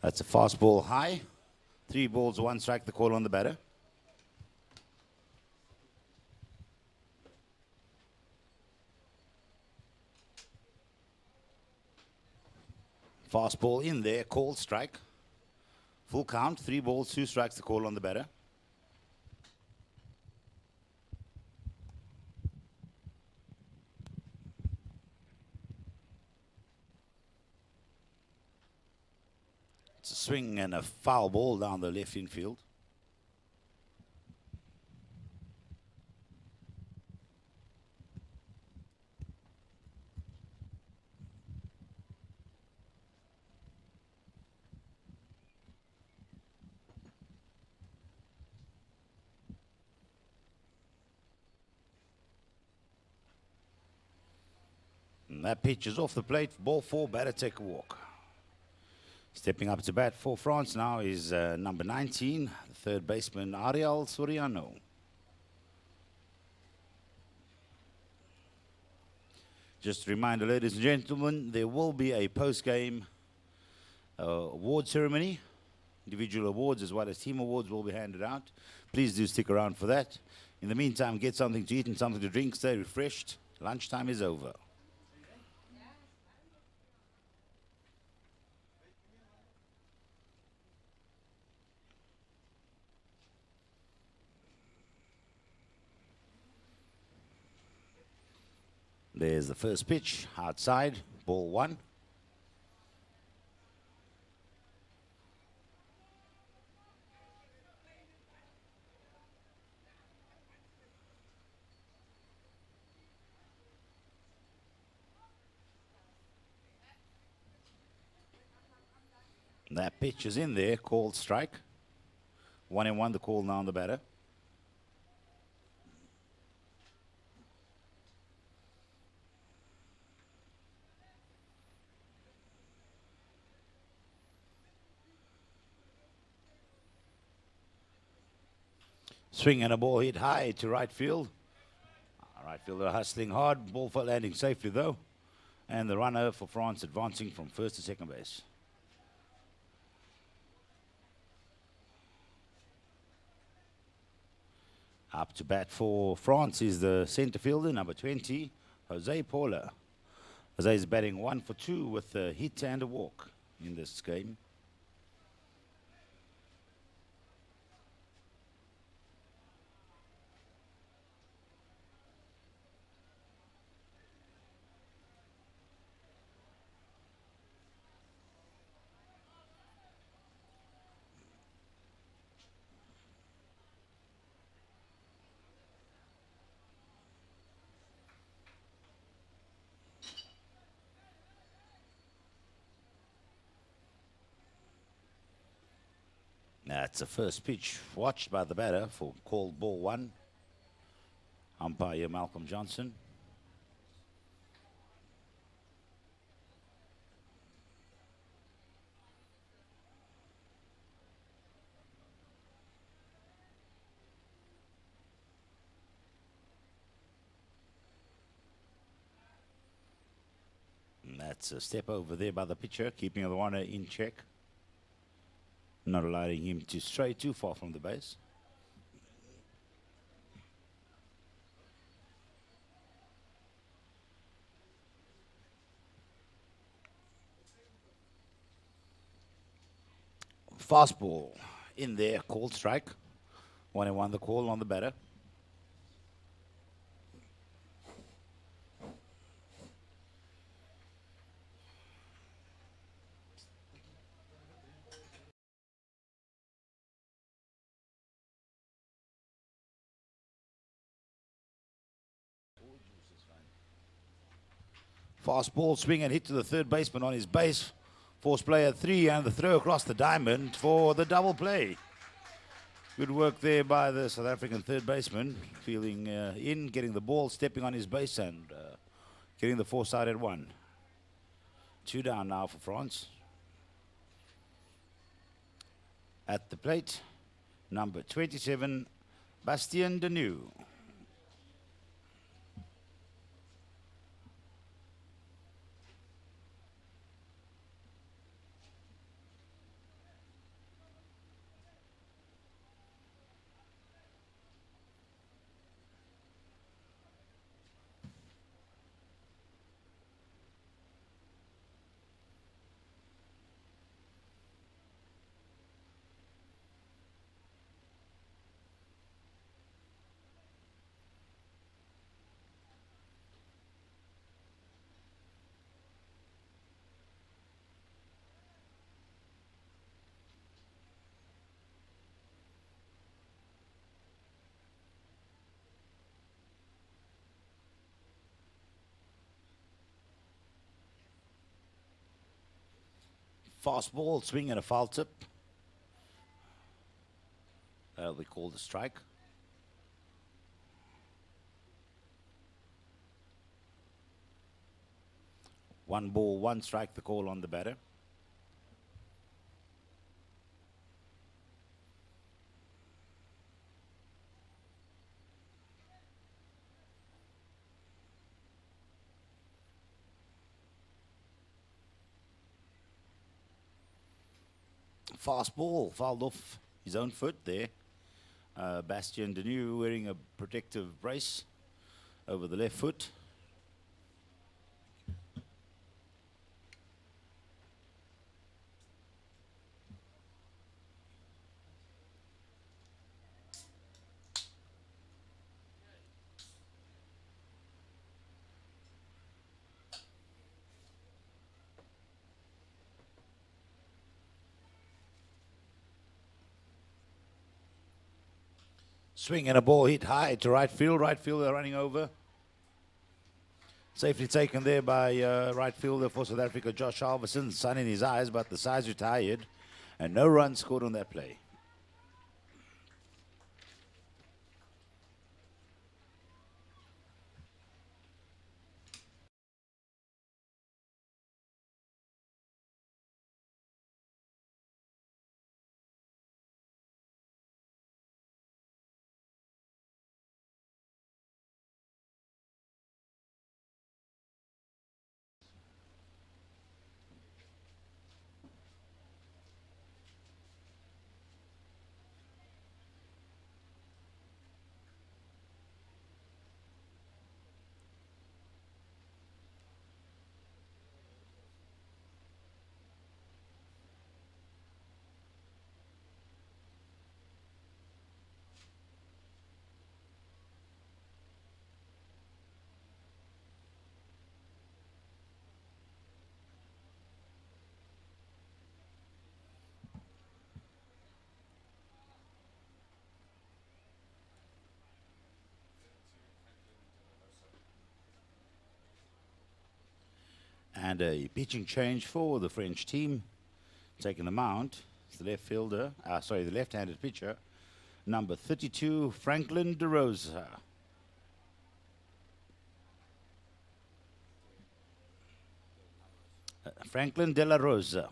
Speaker 1: That's a fast ball high. 3 balls, 1 strike, the call on the batter. Fast ball in there, called strike. Full count, 3 balls, 2 strikes, the call on the batter. It's a swing and a foul ball down the left infield. And that pitch is off the plate. Ball 4, batter take a walk. Stepping up to bat for France now is number 19, the third baseman, Ariel Soriano. Just a reminder, ladies and gentlemen, there will be a post-game award ceremony. Individual awards as well as team awards will be handed out. Please do stick around for that. In the meantime, get something to eat and something to drink. Stay refreshed. Lunchtime is over. There's the first pitch, outside, ball 1. That pitch is in there, called strike. 1-1, the call now on the batter. Swing and a ball hit high to right field. Right fielder hustling hard. Ball for landing safely though. And the runner for France advancing from first to second base. Up to bat for France is the centre fielder, number 20, Jose Paula. Jose is batting 1 for 2 with a hit and a walk in this game. That's the first pitch watched by the batter for called ball 1. Umpire Malcolm Johnson. And that's a step over there by the pitcher, keeping the runner in check. Not allowing him to stray too far from the base. Fastball in there, called strike. 1-1 the call on the batter. Fastball, swing and hit to the third baseman on his base. Force play at 3 and the throw across the diamond for the double play. Good work there by the South African third baseman. Feeling in, getting the ball, stepping on his base and getting the foresight at 1. 2 down now for France. At the plate, number 27, Bastien Deneau. Fast ball, swing and a foul tip. That'll be called a strike. One ball, one strike, the call on the batter. Fast ball, fouled off his own foot there. Bastien Deneau wearing a protective brace over the left foot. Swing and a ball hit high to right field. Right fielder running over. Safely taken there by right fielder for South Africa, Josh Alverson. Sun in his eyes, but the side's retired. And no runs scored on that play. And a pitching change for the French team. Taking the mound is the left fielder, the left-handed pitcher, number 32, Franklin De Rosa. Franklin De La Rosa.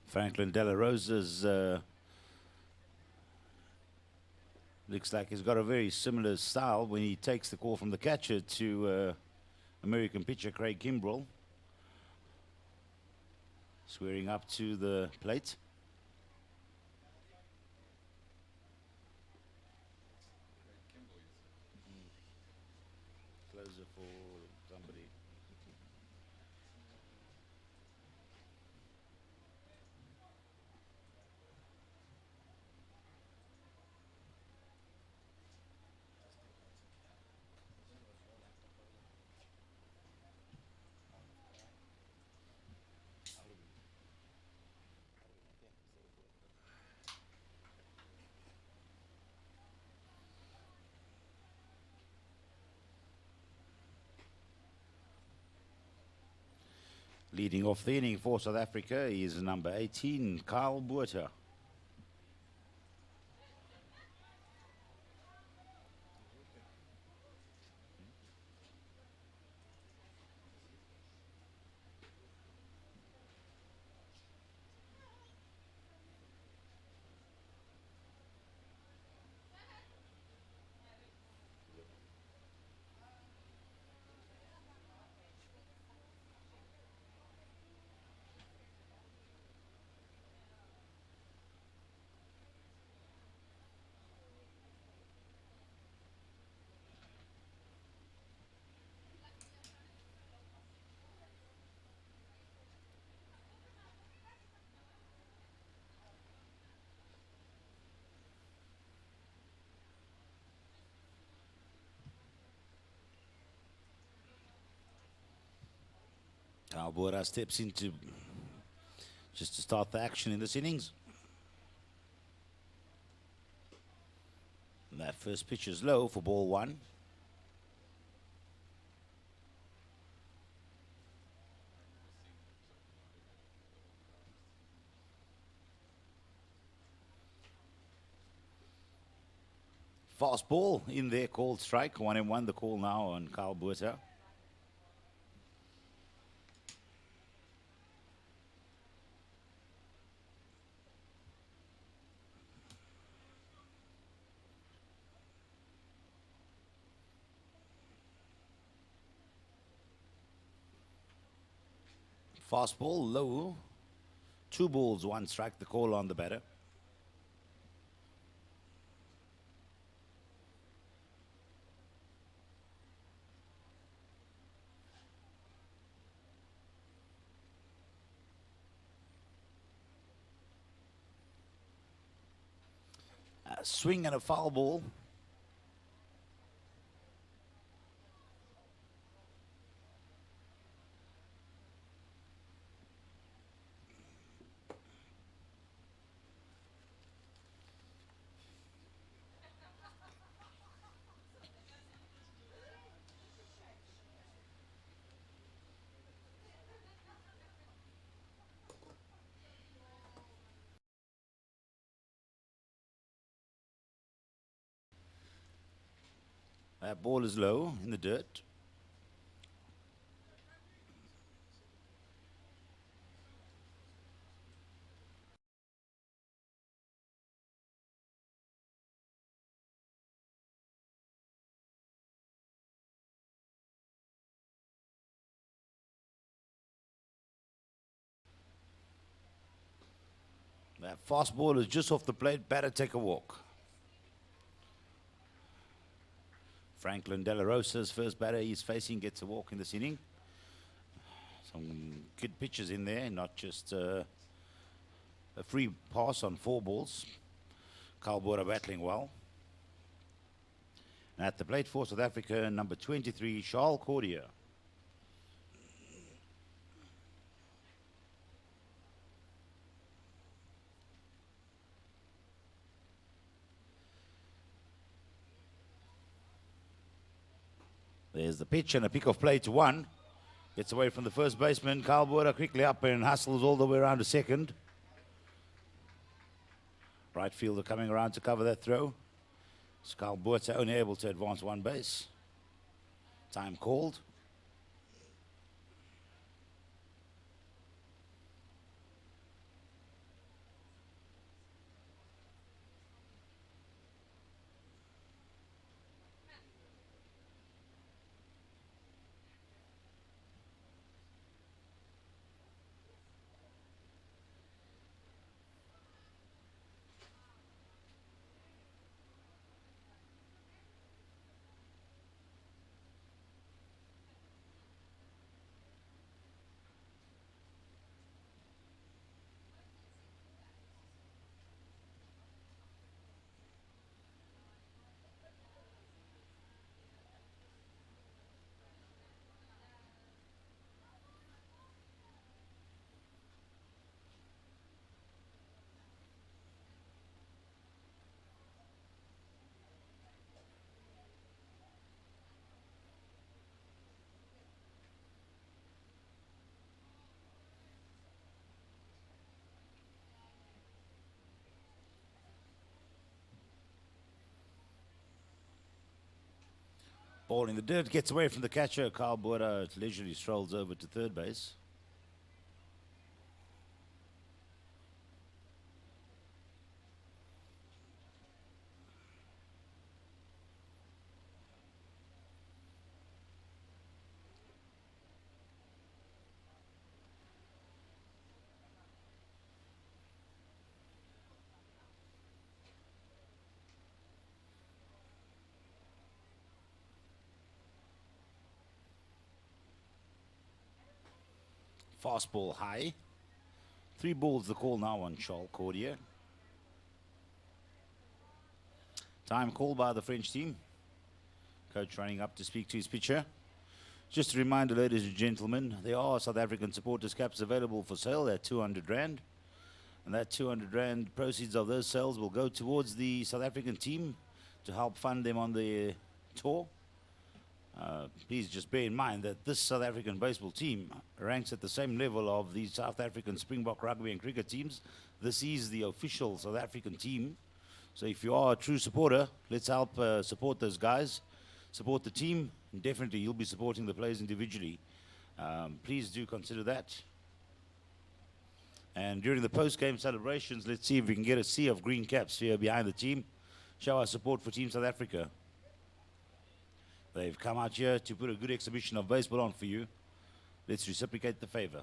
Speaker 1: Franklin De La Rosa's looks like he's got a very similar style when he takes the call from the catcher to American pitcher Craig Kimbrell. Squaring up to the plate. Closer for somebody. Leading off the inning for South Africa is number 18, Kyle Botha. Kyle Botha steps into just to start the action in this innings. And that first pitch is low for ball one. Fast ball in there, called strike. 1-1, the call now on Kyle Buerta. Fast ball, low. 2 balls, 1 strike, the call on the batter. A swing and a foul ball. That ball is low in the dirt. That fast ball is just off the plate. Batter take a walk. Franklin De La Rosa's first batter he's facing gets a walk in this inning. Some good pitches in there, not just a free pass on 4 balls. Kyle Buerta battling well. And at the plate for South Africa, number 23, Charles Cordier. There's the pitch and a pick of play to 1. Gets away from the first baseman. Kyle Buerta quickly up and hustles all the way around to second. Right fielder coming around to cover that throw. So Kyle Buerta only able to advance 1 base. Time called. Ball in the dirt, gets away from the catcher. Kyle Buerta leisurely strolls over to third base. Fastball high. 3 balls the call now on Charles Cordier. Time called by the French team. Coach running up to speak to his pitcher. Just a reminder, ladies and gentlemen, there are South African supporters caps available for sale at 200 Rand. And that 200 Rand proceeds of those sales will go towards the South African team to help fund them on their tour. Please just bear in mind that this South African baseball team ranks at the same level of the South African Springbok rugby and cricket teams. This is the official South African team. So if you are a true supporter, let's help support those guys, support the team, and definitely you'll be supporting the players individually. Please do consider that. And during the post-game celebrations, let's see if we can get a sea of green caps here behind the team. Show our support for Team South Africa. They've come out here to put a good exhibition of baseball on for you. Let's reciprocate the favor.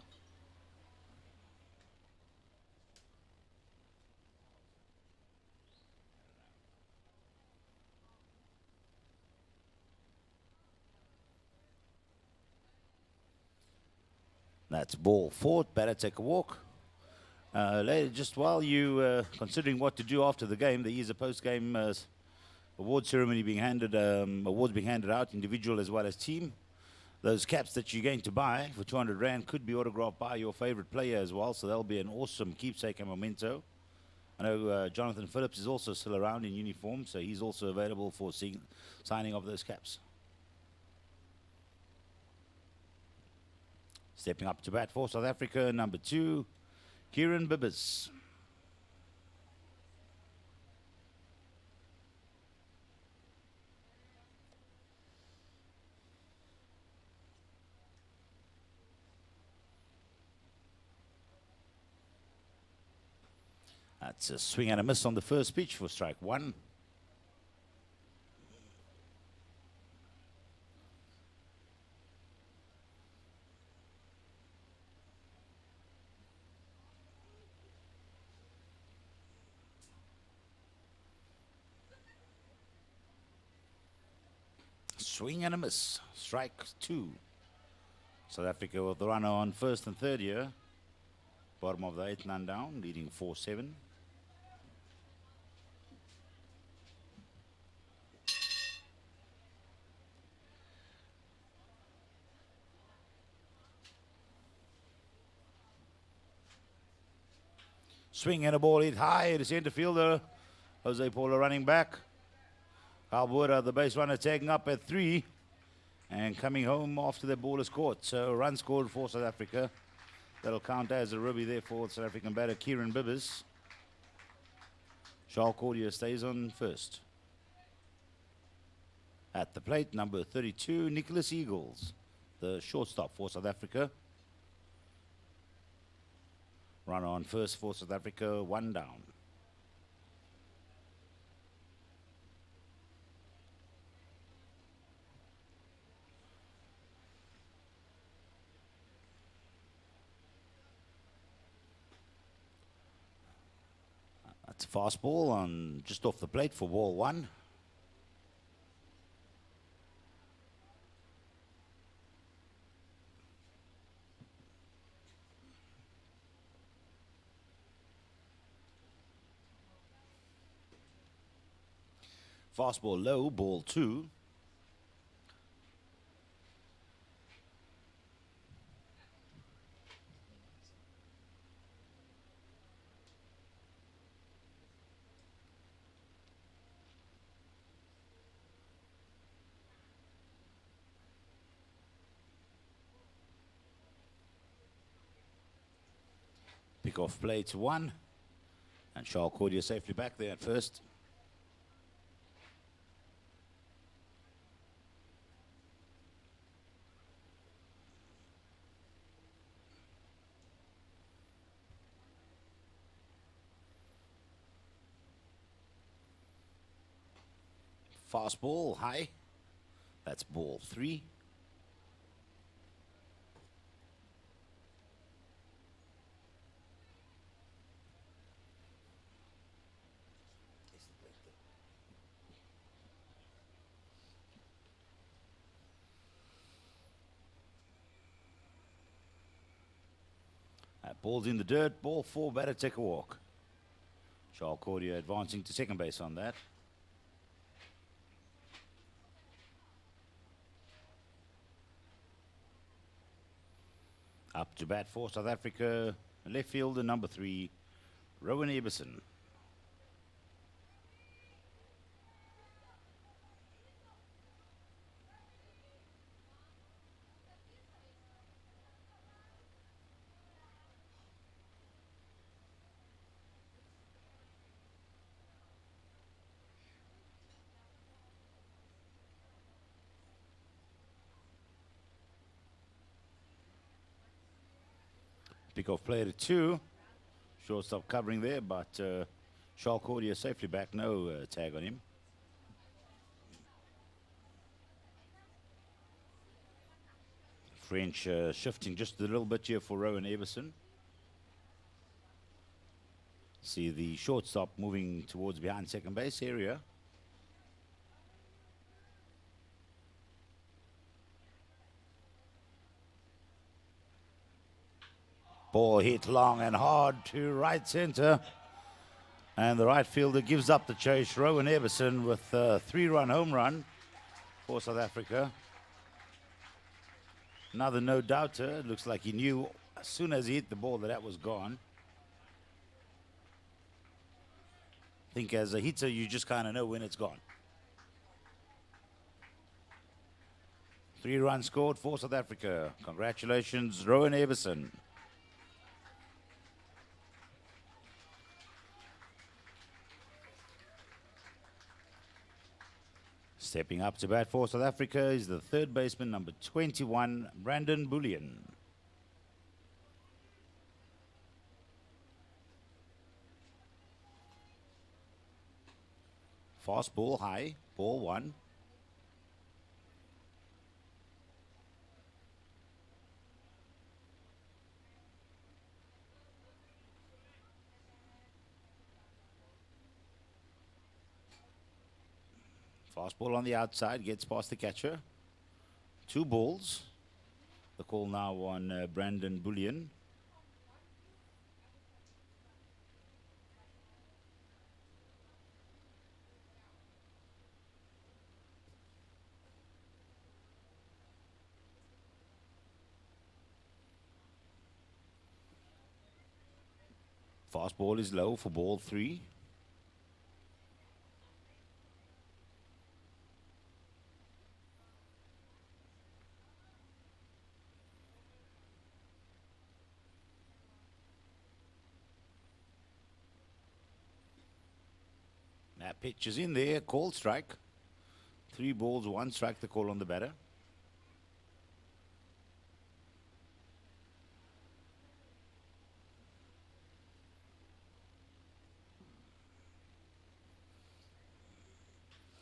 Speaker 1: That's ball 4. Better take a walk. Ladies, just while you considering what to do after the game, there is a post-game award ceremony being handed, awards being handed out, individual as well as team. Those caps that you're going to buy for 200 Rand could be autographed by your favorite player as well, so that'll be an awesome keepsake and memento. I know Jonathan Phillips is also still around in uniform, so he's also available for signing of those caps. Stepping up to bat for South Africa, number 2, Kieran Bibbers. That's a swing and a miss on the first pitch for strike 1. Swing and a miss. Strike 2. South Africa with the runner on first and third here. Bottom of the 8th, none down, leading 4-7. Swing and a ball hit high to center fielder. Jose Paula running back. Alberta, the base runner, tagging up at 3 and coming home after the ball is caught. So a run scored for South Africa. That'll count as a ribby there for South African batter Kieran Bibbers. Charles Cordier stays on first. At the plate, number 32, Nicholas Eagles, the shortstop for South Africa. Runner on first for South Africa, 1 down. That's a fastball on just off the plate for ball 1. Fastball low, ball 2. Pick off play to 1. And Charles Cordier safely back there at first. Fastball high. That's ball 3. That ball's in the dirt. Ball 4, batter take a walk. Charles Cordier advancing to second base on that. Up to bat for South Africa, left fielder number 3, Rowan Abelson. Pick-off player to 2. Shortstop covering there, but Charles Cordier safely back. No tag on him. French shifting just a little bit here for Rowan Abelson. See the shortstop moving towards behind second base area. Ball hit long and hard to right center. And the right fielder gives up the chase. Rowan Abelson with a 3-run home run for South Africa. Another no-doubter. Looks like he knew as soon as he hit the ball that was gone. I think as a hitter, you just kind of know when it's gone. 3 runs scored for South Africa. Congratulations, Rowan Abelson. Stepping up to bat for South Africa is the third baseman, number 21, Brandon Bullion. Fastball high, ball 1. Fastball on the outside, gets past the catcher. 2 balls. The call now on Brandon Bullion. Fastball is low for ball 3. That pitch is in there, called strike. 3 balls, 1 strike, the call on the batter.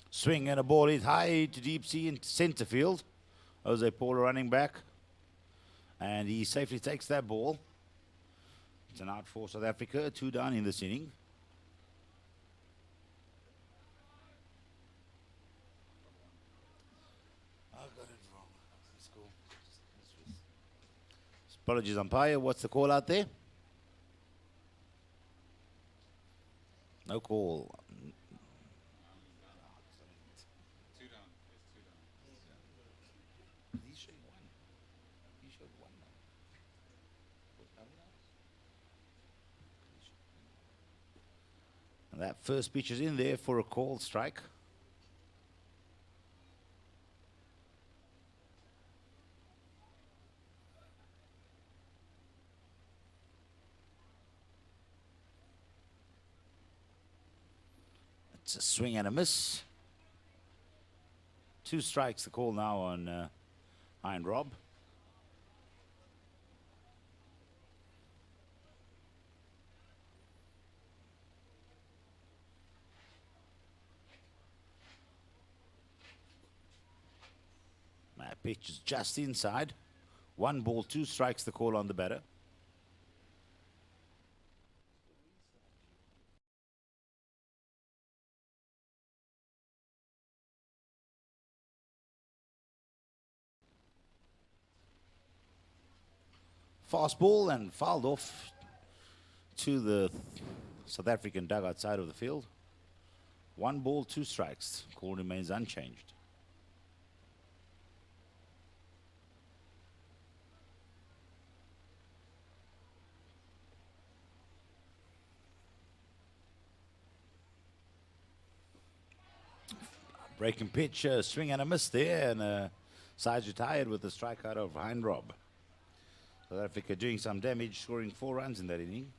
Speaker 1: Swing and a ball hit high to deep sea in center field. Jose Paula running back. And he safely takes that ball. It's an out for South Africa, 2 down in this inning. Apologies, umpire. What's the call out there? No call.
Speaker 3: 2 down. It's 2 down.
Speaker 1: He showed 1. He showed 1 now. And that first pitch is in there for a called strike. It's a swing and a miss. 2 strikes, the call now on Hein Rob. That pitch is just inside. 1 ball, 2 strikes, the call on the batter. Fastball and fouled off to the South African dugout side of the field. 1 ball, 2 strikes. Call remains unchanged. Breaking pitch, swing and a miss there, and sides retired with the strikeout of Heinrob. South Africa doing some damage, scoring 4 runs in that inning.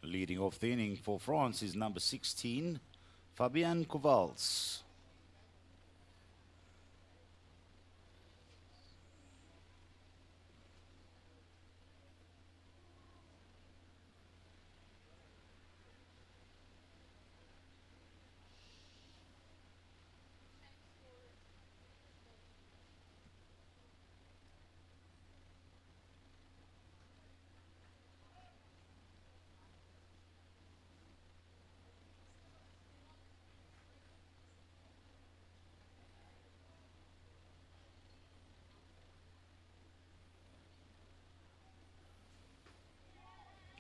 Speaker 1: Leading off the inning for France is number 16, Fabien Kovals.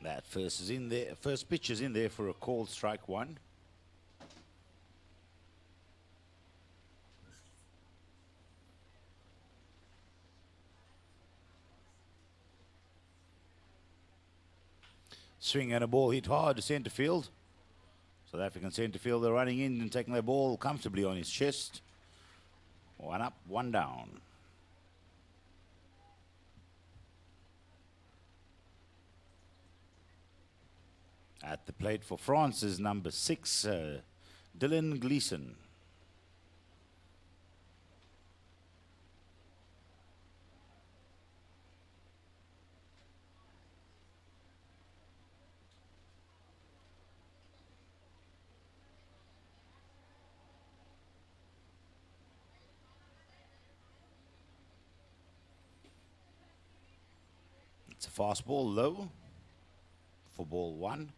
Speaker 1: That first is in there. First pitch is in there for a called strike 1. Swing and a ball hit hard to centre field. South African centre fielder running in and taking the ball comfortably on his chest. 1 up, 1 down. At the plate for France is number 6, Dylan Gleeson. It's a fastball low for ball 1.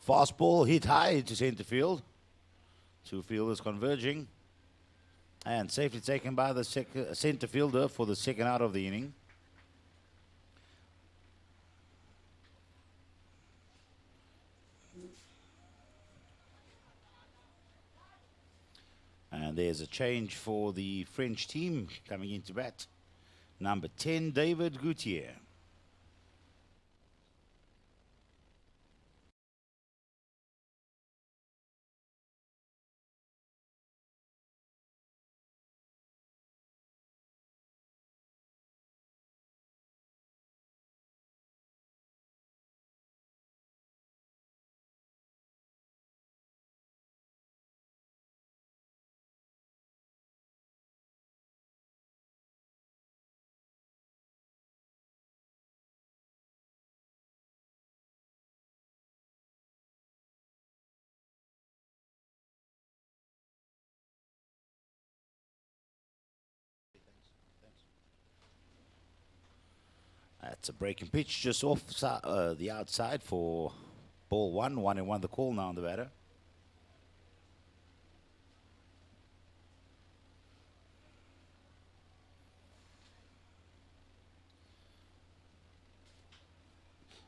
Speaker 1: Fastball hit high to centre field. 2 fielders converging. And safely taken by the centre fielder for the second out of the inning. And there's a change for the French team coming into bat. Number 10, David Goutier. That's a breaking pitch just off the outside for ball 1. 1-1 the call now on the batter.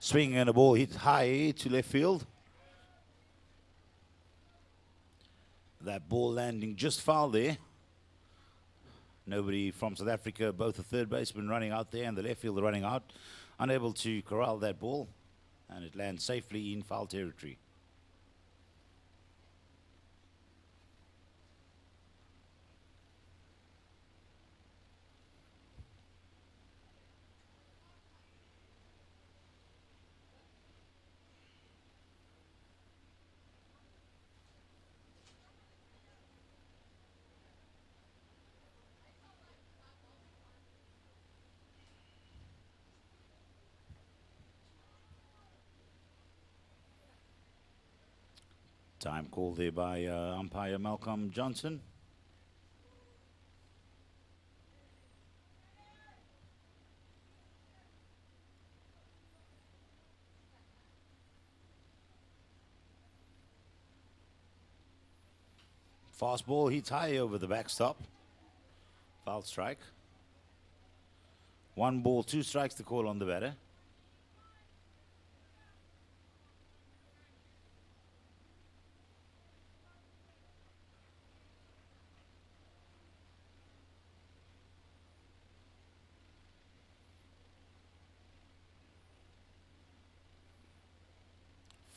Speaker 1: Swing and a ball hit high to left field. That ball landing just foul there. Nobody from South Africa, both the third baseman running out there and the left fielder running out, unable to corral that ball, and it lands safely in foul territory. Time called there by umpire Malcolm Johnson. Fastball hits high over the backstop. Foul strike. 1 ball, 2 strikes the call on the batter.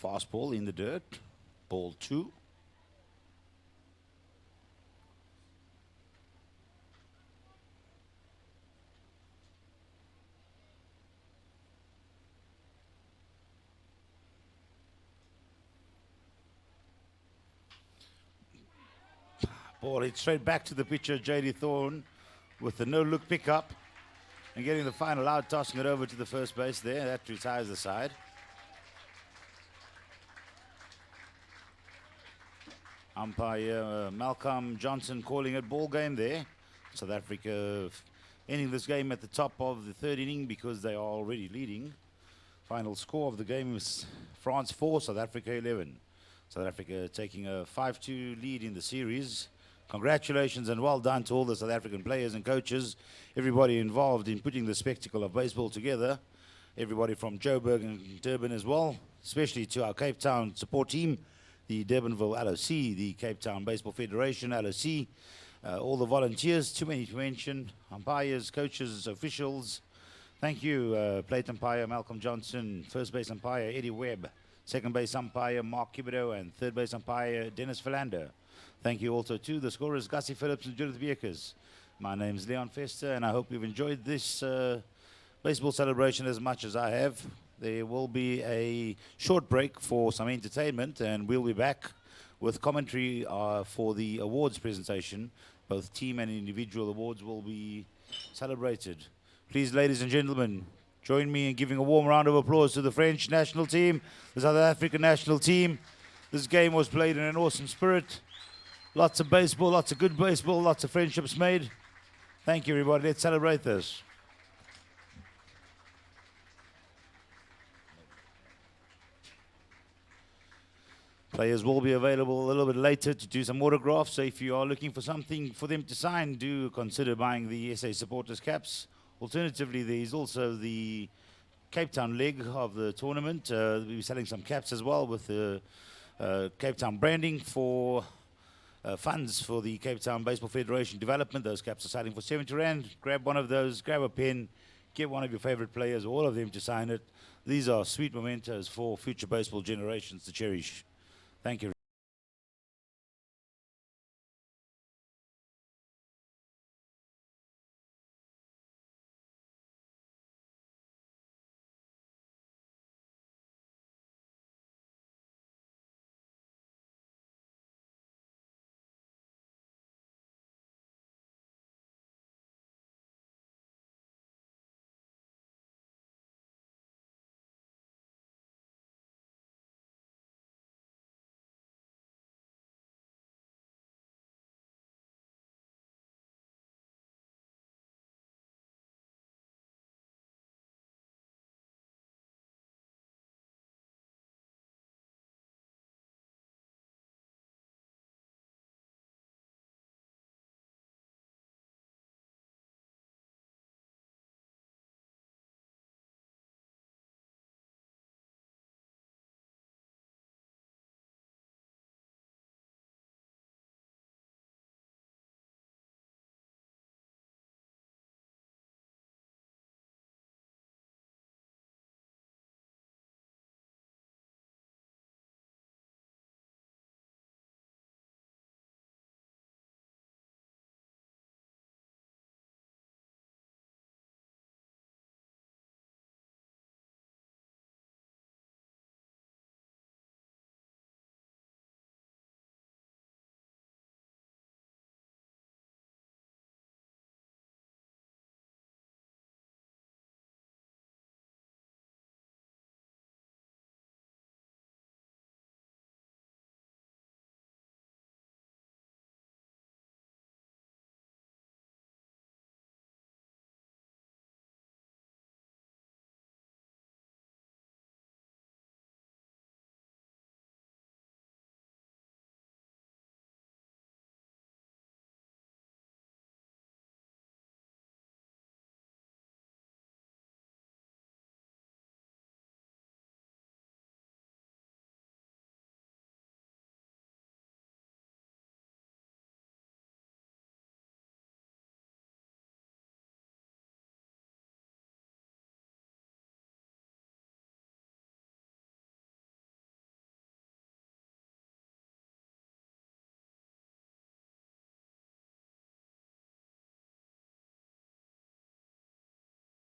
Speaker 1: Fastball in the dirt. Ball 2. Ball hit straight back to the pitcher, J.D. Thorne, with the no-look pickup and getting the final out, tossing it over to the first base there. That retires the side. Umpire Malcolm Johnson calling it ball game there. South Africa ending this game at the top of the 3rd inning because they are already leading. Final score of the game is France 4, South Africa 11. South Africa taking a 5-2 lead in the series. Congratulations and well done to all the South African players and coaches, everybody involved in putting the spectacle of baseball together, everybody from Joburg and Durban as well, especially to our Cape Town support team, the Durbanville LOC, the Cape Town Baseball Federation LOC, all the volunteers, too many to mention, umpires, coaches, officials. Thank you, plate umpire Malcolm Johnson, first base umpire Eddie Webb, second base umpire Mark Kibido, and third base umpire Dennis Philander. Thank you also to the scorers Gussie Phillips and Judith Beekers. My name is Leon Fester, and I hope you've enjoyed this baseball celebration as much as I have. There will be a short break for some entertainment, and we'll be back with commentary for the awards presentation. Both team and individual awards will be celebrated. Please, ladies and gentlemen, join me in giving a warm round of applause to the French national team, the South African national team. This game was played in an awesome spirit. Lots of baseball, lots of good baseball, lots of friendships made. Thank you, everybody. Let's celebrate this. Players will be available a little bit later to do some autographs, so if you are looking for something for them to sign, do consider buying the SA supporters caps. Alternatively, there is also the Cape Town leg of the tournament. We'll be selling some caps as well with the Cape Town branding for funds for the Cape Town Baseball Federation development. Those caps are selling for 70 Rand. Grab one of those, grab a pen, get one of your favorite players, all of them to sign it. These are sweet mementos for future baseball generations to cherish. Thank you.